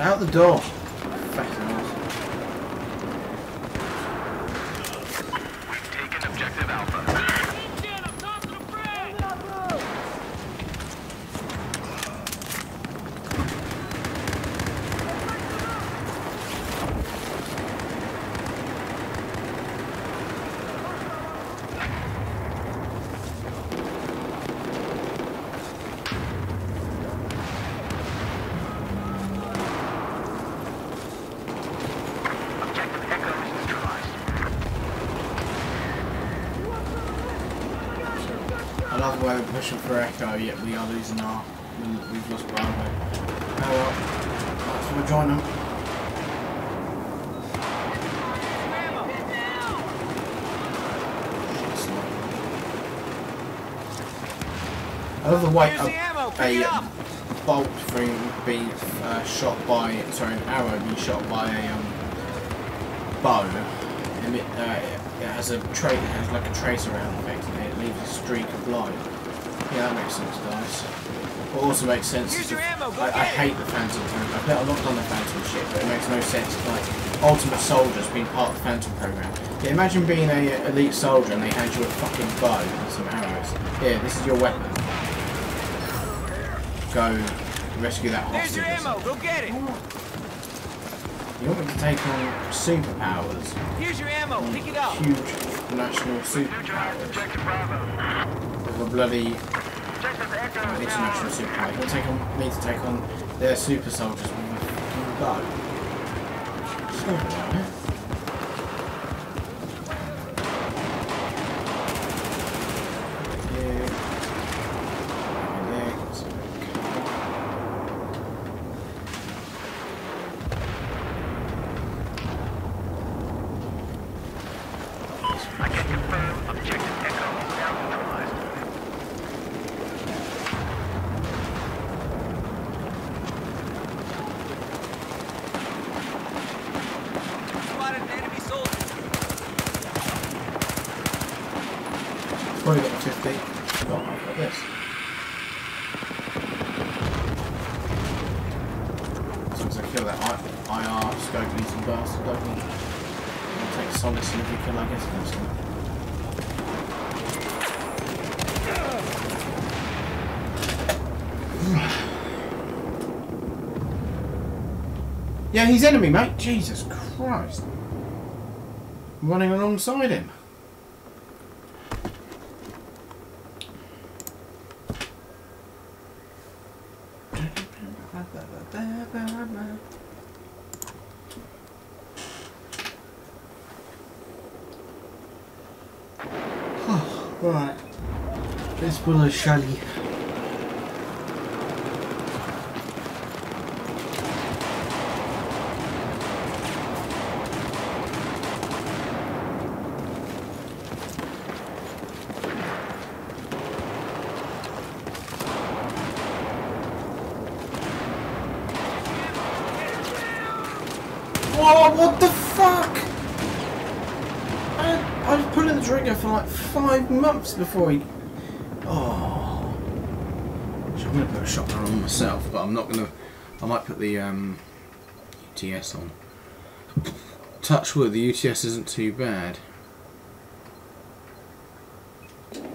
Out the door. Fat ass. We've taken objective Alpha. Objective Echo is neutralized. I love the way we're pushing for Echo, yet we are losing our... We've lost Bravo. Oh well. That's why we're joining them. I love the way a bolt from being shot by... Sorry, an arrow being shot by a bow. And it has like a trace around effect and it leaves a streak of light. Yeah, that makes sense, guys. What also makes sense is I hate the Phantom program. I've got a lot on the Phantom shit, but it makes no sense. Like Ultimate Soldiers being part of the Phantom program. Yeah, imagine being a elite soldier and they hand you a fucking bow and some arrows. Here, this is your weapon. Go rescue that hostage. Here's your ammo. Go get it. You want me to take on superpowers? Here's your ammo. Pick it up. Huge national superpowers. Objective Bravo. Of a bloody Objective Echo is international superpower. You want to take on me to take on their super soldiers with a fucking bow? It's not right. I can confirm Objective Echo is now neutralized. Spotted an enemy soldier. Probably got the 50. Oh, I've got this. As soon as I kill that IR scope eating bastard, I can take solace in every kill I guess first. Yeah, he's enemy, mate. Jesus Christ. I'm running alongside him. Right. Let's put a shally. Whoa, what the fuck? I was pulling the trigger for like 5 months before he... Oh. So I'm going to put a shotgun on myself, but I'm not going to... I might put the UTS on. Touch wood, the UTS isn't too bad.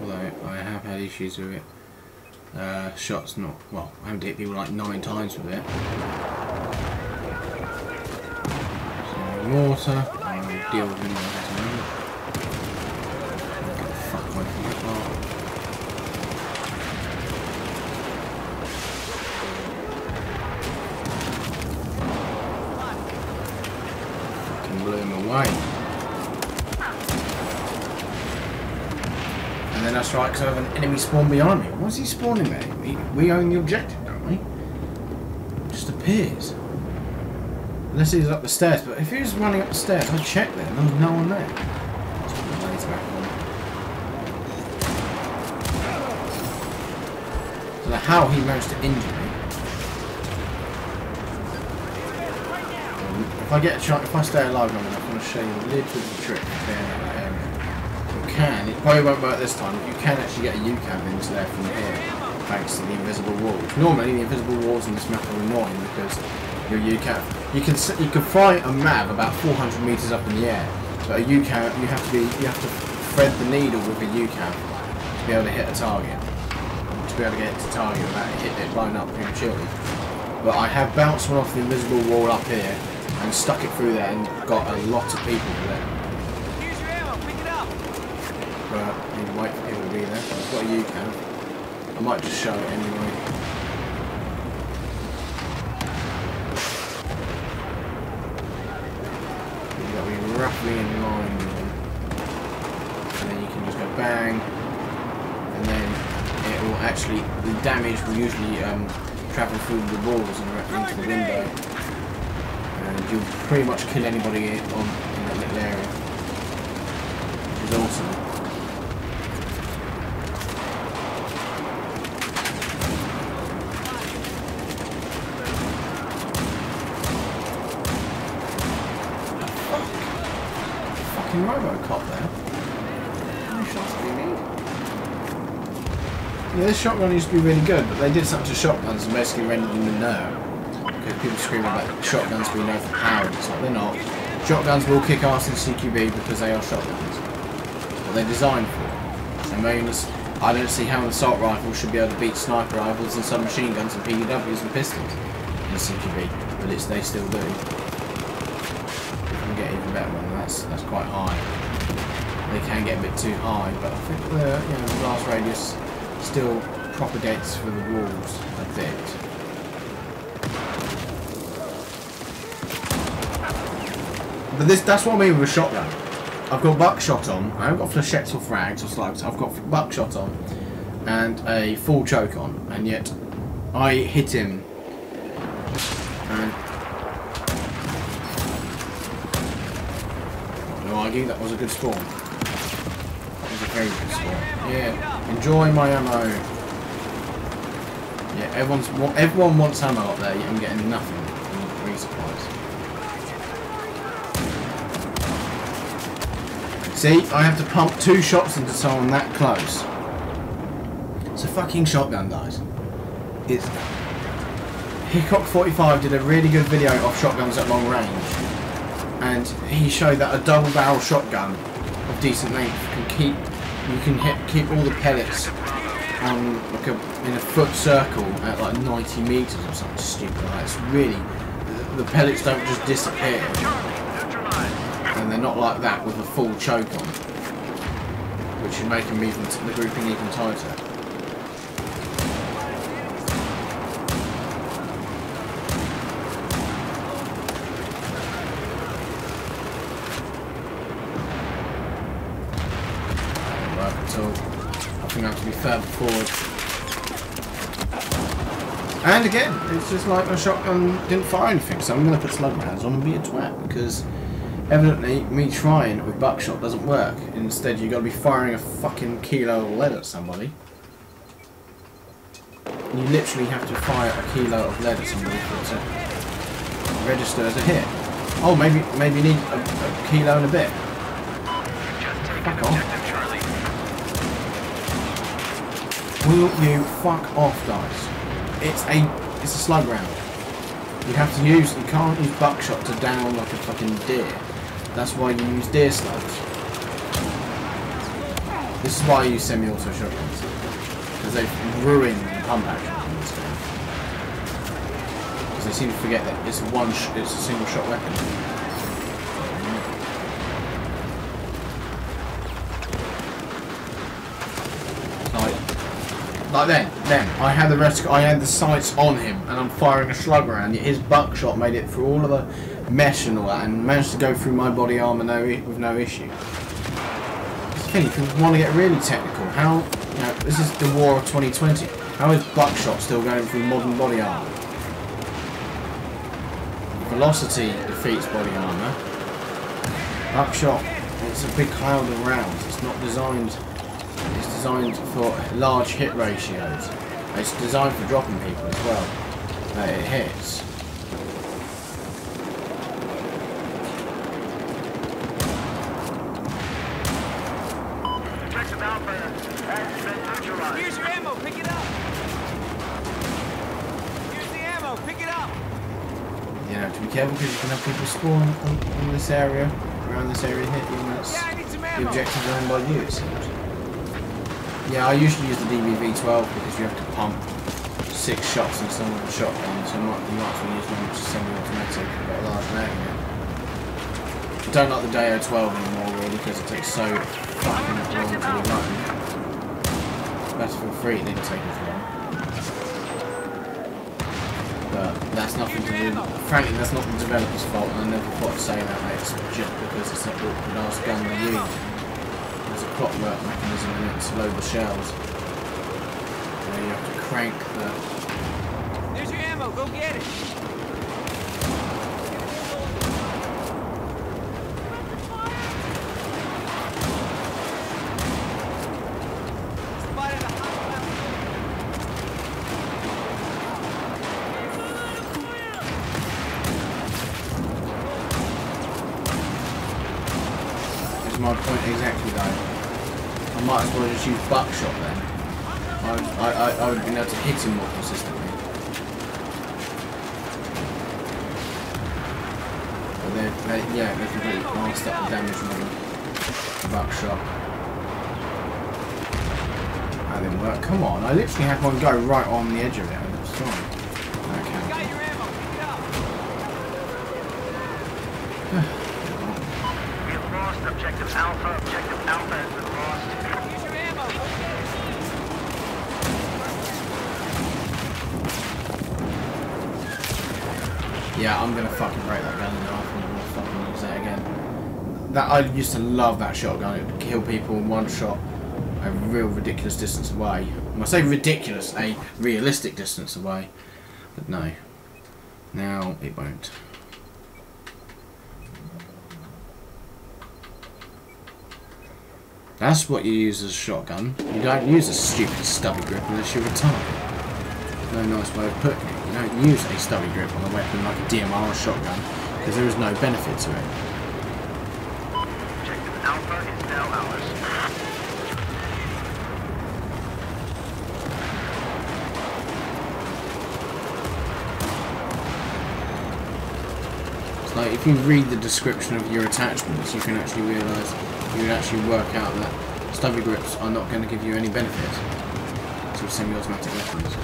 Although I have had issues with it. Shots not... Well, I haven't hit people like 9 times with it. Water, I'll deal with him at the moment. Get the fuck away from the car. Fucking blew him away. And then that's right, because I have an enemy spawn behind me. Why is he spawning there? We own the objective, don't we? It just appears. Unless he's up the stairs, but if he was running up the stairs, I'd check there, and there was no one there. Let's put the laser back on. I don't know how he managed to injure me. If I get a chance, if I stay alive long enough, I'm going to show you a little bit of a trick there. You can, it probably won't work this time, but you can actually get a UCAV into there from here, thanks to the invisible walls. Normally the invisible walls in this map are annoying because your UCAV. You can fly a MAV about 400 meters up in the air, but a UCAV you have to thread the needle with a UCAV to be able to hit a target. To be able to get it to target without it blowing up prematurely. But I have bounced one off the invisible wall up here and stuck it through there and got a lot of people there. Here's your ammo. Pick it up. But I need to wait for people to be there. I've got a UCAV. I might just show it anyway. You've got to be roughly in line with them. And then you can just go bang. And then it will actually, the damage will usually travel through the walls and into the window. And you'll pretty much kill anybody in that little area. Which is awesome. Robocop there. How many shots do you need? Yeah, this shotgun used to be really good, but they did something to shotguns and basically rendered them inert. Because people scream about shotguns being overpowered. It's like they're not. Shotguns will kick ass in CQB because they are shotguns. What they're designed for. So I don't see how an assault rifle should be able to beat sniper rifles and submachine guns and PDWs and pistols in CQB, but they still do. Get even better one. That's quite high. They can get a bit too high, but I think the blast radius still propagates through the walls a bit. But that's what I mean with a shotgun. I've got buckshot on. I haven't got flechettes or frags or slugs. I've got buckshot on and a full choke on, and yet I hit him and. That was a good spawn. That was a very good spawn. Yeah, enjoy my ammo. Yeah, everyone wants ammo up there, yet I'm getting nothing from resupplies. See, I have to pump 2 shots into someone that close. It's a fucking shotgun, guys. It's Hickok45 did a really good video of shotguns at long range. And he showed that a double barrel shotgun of decent length can keep all the pellets on like in a foot circle at like 90 meters or something stupid like that. It's really, the pellets don't just disappear, and they're not like that with a full choke on, which is making the grouping even tighter. I think I have to be further forward. And again, it's just like my shotgun didn't fire anything, so I'm going to put slug rounds on and be a twat, because evidently me trying with buckshot doesn't work. Instead, you've got to be firing a fucking kilo of lead at somebody. You literally have to fire a kilo of lead at somebody for it to register as a hit. Oh, maybe you need a kilo and a bit. Fuck off. Will you fuck off, guys? It's a slug round. You can't use buckshot to down like a fucking deer. That's why you use deer slugs. This is why I use semi-auto shotguns. Because they've ruined the pump action in this game. Because they seem to forget that it's a single shot weapon. Like then I had the sights on him, and I'm firing a slug round. Yet his buckshot made it through all of the mesh and all that, and managed to go through my body armor with no issue. If you want to get really technical, how this is the war of 2020. How is buckshot still going through modern body armor? Velocity defeats body armor. Buckshot, it's a big cloud of rounds. It's not designed. It's designed for large hit ratios. It's designed for dropping people as well. It hits. Here's your ammo. Pick it up. Here's the ammo. Pick it up. careful because you can have people spawn on this area, around this area here, even though it's the objective owned by you, it seems. Yeah, I usually use the DB-V12 because you have to pump 6 shots instead of a shotgun, so you might as well use one which is semi-automatic and got a large mag in it. I don't like the Deo 12 anymore really because it takes so fucking long to reload. Battlefield 3 it didn't take as long. But that's nothing to do, frankly that's not the developer's fault, and I never thought to say that, it's just because it's an awkward ass gun to use. There's a clockwork mechanism in it to load the shells. And you have to crank the... There's your ammo, go get it! My point exactly though. I might as well just use buckshot then. I would have been able to hit him more consistently. But they're completely masked up the damage on the buckshot. That didn't work. Come on, I literally had one go right on the edge of it. I was fine. Okay. Got your ammo, pick it up! Objective Alpha has been lost. Use your ammo, go get it. Yeah, I'm gonna fucking break that gun in half and I'm gonna fucking use that again. That I used to love that shotgun. It would kill people in one shot a real ridiculous distance away. When I say ridiculous, a realistic distance away. But no. Now it won't. That's what you use as a shotgun. You don't use a stupid stubby grip unless you're retired. No nice way of putting it. You don't use a stubby grip on a weapon like a DMR or shotgun because there is no benefit to it. Objective Alpha is now ours. It's like if you read the description of your attachments, you can actually realise, you can actually work out that stubby grips are not going to give you any benefit to semi-automatic weapons.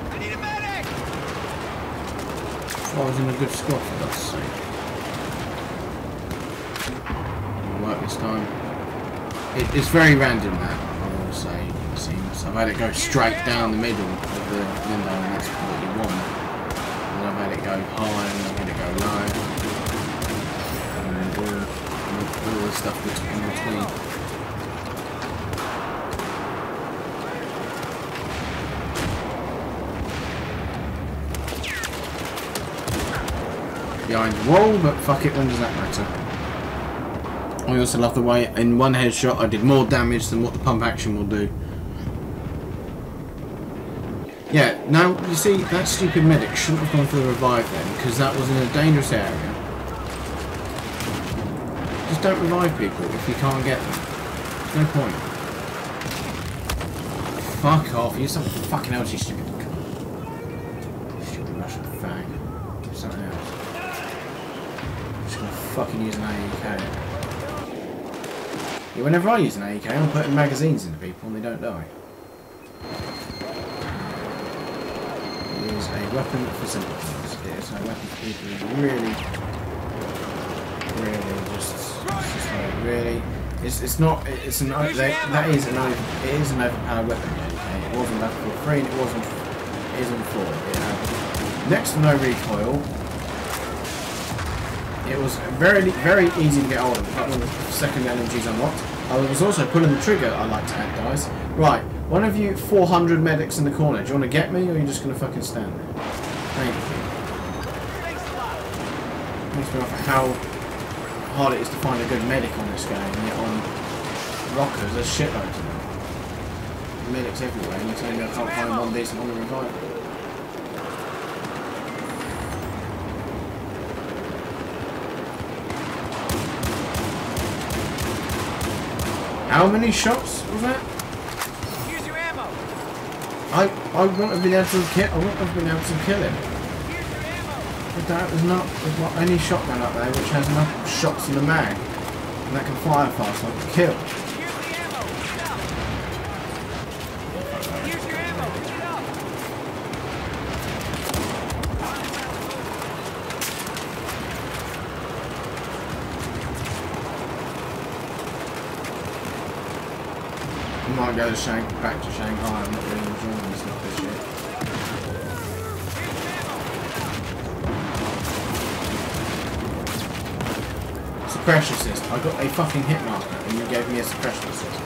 I need a medic! I was in a good squad for God's sake. It'll work this time. It's very random that, I will say, it seems. I've had it go straight down the middle of the window and that's what you want. And I've had it go high and I've had it go low. And all the stuff in between. Behind the wall, but fuck it, when does that matter? I also love the way in one headshot I did more damage than what the pump action will do. Yeah, now you see that stupid medic shouldn't have gone for the revive then, because that was in a dangerous area. Just don't revive people if you can't get them. There's no point. Fuck off, use something fucking else, you stupid cunt. Stupid Russian fag. Do something else. I'm just gonna fucking use an AEK. Yeah, whenever I use an AEK, I'm putting magazines into people and they don't die. It is a weapon for simple things. It is a weapon for people who really it's not, it's an, that is an, it is an overpowered weapon, okay? It wasn't Battlefield 3 and it isn't 4. It had next to no recoil. It was very easy to get hold of, apart from the second LMG's unlocked. I was also pulling the trigger, I like to add dice. Right, one of you 400 medics in the corner, do you want to get me or are you just going to fucking stand there? Thank you. Makes me wonder how hard it is to find a good medic on this game, and yet on rockers there's shitloads of them. Medics everywhere, and you're telling me I can't find one decent on the revival. How many shots was that? Here's your ammo! I I wouldn't have been able to kill. I wouldn't have been able to kill him. But there's not any shotgun up there which has enough shots in the mag, and that can fire fast like a kill. I might go back to Shanghai. I'm not really enjoying this stuff this year. Suppression assist. I got a fucking hit marker and you gave me a suppression assist.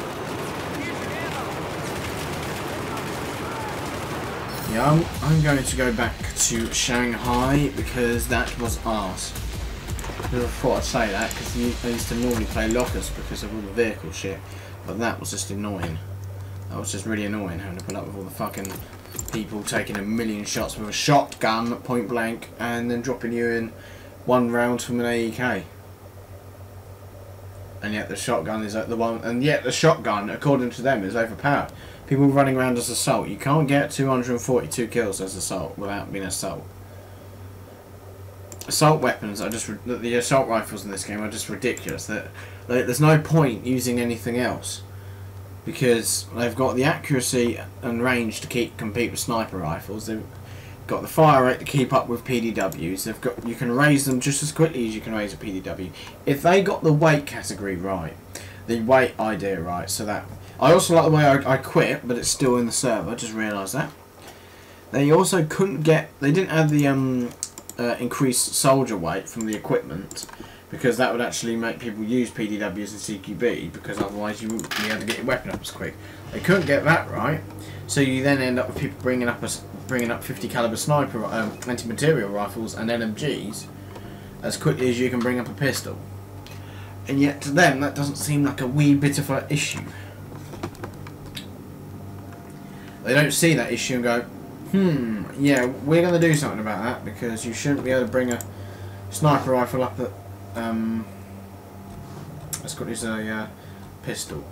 Yeah, I'm going to go back to Shanghai because that was arse. I thought I'd say that because I used to normally play lockers because of all the vehicle shit. But that was just annoying. That was just really annoying having to put up with all the fucking people taking a million shots with a shotgun at point blank and then dropping you in one round from an AEK. And yet the shotgun is the one, and yet the shotgun, according to them, is overpowered. People running around as assault. You can't get 242 kills as assault without being assault. Assault weapons are just, the assault rifles in this game are just ridiculous. There's no point using anything else because they've got the accuracy and range to compete with sniper rifles. They've got the fire rate to keep up with PDWs. You can raise them just as quickly as you can raise a PDW. If they got the weight category right, the weight idea right, so that I also like the way I quit, but it's still in the server. I just realised that. They also couldn't get. They didn't have the increased soldier weight from the equipment because that would actually make people use PDWs and CQB because otherwise you wouldn't be able to get your weapon up as quick. They couldn't get that right, so you then end up with people bringing up 50 caliber sniper anti-material rifles and LMGs as quickly as you can bring up a pistol. And yet to them that doesn't seem like a wee bit of an issue. They don't see that issue and go, yeah, we're going to do something about that because you shouldn't be able to bring a sniper rifle up at as quickly as a pistol.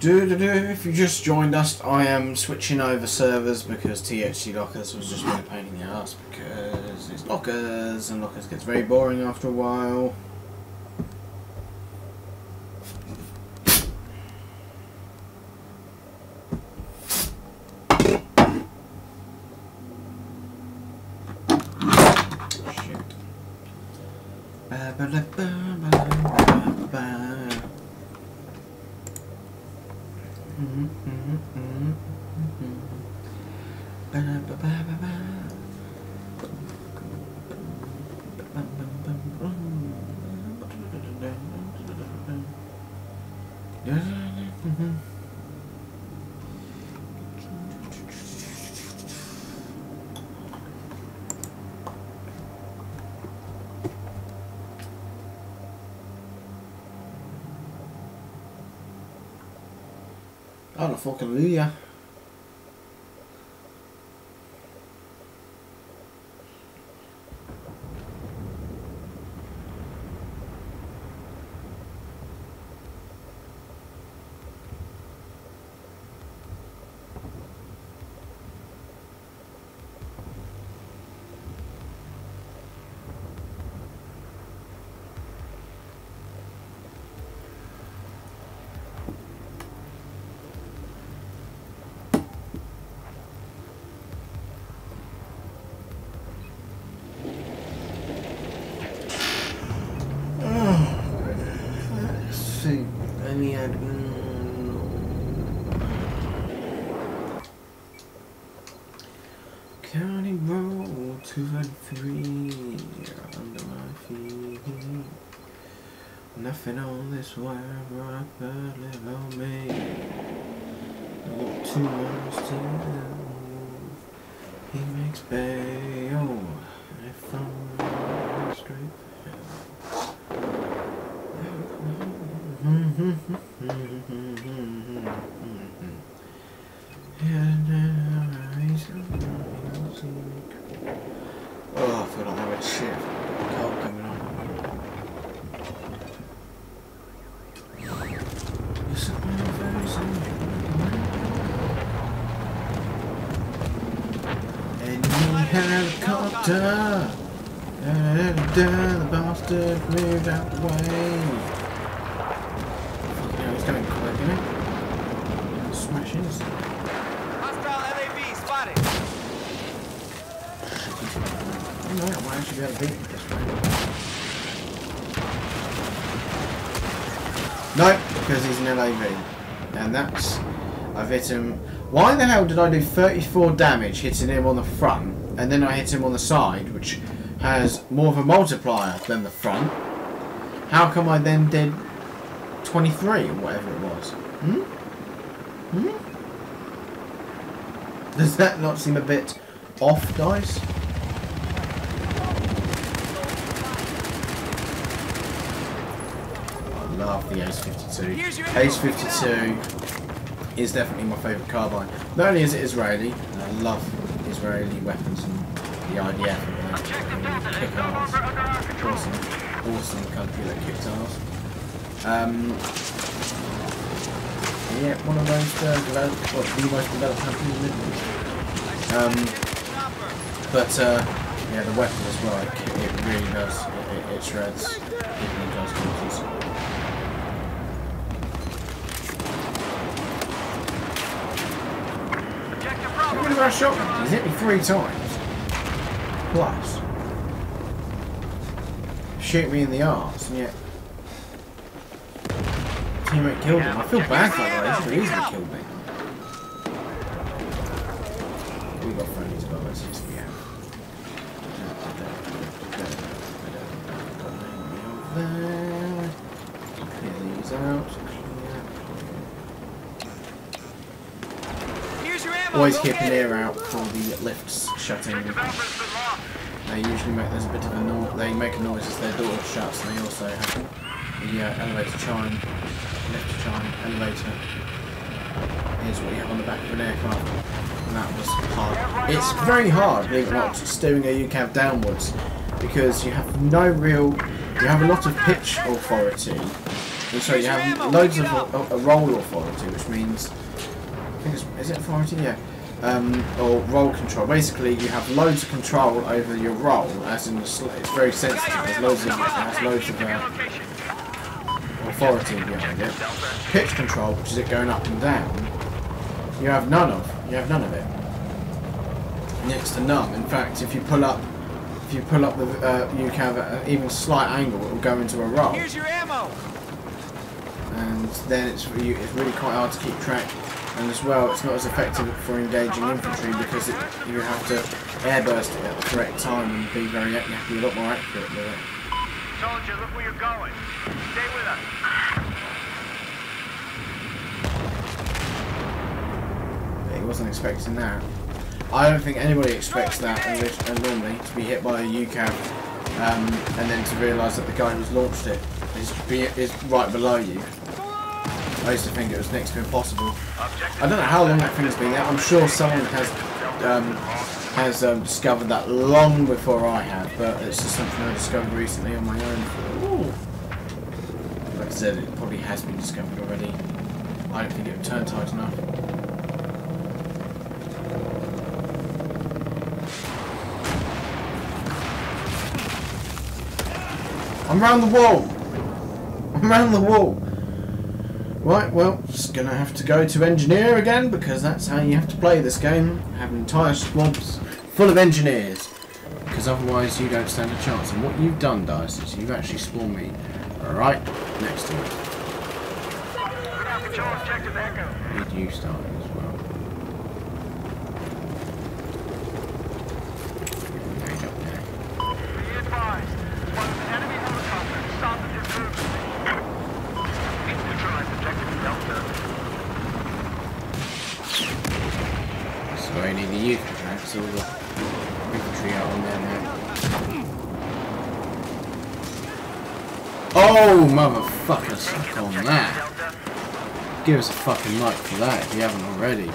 If you just joined us, I am switching over servers because THC Lockers was just really a pain in the ass because it's Lockers and Lockers gets very boring after a while. Oh, fucking hallelujah. County Road 253 under my feet. Nothing on this wire, right, but live on me. I got 2 miles to go. He makes bail if I'm straight. Oh, I feel like I'm a shit. Cold coming on. Any helicopter, the bastard moved out the way. Yeah, he's going quick, isn't he? Smash into it. Hostile LAV spotted. I might actually be able to beat him this way. No, because he's an LAV. And that's... I've hit him... Why the hell did I do 34 damage hitting him on the front, and then I hit him on the side, which has more of a multiplier than the front? How come I then did 23 or whatever it was? Does that not seem a bit off, guys? I love the Ace 52. Ace 52 is definitely my favourite carbine. Not only is it Israeli, and I love Israeli weapons and the IDF and that. Kick ass. Awesome country that kicks ass. Yeah, one of those developed, well, the most developed country in the Middle East. Yeah, the weapon as well, it really does, it shreds even in close quarters. Get rid of our shotgun, he's hit me 3 times. Plus. Shoot me in the arse, and yet teammate killed him. I feel bad for that, he could have easily killed me. We got friendly as well, let's just be out. Clear these out. Always keep an ear out for the lifts shutting. They usually make there's a bit of a noise. They make a noise as their door shuts, and they also have the elevator chime, lift chime, elevator. Here's what you have on the back of an aircraft, and that was hard. It's very hard, believe it or not, steering a UCAV downwards because you have no real. You have a lot of pitch authority. So you have loads of a roll authority, which means. I think is it authority? Yeah. Or roll control. Basically, you have loads of control over your roll, as in it's very sensitive. There's loads of authority behind it. Pitch control, which is it going up and down. You have none of. You have none of it. Next to none. In fact, if you pull up the UCAV at an even slight angle, it will go into a roll. Here's your ammo. And then it's really quite hard to keep track And as well, it's not as effective for engaging infantry because you have to airburst it at the correct time and be you have to be a lot more accurate with it. Soldier, look where you're going. Stay with us. But he wasn't expecting that. I don't think anybody expects that normally, to be hit by a UCAV and then to realise that the guy who's launched it is right below you. I used to think it was next to impossible. I don't know how long that thing's been there. I'm sure someone has discovered that long before I have, but it's just something I discovered recently on my own. Ooh. Like I said, it probably has been discovered already. I don't think it would turn tight enough. I'm round the wall! I'm round the wall! Right, well, just gonna have to go to engineer again because that's how you have to play this game. Have an entire squad full of engineers. Because otherwise you don't stand a chance. And what you've done, Dice, is you've actually spawned me right next to it. Control objective Echo. Need you starting as well. Nade up there. Be advised. One of the enemy helicopters stopped at your group. Neutralize objective Delta. So I need the youth tracks, all the infantry out on there now. Oh, motherfucker, suck on that. Give us a fucking like for that if you haven't already.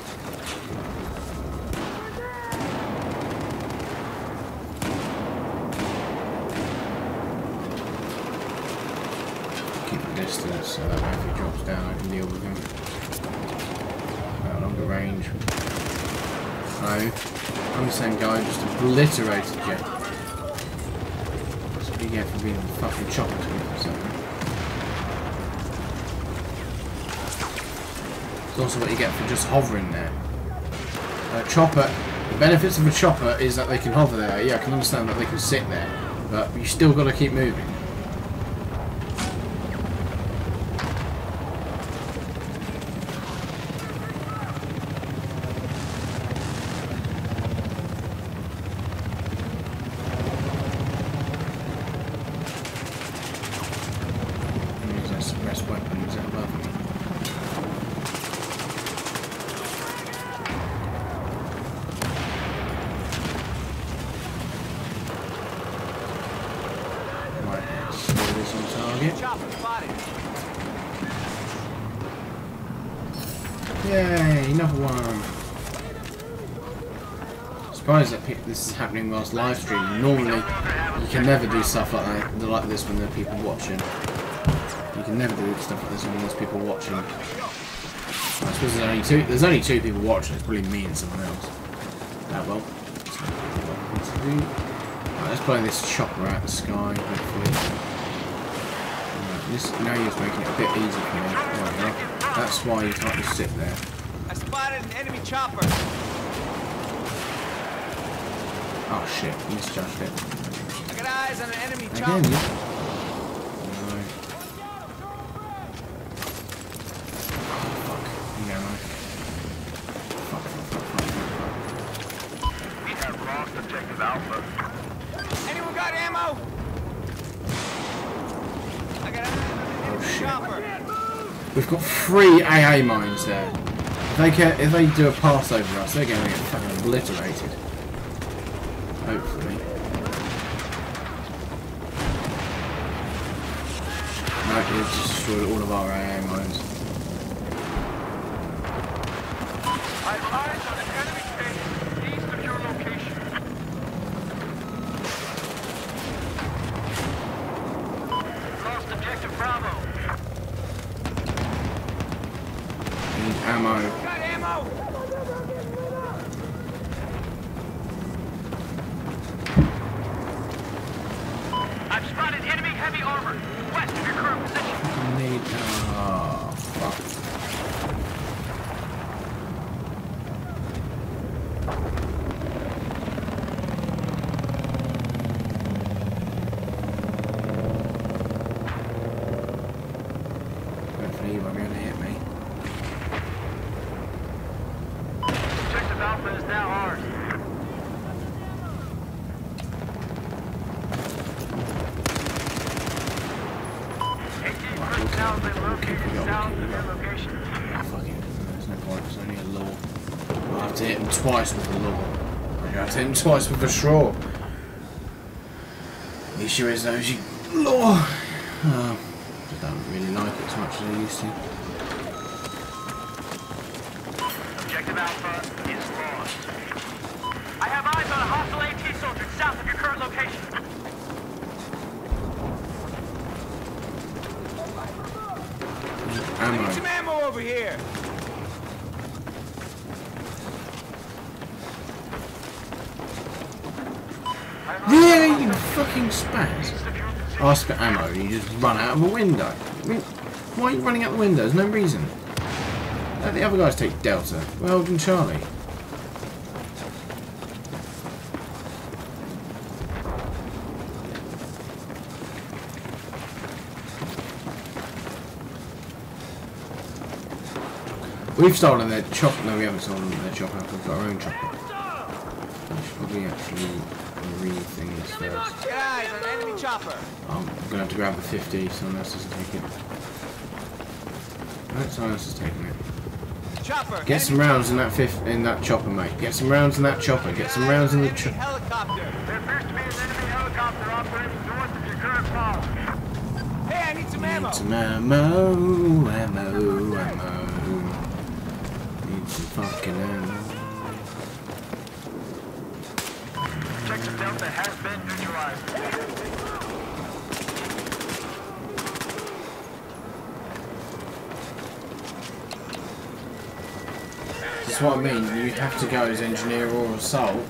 Keep a distance so that if he drops down I can deal with him. Longer range. No, I'm the same guy, just obliterated you. That's what you get for being a fucking chopper to me or something. It's also what you get for just hovering there. Chopper, the benefits of a chopper is that they can hover there. Yeah, I can understand that they can sit there, but you still got to keep moving. Yay, another one. Surprised that this is happening whilst live streaming. Normally, you can never do stuff like this when there are people watching. You can never do stuff like this when there's people watching. I suppose there's only two people watching. It's probably me and someone else. Well, right, let's play this chopper out the sky. Hopefully, this now you're making it a bit easy for me. Right, that's why you can't just sit there. I spotted an enemy chopper. Oh shit, misjudged it. I got eyes on an enemy Again, chopper. No. Oh, fuck. Yeah, no. Fuck. We have lost objective Alpha. Anyone got ammo? I got an enemy chopper. We've got 3 AA mines there. If they do a pass over us, they're going to get fucking obliterated. Hopefully. No, it's just destroyed all of our AA mines. I've eyes on an enemy base east of your location. Lost objective Bravo. Need ammo. Got ammo. I've spotted enemy heavy armor west of your current position. Need. Oh, fuck. Hopefully you won't be able to hit me. Keep it up. Fuck it. There's no point. It's only a law. I have to hit him twice with the law. I have to hit him twice with a straw. The issue is though, you law. I don't really like it as much as I used to. Objective Alpha is lost. I have eyes on a hostile AT soldier south of your current location. I need some ammo over here. Really? You fucking spaz. Ask for ammo and you just run out of a window. I mean, why are you running out the window? There's no reason. Let the other guys take Delta. Well done, Charlie. We've stolen their chopper. No, we haven't stolen their chopper. We've got our own chopper. We should probably actually rethink this first. Guys, an enemy chopper. I'm gonna have to grab the 50. Someone else has taken it. No, someone else has taken it. Chopper. Get some rounds in that chopper, mate. Get some rounds in that chopper. Get some rounds in the chopper. Helicopter. There appears to be an enemy helicopter operating north of your current pod. Hey, I need some ammo. Need some ammo, ammo. Need some fucking ammo. Objective Delta has been neutralized. That's what I mean. You have to go as engineer or assault.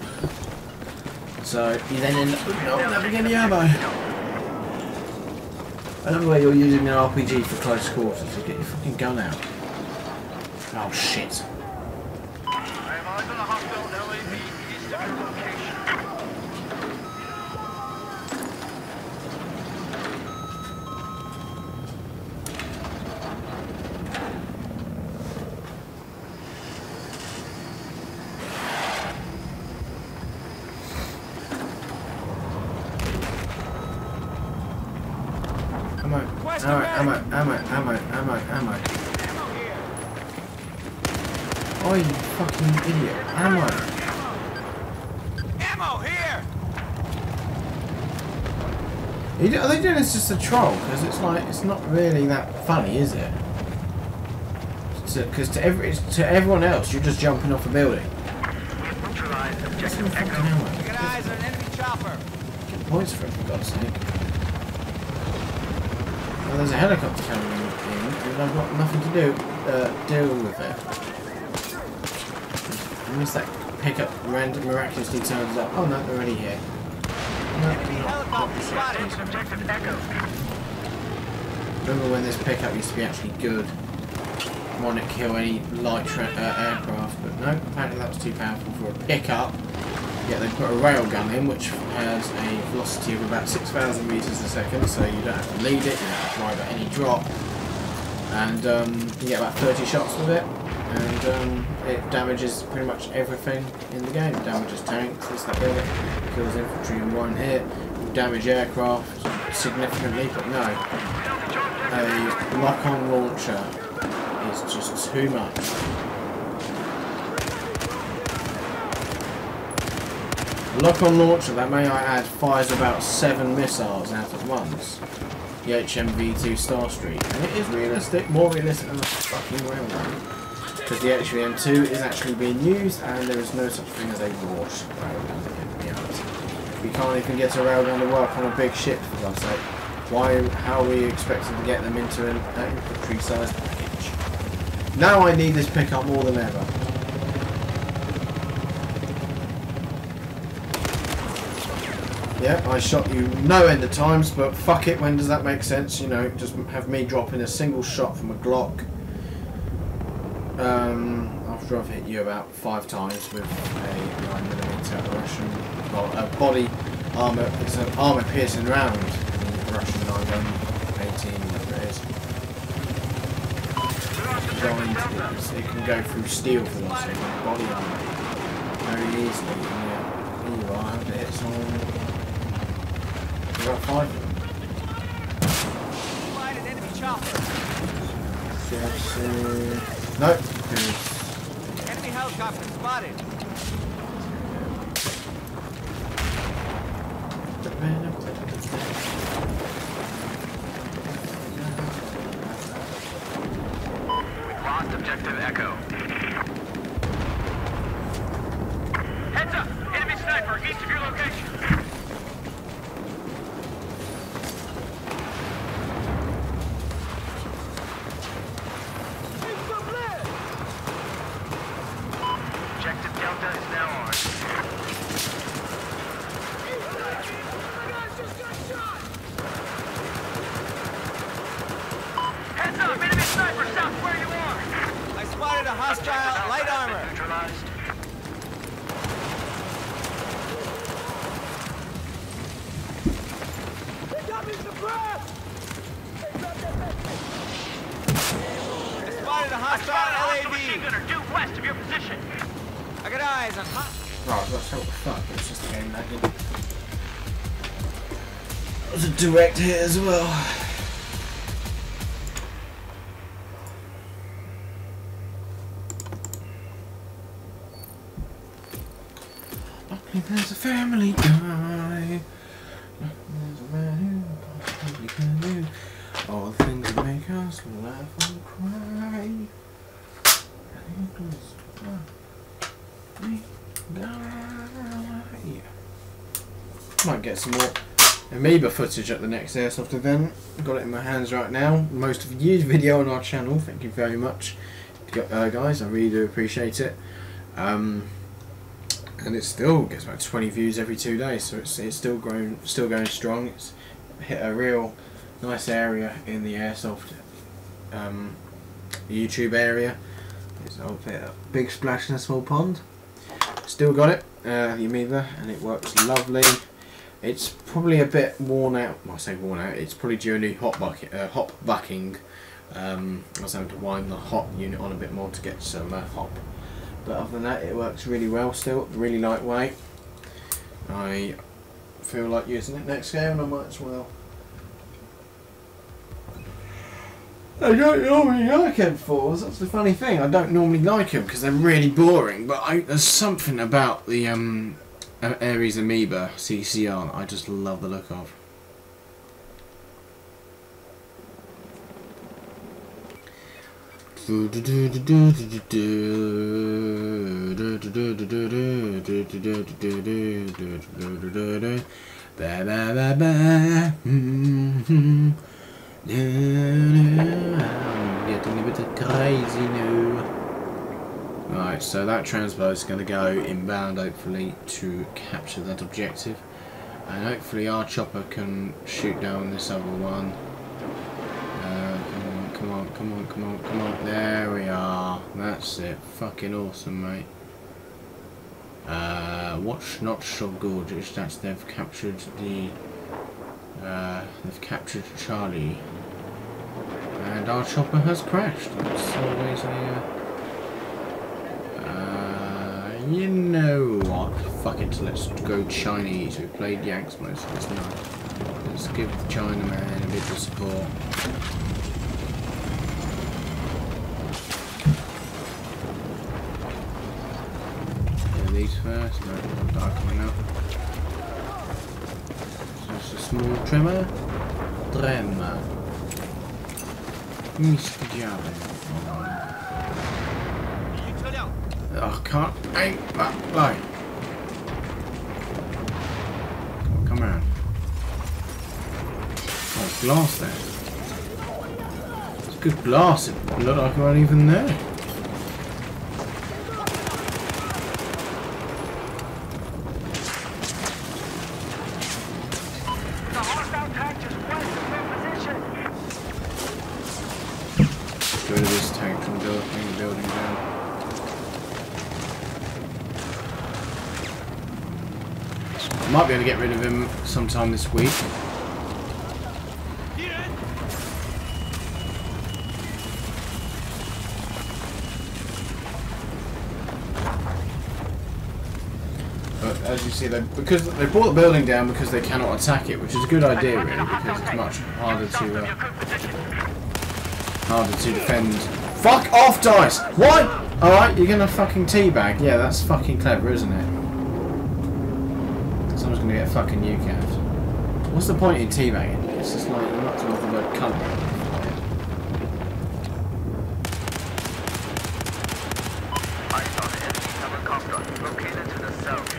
So you then end up with not having any ammo. Another way you're using an RPG for close quarters is get your fucking gun out. Oh shit. I have eyes on a hostile LAV east of your location. Ammo. Oh, you fucking idiot. Ammo. Ammo here. Are they doing this just a troll? Because it's like, it's not really that funny, is it? Because to everyone else, you're just jumping off a building. Neutralized objective Fucking Echo. ammo. Get eyes on an enemy chopper. Get points for it, for God's sake. Well, there's a helicopter coming in, and I've got nothing to deal with it. Unless that pickup miraculously turns up. Oh no, they're already here. No, Enemy helicopter spotted. Objective Echo. Remember when this pickup used to be actually good? Want to kill any light aircraft, but no, apparently that was too powerful for a pickup. Yeah, they put a railgun in, which has a velocity of about 6,000 meters a second, so you don't have to lead it, you don't have to worry about any drop. And you get about 30 shots with it, and it damages pretty much everything in the game. It damages tanks, this, that, the other, kills infantry in one hit, damage aircraft significantly, but no. A lock-on launcher is just too much. A lock-on launcher that, may I add, fires about 7 missiles out at once. The HMV2 Starstreak, and it is realistic, more realistic than a fucking railgun. Because the HVM2 is actually being used, and there is no such thing as a wash railgun in reality. We can't even get a railgun to work on a big ship, for God's sake. How are we expected to get them into an infantry-sized package? Now I need this pickup more than ever. Yeah, I shot you no end of times, but fuck it, when does that make sense? You know, just have me drop in a single shot from a Glock. After I've hit you about 5 times with a 9mm Russian, well, a body armour, it's an armour piercing round, Russian 9mm 18, whatever it is. It can go through steel for them, so body armour very easily. And yeah, here you are, I have to hit someone. About 5 of them. Find an enemy chopper. Nope. Enemy helicopter spotted. We've lost objective Echo. Heads up! Enemy sniper east of your location. Objective Delta is now ours. Heads up! Enemy sniper south of where you are! I spotted a hostile light armor. Neutralized. I spotted a hostile Machine LAV. gunner due west of your position. I got eyes on hot. Right, that's what the fuck. It's just a game lagging. It was a direct hit as well. There's a family guy. There's a man who possibly can do all the things that make us laugh and cry. Might get some more amoeba footage at the next airsoft event. Got it in my hands right now. Most of the video on our channel. Thank you very much, guys. I really do appreciate it. And it still gets about 20 views every 2 days, so it's still going strong. It's hit a real nice area in the airsoft YouTube area. It's a big splash in a small pond. Still got it, the amoeba, and it works lovely. It's probably a bit worn out. Well, I say worn out. It's probably due a new hop bucking. I was having to wind the hop unit on a bit more to get some hop. But other than that, it works really well still, really lightweight. I feel like using it next game, and I might as well. I don't normally like M4s, that's the funny thing. I don't normally like them because they're really boring, but there's something about the Ares Amoeba CCR that I just love the look of. I'm getting a bit crazy now. Right, so that transpo is going to go inbound, hopefully, to capture that objective, and hopefully our chopper can shoot down this other one. Come on, come on, come on, come on. There we are. That's it. Fucking awesome, mate. What's not so good is that they've captured the they've captured Charlie, and our chopper has crashed. That's always a you know what? Fuck it. Let's go Chinese. We played Yanks most of this night. Let's give the Chinaman a bit of support. These first, no, dark coming up. Just a small trimmer. Mr. Java. Oh, I can't aim that line. Come around. Oh, glass there. It's a good glass. It looked like it wasn't even there. Get rid of this tank from building the building down. I might be able to get rid of him sometime this week. But as you see, because they brought the building down because they cannot attack it, which is a good idea really, because it's much harder to harder to defend. Fuck off, dice! Why? Alright, you're gonna fucking teabag. Yeah, that's fucking clever, isn't it? Someone's gonna get fucking UCAV'd. What's the point in teabagging? It's just like, you're not talking about colour. Eyes on enemy helicopter located to the south.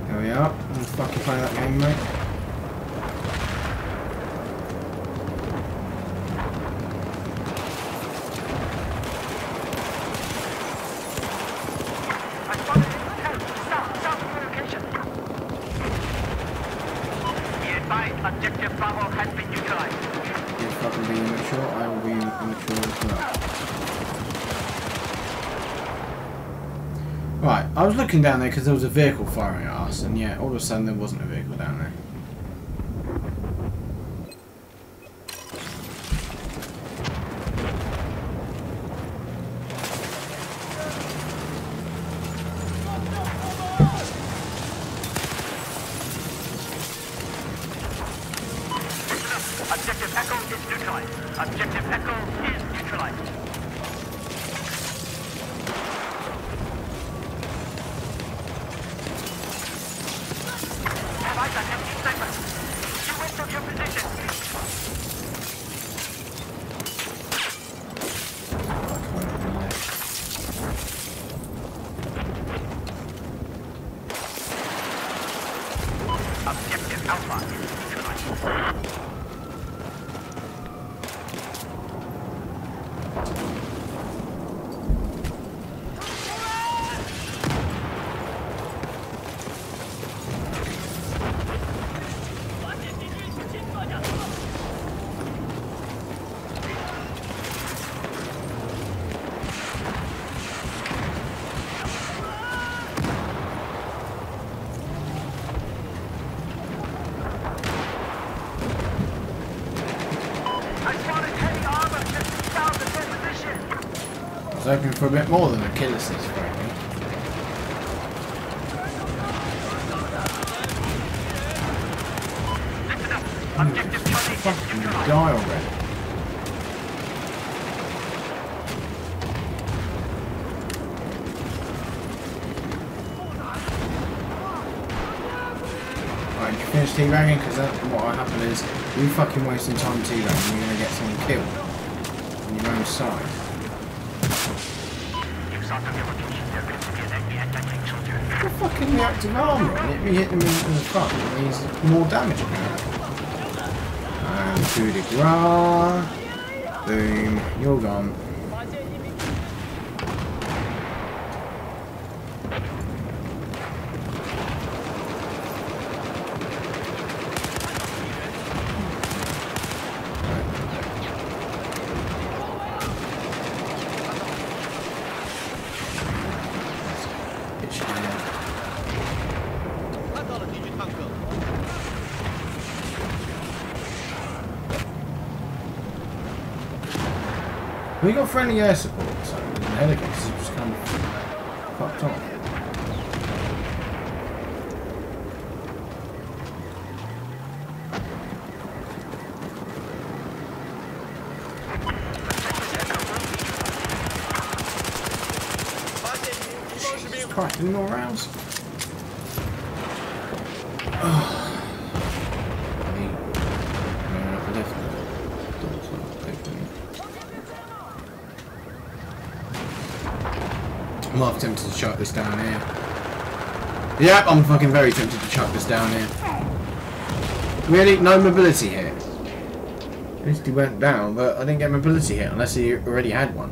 There we are. Let's fucking play that game, mate. I spotted intel south location. Be advised, objective Bravo has been neutralized. You're fucking being immature, I will be immature as well. Right, I was looking down there because there was a vehicle firing at us, and yeah, all of a sudden there wasn't a vehicle down there. Objective Echo is neutralized. Objective Echo is neutralized. Have eyes on enemy sniper. You wait from your position. Objective Alpha is neutralized. I spotted heavy armor just south of their position. I was hoping for a bit more than a kill assist, frankly. Listen up. Objective Charlie is Fucking neutralized. die already. Right, did you finish teabagging? Because what will happen is, you fucking wasting time teabagging, you're going to get someone killed. On your own side. You sought of your location. There appears to be an enemy attacking soldier. The fucking reactive armor. Let me hit them in the front. It means more damage apparently. And coup de grace. Boom. You're gone. Bitch, yeah. 看到了敌军坦克。 We got friendly air support, so the helicopters are just kind of fucked off. Jesus Christ, any more rounds? I'm half tempted to chuck this down here. Yep, I'm fucking very tempted to chuck this down here. Really? No mobility hit. At least he went down, but I didn't get mobility hit unless he already had one.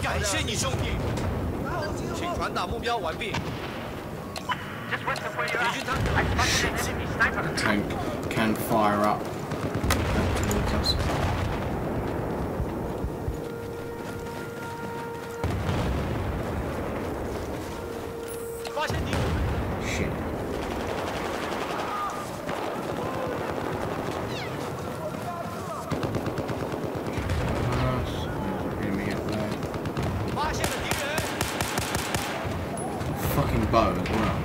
感谢你，兄弟！请传达目标完毕。 Just west of where you're 敌 at. 军坦克 I spotted an enemy sniper. The tank can fire up towards us. Shit. Enemy up there. 发现了敌人。 Fucking bow as well.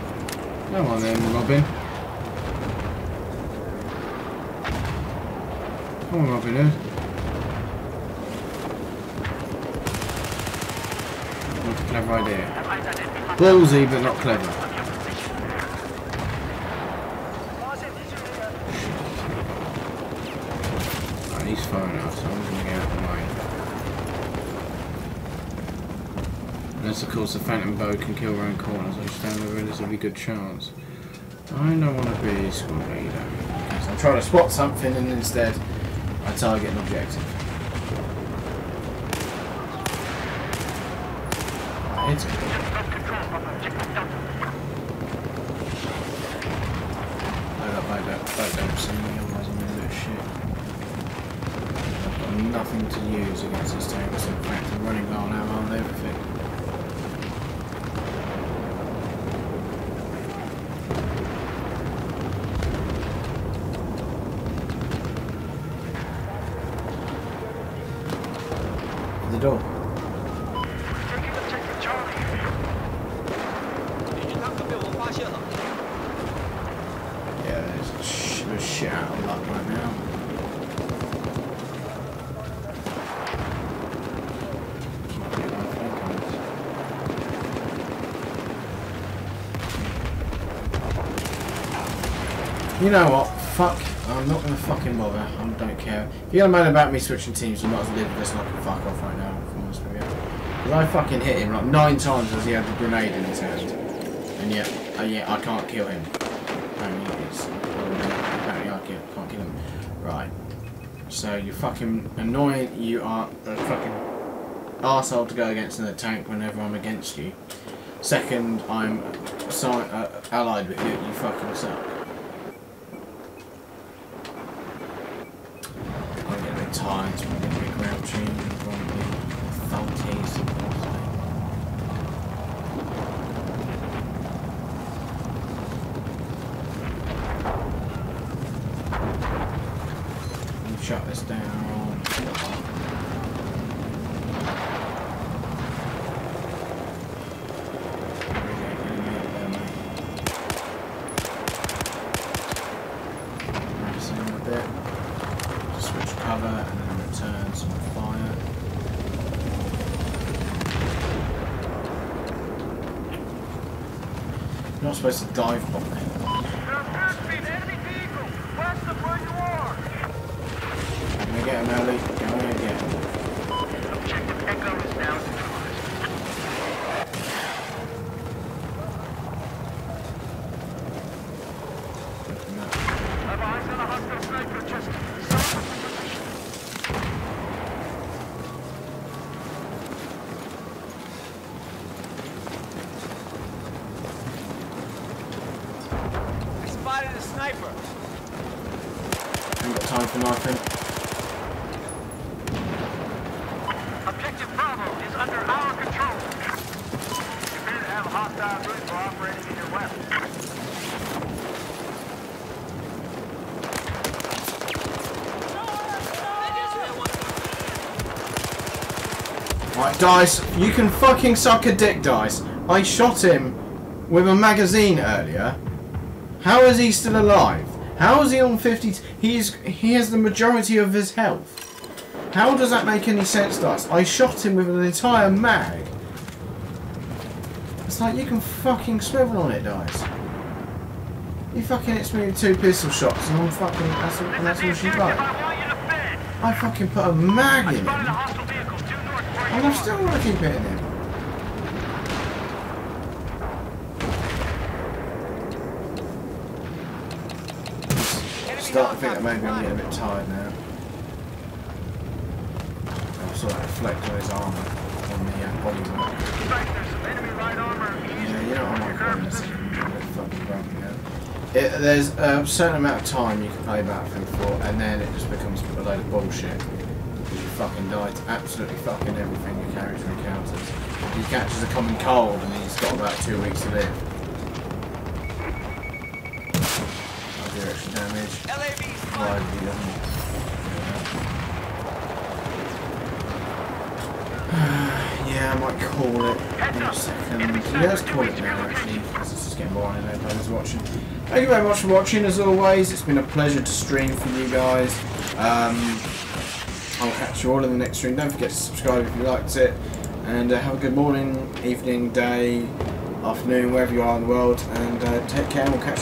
Come on then, Robin. Come on, Robin Hood. What a clever idea. Ballsy, but not clever. Right, he's far enough, so I'm going to get out of the way. Unless, of course, the Phantom Bow can kill around corners, I stand a relatively good chance. I don't want to be squad leader. So I'm trying to spot something and instead I target an objective. It's good. Load up, see me, otherwise I'm going to do shit. I've got nothing to use against this tank, so in fact I'm running low on ammo and everything. The door. Yeah, there's shit out of luck right now. You know what? Fuck. I'm not gonna fucking bother. I don't care. If you're gonna moan about me switching teams, you might as well leave this like a fuck off right now, if I'm honest with you. Because I fucking hit him like 9 times as he had the grenade in his hand. And yet I can't kill him. Apparently I can't kill him. Right. So you're fucking annoying. You are a fucking arsehole to go against in the tank whenever I'm against you. Second, I'm allied with you. You fucking suck. Times when they be grouchy and grumpy, thunkies and whatnot. Let me shut this down. Cover and then return some fire. You're not supposed to dive bomb it. Can we get him, Ellie? Can we get him? Objective Echo is now neutralized. I've eyes on a hostile sniper just south of the position. I spotted a sniper. Ain't got time for nothing. Objective Bravo is under our control. You appear to have a hostile group operating in your west. Right, Dice, you can fucking suck a dick, Dice. I shot him with a magazine earlier. How is he still alive? How is he on 50? He has the majority of his health. How does that make any sense, Dice? I shot him with an entire mag. It's like you can fucking swivel on it, Dice. He fucking hits me with 2 pistol shots and I'm fucking, that's all she's like. I fucking put a mag in him. And I'm still going to keep hitting him. Starting to think that maybe I'm getting a bit tired now. I'll sort of reflect on his armour on the bodywork. Yeah, you know what I'm calling this fucking grumpy now. There's a certain amount of time you can play Battlefield 4 and then it just becomes a load of bullshit. You fucking die to absolutely fucking everything your character encounters. He catches a common cold and he's got about 2 weeks to live. I'll do extra damage. Why he doesn't. Yeah, I might call it in a second. Yeah, let's call it now actually, because this is getting boring and everyone's watching. Thank you very much for watching as always. It's been a pleasure to stream for you guys. I'll catch you all in the next stream. Don't forget to subscribe if you liked it. And have a good morning, evening, day, afternoon, wherever you are in the world. And take care and we'll catch you.